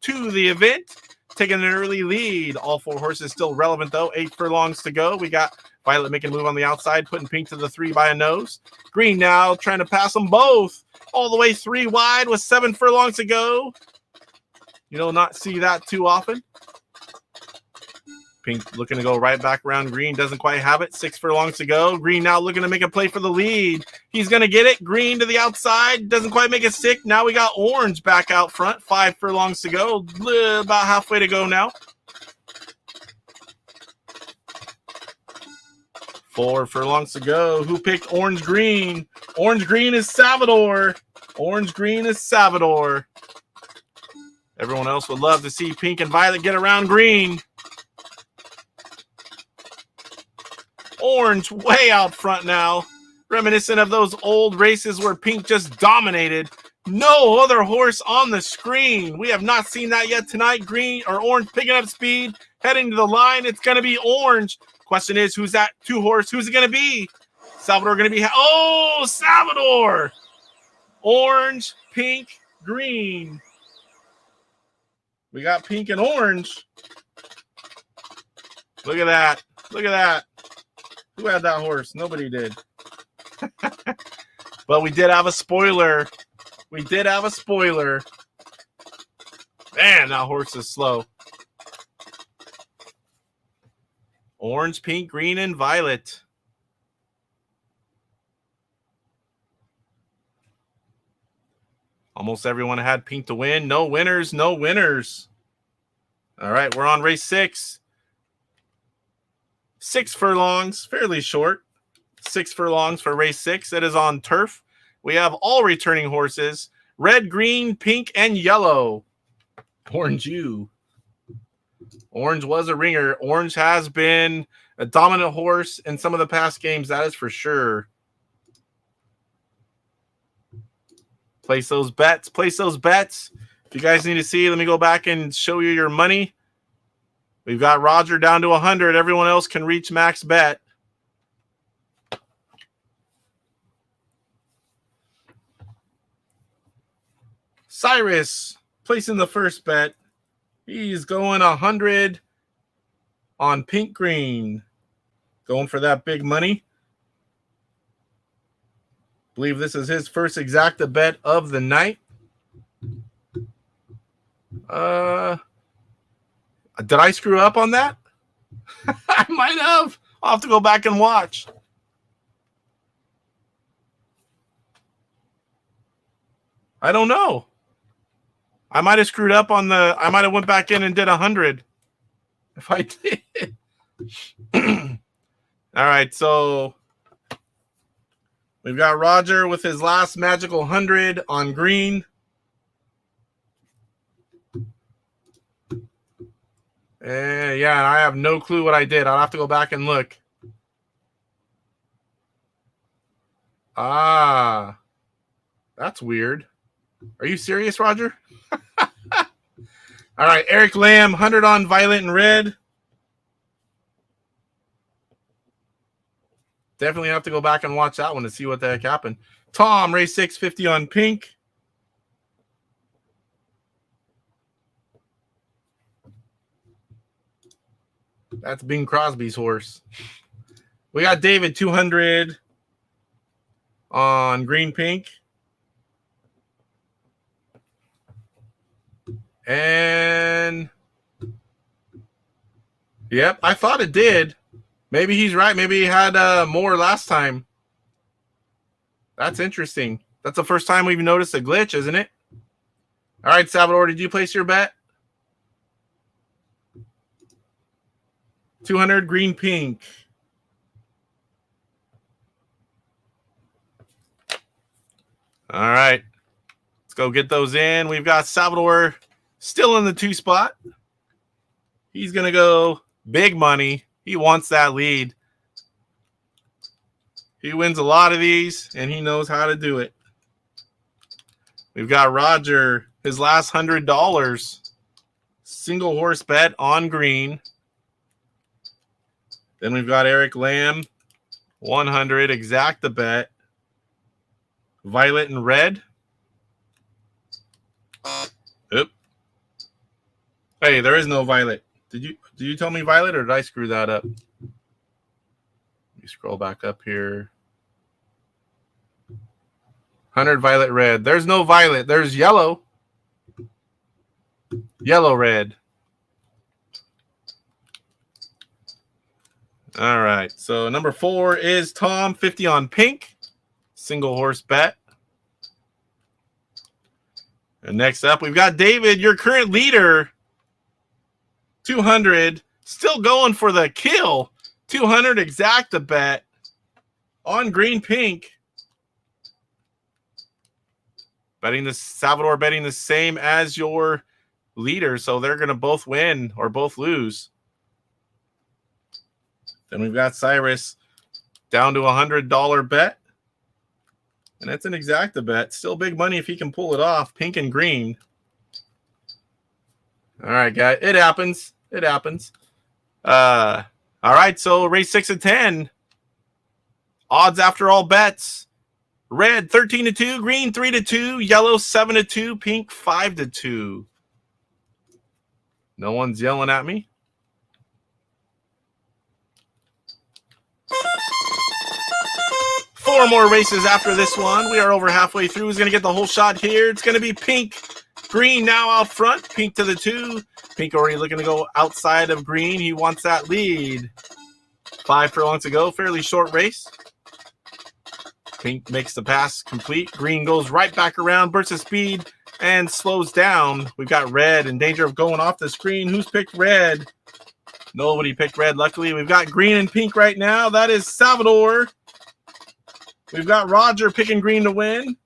to the event. Taking an early lead. All 4 horses still relevant, though. 8 furlongs to go. We got Violet making a move on the outside, putting pink to the 3 by a nose. Green now trying to pass them both. All the way 3 wide with 7 furlongs to go. You know, not see that too often. Pink looking to go right back around green. Doesn't quite have it. 6 furlongs to go. Green now looking to make a play for the lead. He's going to get it. Green to the outside. Doesn't quite make it stick. Now we got orange back out front. 5 furlongs to go. About halfway to go now. 4 furlongs to go. Who picked orange green? Orange green is Salvador. Orange green is Salvador. Everyone else would love to see pink and violet get around green. Orange way out front now. Reminiscent of those old races where pink just dominated. No other horse on the screen. We have not seen that yet tonight. Green or orange picking up speed. Heading to the line. It's going to be orange. Question is, who's that 2 horse? Who's it going to be? Salvador going to be... Oh, Salvador! Orange, pink, green. We got pink and orange. Look at that. Look at that. Who had that horse? Nobody did. But we did have a spoiler. We did have a spoiler. Man, that horse is slow. Orange, pink, green, and violet. Almost everyone had pink to win. No winners, no winners. All right, we're on race 6. 6 furlongs, fairly short. 6 furlongs for race 6. It is on turf. We have all returning horses. Red, green, pink, and yellow. Orange you. Orange was a ringer. Orange has been a dominant horse in some of the past games. That is for sure. Place those bets. Place those bets. If you guys need to see, let me go back and show you your money. We've got Roger down to 100. Everyone else can reach max bet. Cyrus placing the first bet. He's going 100 on pink green. Going for that big money. Believe this is his first exacta bet of the night. Did I screw up on that? I might have. I'll have to go back and watch. I don't know. I might have screwed up on the... I might have went back in and did 100. If I did. All right, so... we've got Roger with his last magical 100 on green. Yeah, I have no clue what I did. I'll have to go back and look. Ah, that's weird. Are you serious, Roger? All right, Eric Lamb, 100 on violet and red. Definitely have to go back and watch that one to see what the heck happened. Tom, race 650 on pink. That's Bing Crosby's horse. We got David, 200 on green pink. And yep, I thought it did. Maybe he's right. Maybe he had more last time. That's interesting. That's the first time we've noticed a glitch, isn't it? All right, Salvador, did you place your bet? 200 green pink. All right. Let's go get those in. We've got Salvador still in the 2 spot. He's going to go big money. He wants that lead. He wins a lot of these, and he knows how to do it. We've got Roger, his last $100. Single horse bet on green. Then we've got Eric Lamb, 100, exact the bet. Violet and red. Oop. Hey, there is no violet. Did you tell me violet, or did I screw that up? Let me scroll back up here. 100 violet red. There's no violet. There's yellow. Yellow red. All right. So number 4 is Tom, 50 on pink. Single horse bet. And next up, we've got David, your current leader. 200. Still going for the kill. 200 exact the bet. On green pink. Betting the Salvador betting the same as your leader, so they're going to both win or both lose. Then we've got Cyrus down to $100 bet. And it's an exacta bet. Still big money if he can pull it off. Pink and green. All right, guys. It happens. It happens. All right, so race 6 of 10. Odds after all bets. Red 13-2, green 3-2, yellow 7-2, pink 5-2. No one's yelling at me. Four more races after this one. We are over halfway through. Who's going to get the whole shot here? It's going to be pink. Green now out front. Pink to the 2. Pink already looking to go outside of green. He wants that lead. 5 furlongs to go. Fairly short race. Pink makes the pass complete. Green goes right back around, bursts of speed, and slows down. We've got red in danger of going off the screen. Who's picked red? Nobody picked red, luckily. We've got green and pink right now. That is Salvador. We've got Roger picking green to win.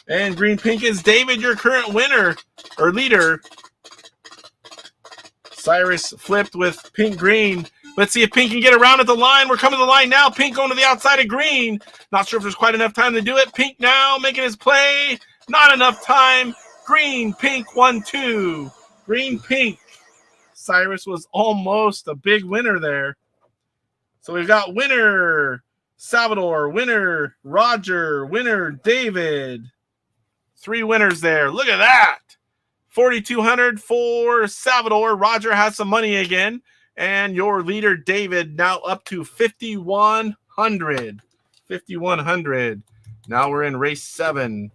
And green-pink is David, your current winner, or leader. Cyrus flipped with pink-green. Let's see if pink can get around at the line. We're coming to the line now. Pink going to the outside of green. Not sure if there's quite enough time to do it. Pink now making his play. Not enough time. Green, pink, 1-2. Green, pink. Cyrus was almost a big winner there. So we've got winner Salvador, winner Roger, winner David. 3 winners there. Look at that. 4,200 for Salvador. Roger has some money again. And your leader, David, now up to 5,100. 5,100. Now we're in race 7.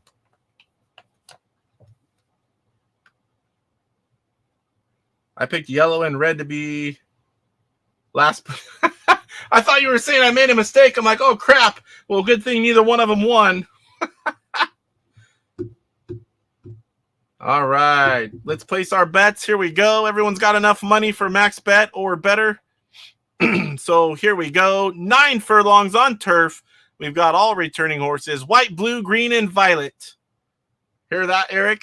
I picked yellow and red to be last. I thought you were saying I made a mistake. I'm like, oh, crap. Well, good thing neither one of them won. All right, let's place our bets. Here we go. Everyone's got enough money for max bet or better. So here we go. 9 furlongs on turf. We've got all returning horses. White, blue, green, and violet. Hear that, Eric?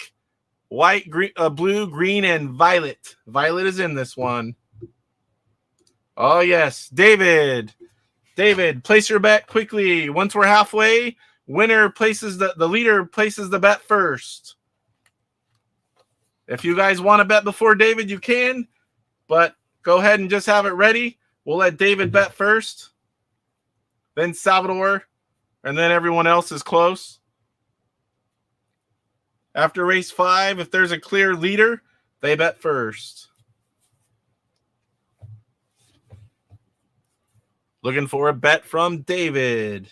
White, green, blue, green, and violet. Violet is in this one. Oh, yes. David. David, place your bet quickly. Once we're halfway, winner places the leader places the bet first. If you guys want to bet before David, you can, but go ahead and just have it ready. We'll let David bet first, then Salvador, and then everyone else is close. After race 5, if there's a clear leader, they bet first. Looking for a bet from David.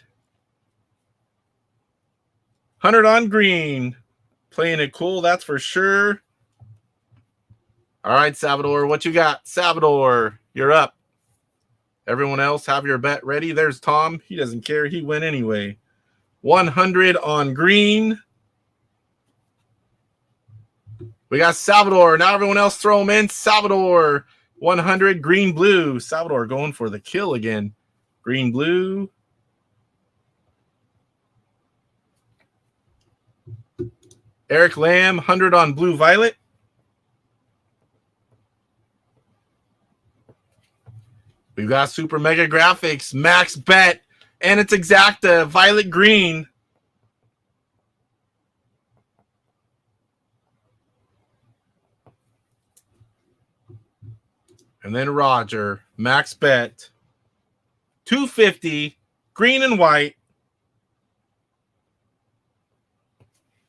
100 on green. Playing it cool, that's for sure. All right, Salvador, what you got? Salvador, you're up. Everyone else have your bet ready. There's Tom. He doesn't care. He went anyway. 100 on green. We got Salvador. Now everyone else throw him in. Salvador, 100 green blue. Salvador going for the kill again. Green blue. Eric Lamb, 100 on blue violet. We've got Super Mega Graphics, max bet, and it's exacta, violet green. And then Roger, max bet, 250, green and white.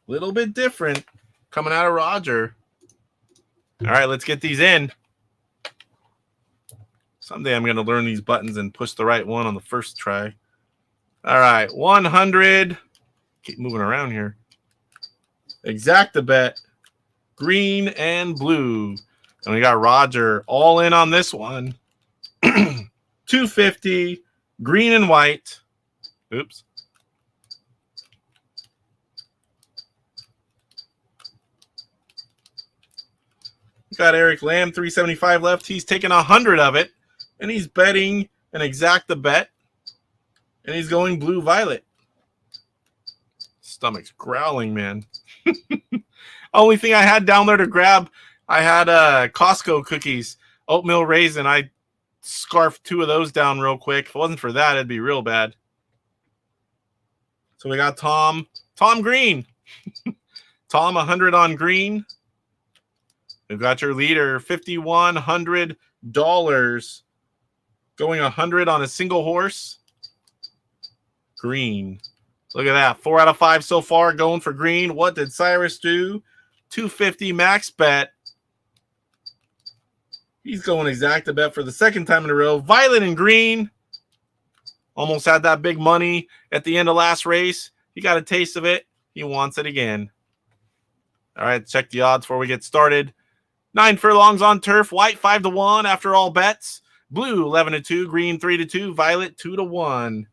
Little bit different coming out of Roger. All right, let's get these in. Someday I'm going to learn these buttons and push the right one on the first try. All right, 100. Keep moving around here. Exacta bet, green and blue. And we got Roger all in on this one. 250, green and white. Oops. We got Eric Lamb, 375 left. He's taking 100 of it. And he's betting an exacta bet. And he's going blue-violet. Stomach's growling, man. Only thing I had down there to grab, I had Costco cookies, oatmeal raisin. I scarfed 2 of those down real quick. If it wasn't for that, it'd be real bad. So we got Tom Green. Tom, 100 on green. We've got your leader, $5,100. Going 100 on a single horse. Green. Look at that. 4 out of 5 so far going for green. What did Cyrus do? 250 max bet. He's going exacta bet for the second time in a row. Violet and green. Almost had that big money at the end of last race. He got a taste of it. He wants it again. All right, check the odds before we get started. 9 furlongs on turf. White 5-1 after all bets. Blue 11-2. Green 3-2. Violet 2-1.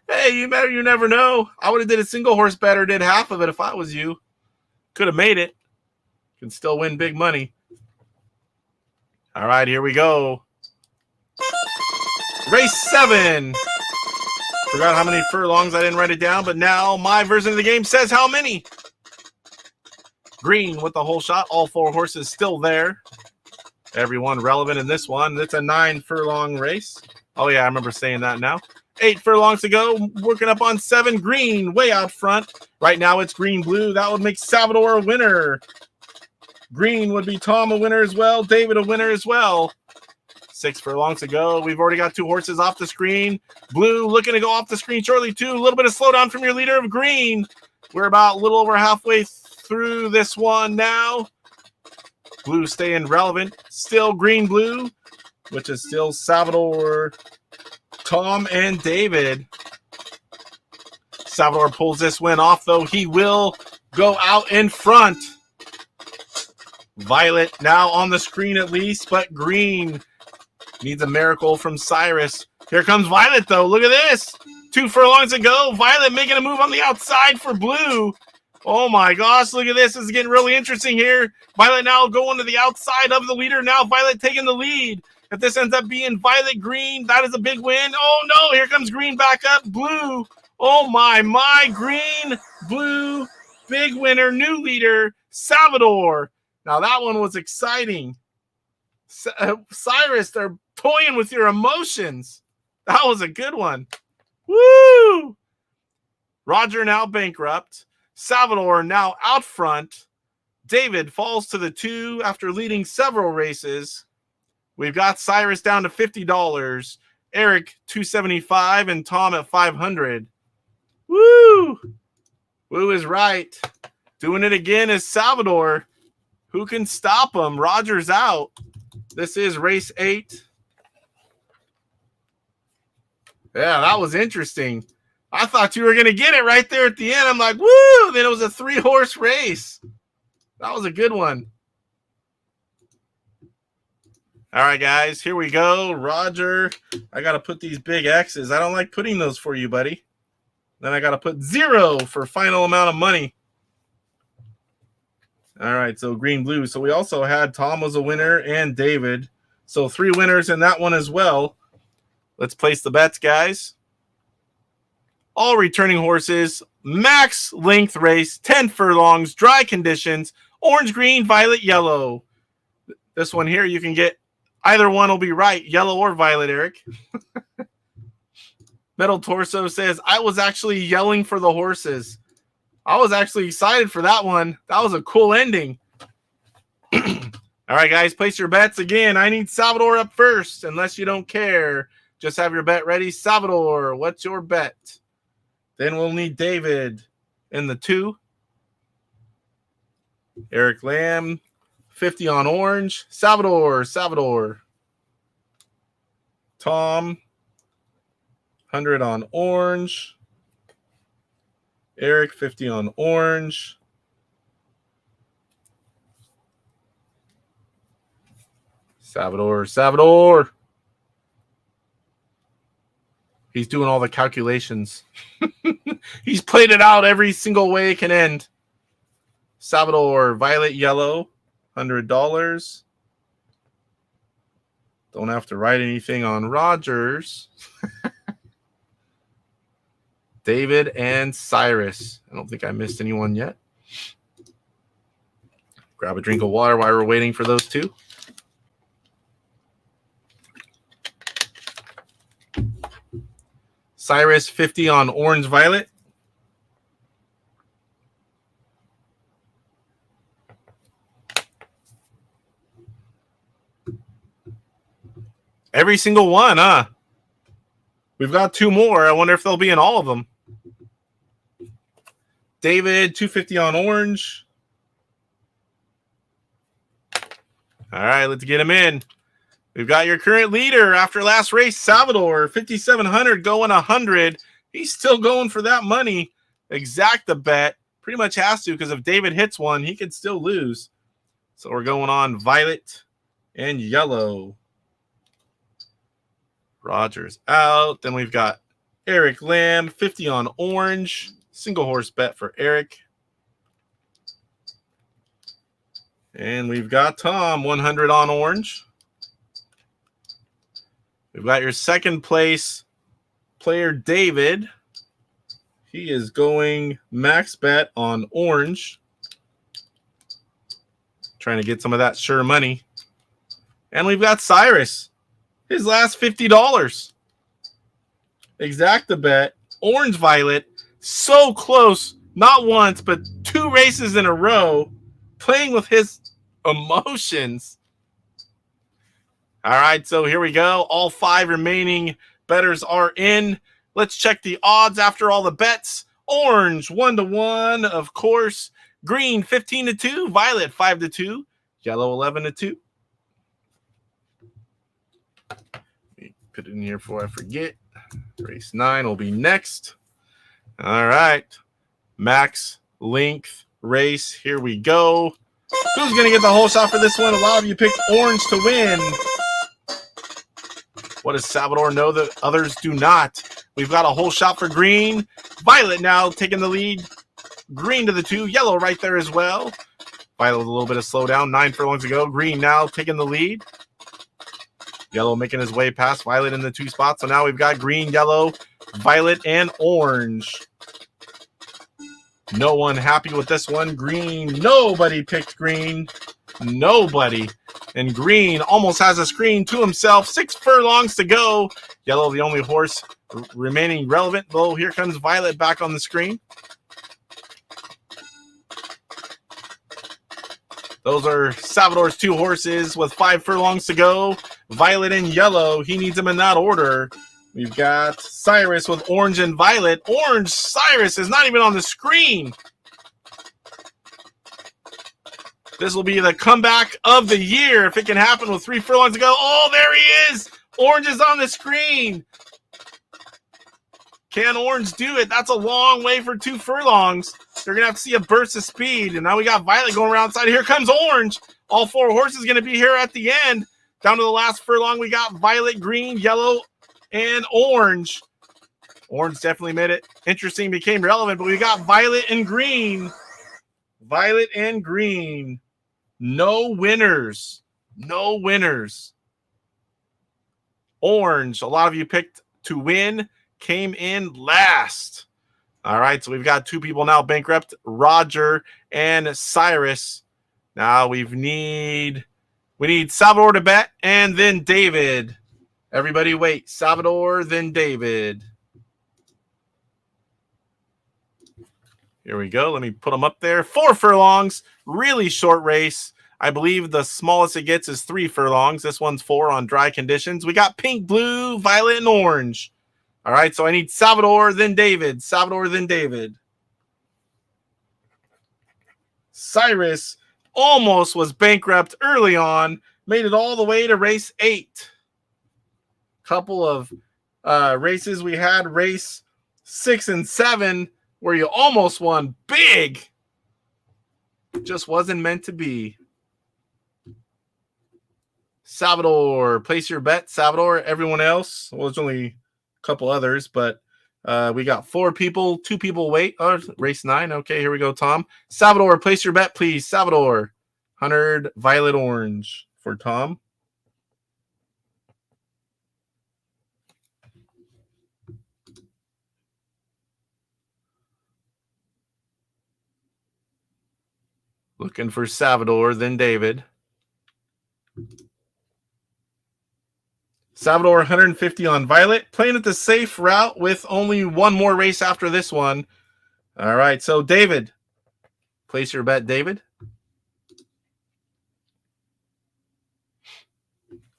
Hey, you never know. I would have did a single horse bet or did half of it if I was you. Could have made it. Can still win big money. All right, here we go. Race 7. Forgot how many furlongs. I didn't write it down, but now my version of the game says how many. Green with the whole shot. All 4 horses still there. Everyone relevant in this one. It's a 9 furlong race. Oh, yeah, I remember saying that now. 8 furlongs to go. Working up on 7. Green way out front. Right now it's green-blue. That would make Salvador a winner. Green would be Tom a winner as well. David a winner as well. 6 furlongs to go. We've already got 2 horses off the screen. Blue looking to go off the screen shortly, too. A little bit of slowdown from your leader of green. We're about a little over halfway through this one now. Blue staying relevant. Still green-blue, which is still Salvador, Tom, and David. Salvador pulls this win off, though. He will go out in front. Violet now on the screen at least, but green needs a miracle from Cyrus. Here comes Violet, though. Look at this. 2 furlongs to go. Violet making a move on the outside for blue. Oh, my gosh. Look at this. This is getting really interesting here. Violet now going to the outside of the leader. Now Violet taking the lead. If this ends up being Violet green, that is a big win. Oh, no. Here comes green back up. Blue. Oh, my. Green, blue, big winner, new leader, Salvador. Now, that one was exciting. Cyrus, they're toying with your emotions. That was a good one. Woo! Roger now bankrupt. Salvador now out front. David falls to the 2 after leading several races. We've got Cyrus down to $50. Eric, $275, and Tom at $500. Woo! Woo is right. Doing it again is Salvador. Who can stop him? Roger's out. This is race 8. Yeah, that was interesting. I thought you were going to get it right there at the end. I'm like, woo! Then it was a 3-horse race. That was a good one. All right, guys, here we go. Roger, I got to put these big X's. I don't like putting those for you, buddy. Then I got to put 0 for final amount of money. All right, so green, blue. So we also had Tom was a winner and David. So 3 winners in that one as well. Let's place the bets, guys. All returning horses, max length race, 10 furlongs, dry conditions, orange, green, violet, yellow. This one here, you can get either one will be right, yellow or violet, Eric. Metal Torso says, I was actually yelling for the horses. I was actually excited for that one. That was a cool ending. All right, guys, place your bets. Again, I need Salvador up first, unless you don't care. Just have your bet ready. Salvador, what's your bet? Then we'll need David in the 2. Eric Lamb, 50 on orange. Salvador. Tom, 100 on orange. Eric, 50 on orange. Salvador. He's doing all the calculations. He's played it out every single way it can end. Salvador, violet, yellow, $100. Don't have to write anything on Rogers. David and Cyrus. I don't think I missed anyone yet. Grab a drink of water while we're waiting for those 2. Cyrus, 50 on orange, violet. Every single one, huh? We've got 2 more. I wonder if they'll be in all of them. David, 250 on orange. All right, let's get him in. We've got your current leader after last race, Salvador, 5,700 going 100. He's still going for that money. Exact the bet. Pretty much has to, because if David hits one, he could still lose. So we're going on violet and yellow. Rogers out. Then we've got Eric Lamb, 50 on orange. Single horse bet for Eric. And we've got Tom, 100 on orange. We've got your second place player, David. He is going max bet on orange. Trying to get some of that sure money. And we've got Cyrus. His last $50. Exact the bet. Orange, violet. So close. Not once, but 2 races in a row. Playing with his emotions. All right, so here we go. All 5 remaining bettors are in. Let's check the odds after all the bets. Orange, 1-1, of course. Green, 15-2. Violet, 5-2. Yellow, 11-2. Put it in here before I forget. Race 9 will be next. All right. Max length race. Here we go. Who's going to get the whole shot for this one? A lot of you picked orange to win. What does Salvador know that others do not? We've got a whole shot for green. Violet now taking the lead. Green to the 2. Yellow right there as well. Violet with a little bit of slowdown. 9 furlongs to go. Green now taking the lead. Yellow making his way past Violet in the 2 spots. So now we've got green, yellow, violet, and orange. No one happy with this one. Green. Nobody picked green. Nobody. And green almost has a screen to himself. 6 furlongs to go. Yellow, the only horse remaining relevant. Oh, here comes Violet back on the screen. Those are Salvador's 2 horses with 5 furlongs to go. Violet and yellow. He needs them in that order. We've got Cyrus with orange and violet. Orange Cyrus is not even on the screen. This will be the comeback of the year if it can happen with 3 furlongs to go. Oh, there he is. Orange is on the screen. Can Orange do it? That's a long way for 2 furlongs. They're going to have to see a burst of speed. And now we got Violet going around side. Here comes Orange. All 4 horses going to be here at the end. Down to the last furlong, we got Violet, green, yellow, and orange. Orange definitely made it interesting, became relevant, but we got Violet and green. Violet and green. No winners. No winners. Orange, a lot of you picked to win, came in last. All right, so we've got 2 people now bankrupt, Roger and Cyrus. Now we need Salvador to bet, and then David. Everybody wait. Salvador, then David. Here we go. Let me put them up there. 4 furlongs. Really short race. I believe the smallest it gets is 3 furlongs. This one's 4 on dry conditions. We got pink, blue, violet, and orange. All right, so I need Salvador, then David. Salvador, then David. Cyrus almost was bankrupt early on. Made it all the way to race 8. Couple of races we had. Race 6 and 7 where you almost won big. Just wasn't meant to be. Salvador, place your bet. Salvador, everyone else. Well, there's only a couple others, but we got 4 people. 2 people wait. Oh, race 9. Okay, here we go, Tom. Salvador, place your bet, please. Salvador, 100 violet orange for Tom. Looking for Salvador, then David. Salvador, 150 on violet. Playing it the safe route with only 1 more race after this one. All right, so David. Place your bet, David.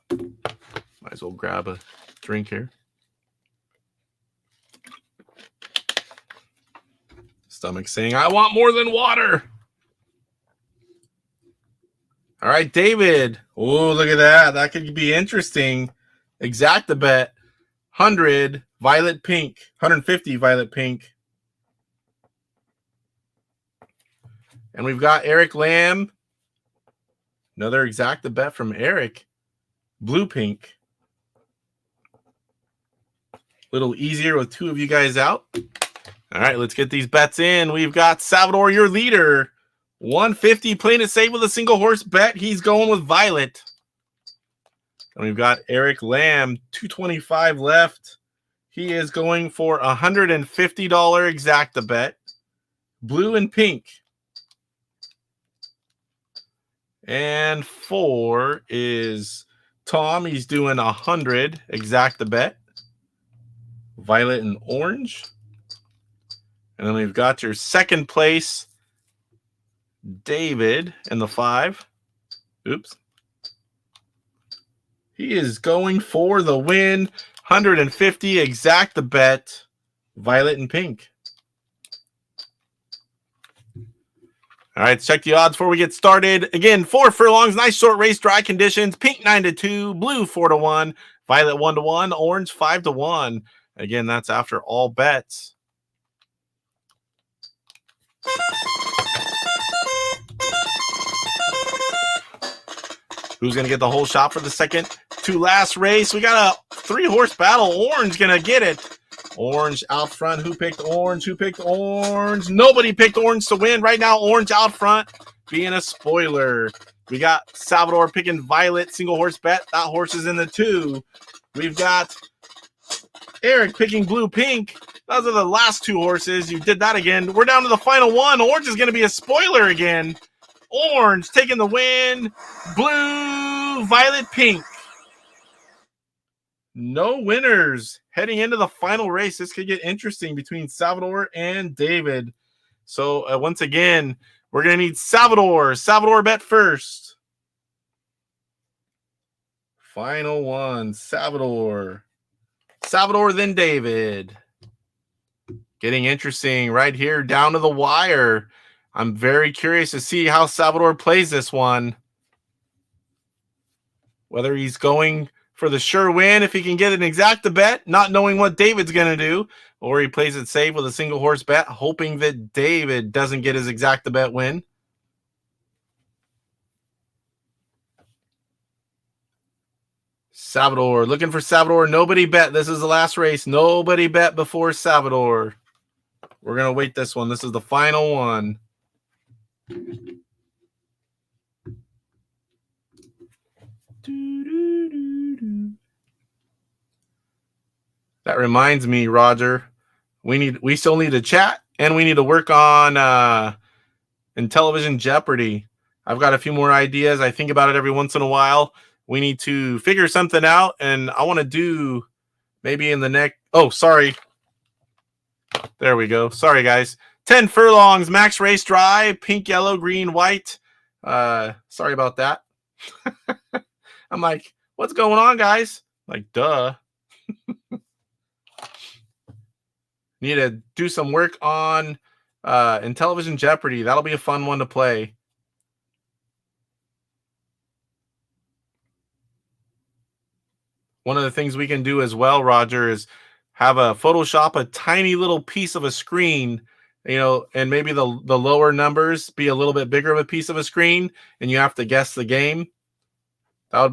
Might as well grab a drink here. Stomach saying, I want more than water. All right, David. Oh, look at that. That could be interesting. Exact the bet. 100 violet pink. 150 violet pink. And we've got Eric Lamb. Another exact the bet from Eric. Blue pink. A little easier with 2 of you guys out. All right, let's get these bets in. We've got Salvador, your leader. 150, playing it safe with a single horse bet. He's going with violet. And we've got Eric Lamb, 225 left. He is going for $150 exacta bet. Blue and pink. And 4 is Tom. He's doing 100 exacta bet. Violet and orange. And then we've got your second place, David, in the 5. Oops. He is going for the win. 150 exact the bet. Violet and pink. All right, let's check the odds before we get started. Again, 4 furlongs, nice short race, dry conditions. Pink 9-2, blue 4-1, violet 1-1, orange 5-1. Again, that's after all bets. Who's going to get the whole shot for the second to last race? We got a 3-horse battle. Orange going to get it. Orange out front. Who picked orange? Who picked orange? Nobody picked orange to win. Right now, orange out front being a spoiler. We got Salvador picking violet, single horse bet. That horse is in the 2. We've got Eric picking blue pink. Those are the last 2 horses. You did that again. We're down to the final one. Orange is going to be a spoiler again. Orange taking the win. Blue, violet, pink. No winners heading into the final race. This could get interesting between Salvador and David. So once again, we're going to need Salvador. Salvador bet first. Final one. Salvador. Salvador, then David. Getting interesting right here down to the wire. I'm very curious to see how Salvador plays this one. Whether he's going for the sure win, if he can get an exacta bet, not knowing what David's going to do, or he plays it safe with a single horse bet, hoping that David doesn't get his exacta bet win. Salvador, looking for Salvador. Nobody bet. This is the last race. Nobody bet before Salvador. We're going to wait this one. This is the final one. That reminds me, Roger. We still need to chat, and we need to work on Intellivision Jeopardy. I've got a few more ideas. I think about it every once in a while. We need to figure something out, and I want to do maybe in the next. Oh, sorry. There we go. Sorry, guys. 10 furlongs, max race dry, pink, yellow, green, white. Sorry about that. I'm like, what's going on, guys? Like, duh. Need to do some work on Intellivision Jeopardy. That'll be a fun one to play. One of the things we can do as well, Roger, is have a Photoshop a tiny little piece of a screen, you know, and maybe the lower numbers be a little bit bigger of a piece of a screen, and you have to guess the game. That'd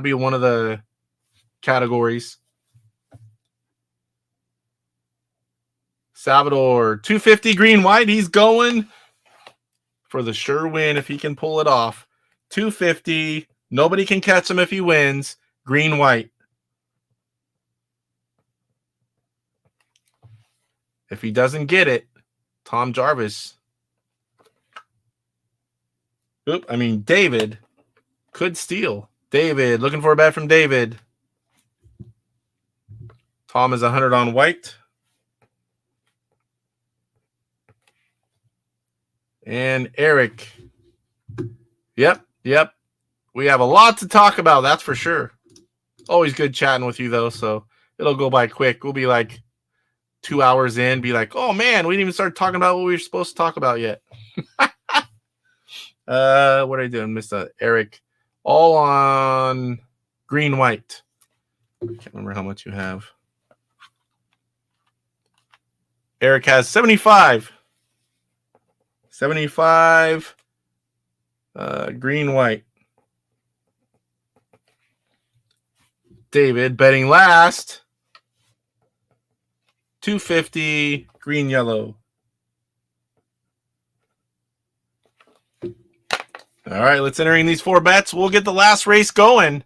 be one of the categories. Salvador, 250 green white. He's going for the sure win if he can pull it off. 250. Nobody can catch him if he wins. Green white. If he doesn't get it, Tom Jarvis. David could steal. David, looking for a bet from David. Tom is 100 on white. And Eric. Yep. We have a lot to talk about, that's for sure. Always good chatting with you, though, so it'll go by quick. We'll be like 2 hours in, be like, oh, man, we didn't even start talking about what we were supposed to talk about yet. What are I doing, Mr. Eric? All on green-white. I can't remember how much you have. Eric has 75. 75 green-white. David betting last. 250 green-yellow. All right, let's enter in these 4 bets. We'll get the last race going.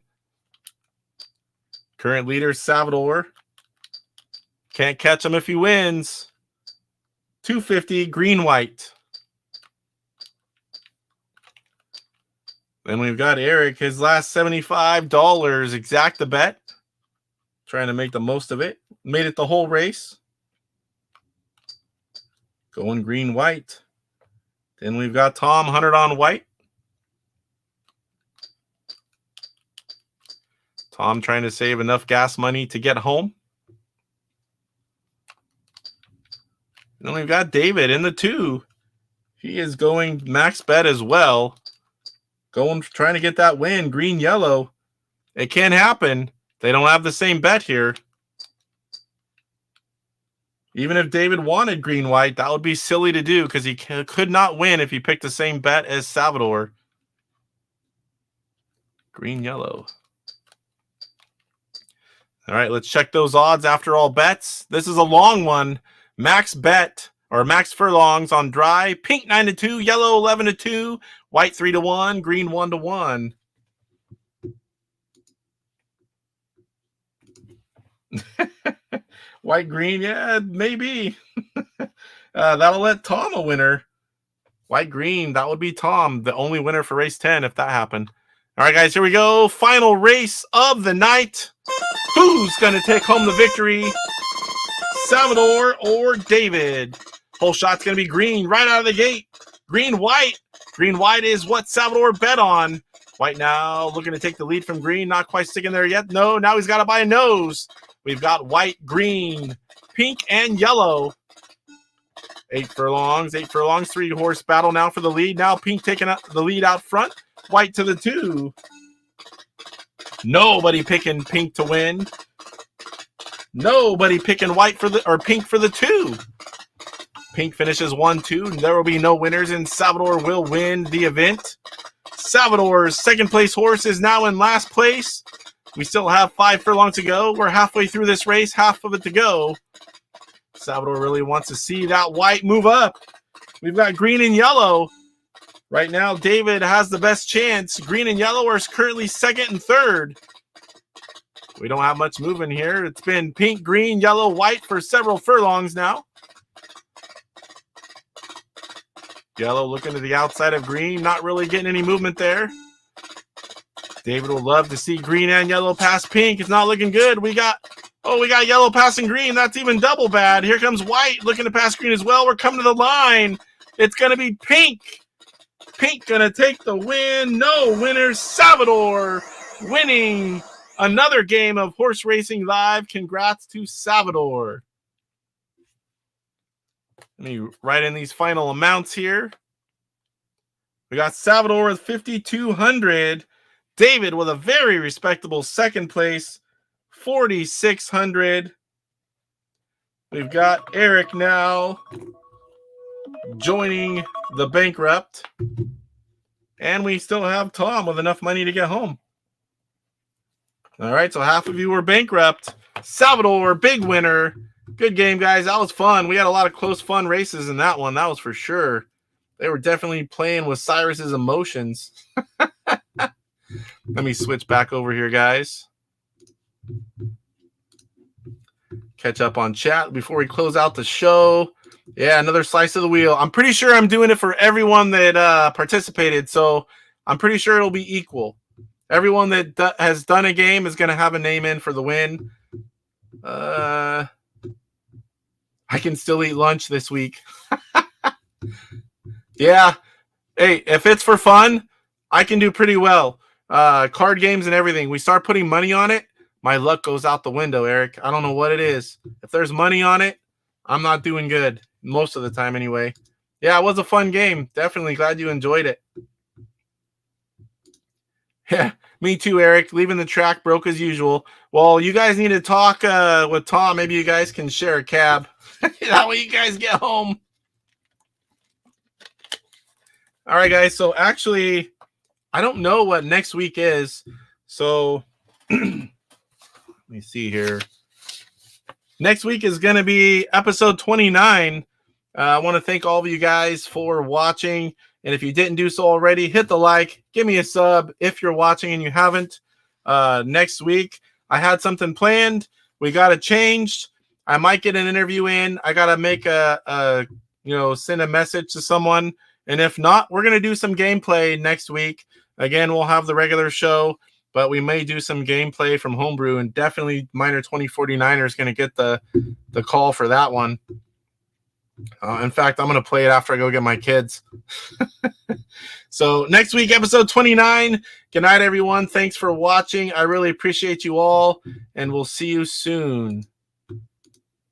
Current leader, Salvador. Can't catch him if he wins. 250 green-white. Then we've got Eric, his last $75. Exact the bet. Trying to make the most of it. Made it the whole race. Going green-white. Then we've got Tom, 100 on white. Tom trying to save enough gas money to get home. And then we've got David in the 2. He is going max bet as well. Trying to get that win. Green, yellow. It can happen. They don't have the same bet here. Even if David wanted green, white, that would be silly to do because he could not win if he picked the same bet as Salvador. Green, yellow. All right, let's check those odds after all bets. This is a long one. Max bet or max furlongs on dry. Pink 9-2, yellow 11-2, white 3-1, green 1-1. White, green, yeah, maybe. That'll let Tom a winner. White, green, that would be Tom, the only winner for race 10 if that happened. All right, guys, here we go. Final race of the night. Who's going to take home the victory? Salvador or David? Whole shot's going to be green right out of the gate. Green, white. Green, white is what Salvador bet on. White now looking to take the lead from green. Not quite sticking there yet. No, now he's got it by a nose. We've got white, green, pink, and yellow. 8 furlongs, 3-horse battle now for the lead. Now pink taking the lead out front. White to the 2. Nobody picking pink to win. Nobody picking white for the pink for the 2. Pink finishes 1-2. There will be no winners, and Salvador will win the event. Salvador's second place horse is now in last place. We still have 5 furlongs to go. We're halfway through this race, half of it to go. Salvador really wants to see that white move up. We've got green and yellow. Right now, David has the best chance. Green and yellow are currently second and third. We don't have much moving here. It's been pink, green, yellow, white for several furlongs now. Yellow looking to the outside of green, not really getting any movement there. David will love to see green and yellow pass pink. It's not looking good. We got yellow passing green. That's even double bad. Here comes white looking to pass green as well. We're coming to the line. It's going to be pink. Pink going to take the win. No winner. Salvador winning another game of Horse Racing Live. Congrats to Salvador. Let me write in these final amounts here. We got Salvador with 5,200. David with a very respectable second place, 4,600. We've got Eric now joining the bankrupt. And we still have Tom with enough money to get home. All right, so half of you were bankrupt. Salvador, big winner. Good game, guys. That was fun. We had a lot of close, fun races in that one. That was for sure. They were definitely playing with Cyrus's emotions. Let me switch back over here, guys. Catch up on chat before we close out the show. Yeah, another slice of the wheel. I'm pretty sure I'm doing it for everyone that participated, so I'm pretty sure it'll be equal. Everyone that has done a game is going to have a name in for the win. I can still eat lunch this week. Yeah. Hey, if it's for fun, I can do pretty well. Card games and everything. We start putting money on it, my luck goes out the window, Eric. I don't know what it is. If there's money on it, I'm not doing good. Most of the time anyway. Yeah, it was a fun game. Definitely glad you enjoyed it. Yeah, me too, Eric. Leaving the track broke as usual. Well, you guys need to talk with Tom. Maybe you guys can share a cab. That way you guys get home. All right, guys. So actually, I don't know what next week is. So let me see here. Next week is going to be episode 29. I want to thank all of you guys for watching. And if you didn't do so already, hit the like, give me a sub if you're watching and you haven't. Next week, I had something planned. We got it changed. I might get an interview in. I got to make send a message to someone. And if not, we're going to do some gameplay next week. Again, we'll have the regular show, but we may do some gameplay from Homebrew, and definitely Miner 2049er is going to get the call for that one. In fact, I'm going to play it after I go get my kids. So next week, episode 29. Good night, everyone. Thanks for watching. I really appreciate you all, and we'll see you soon.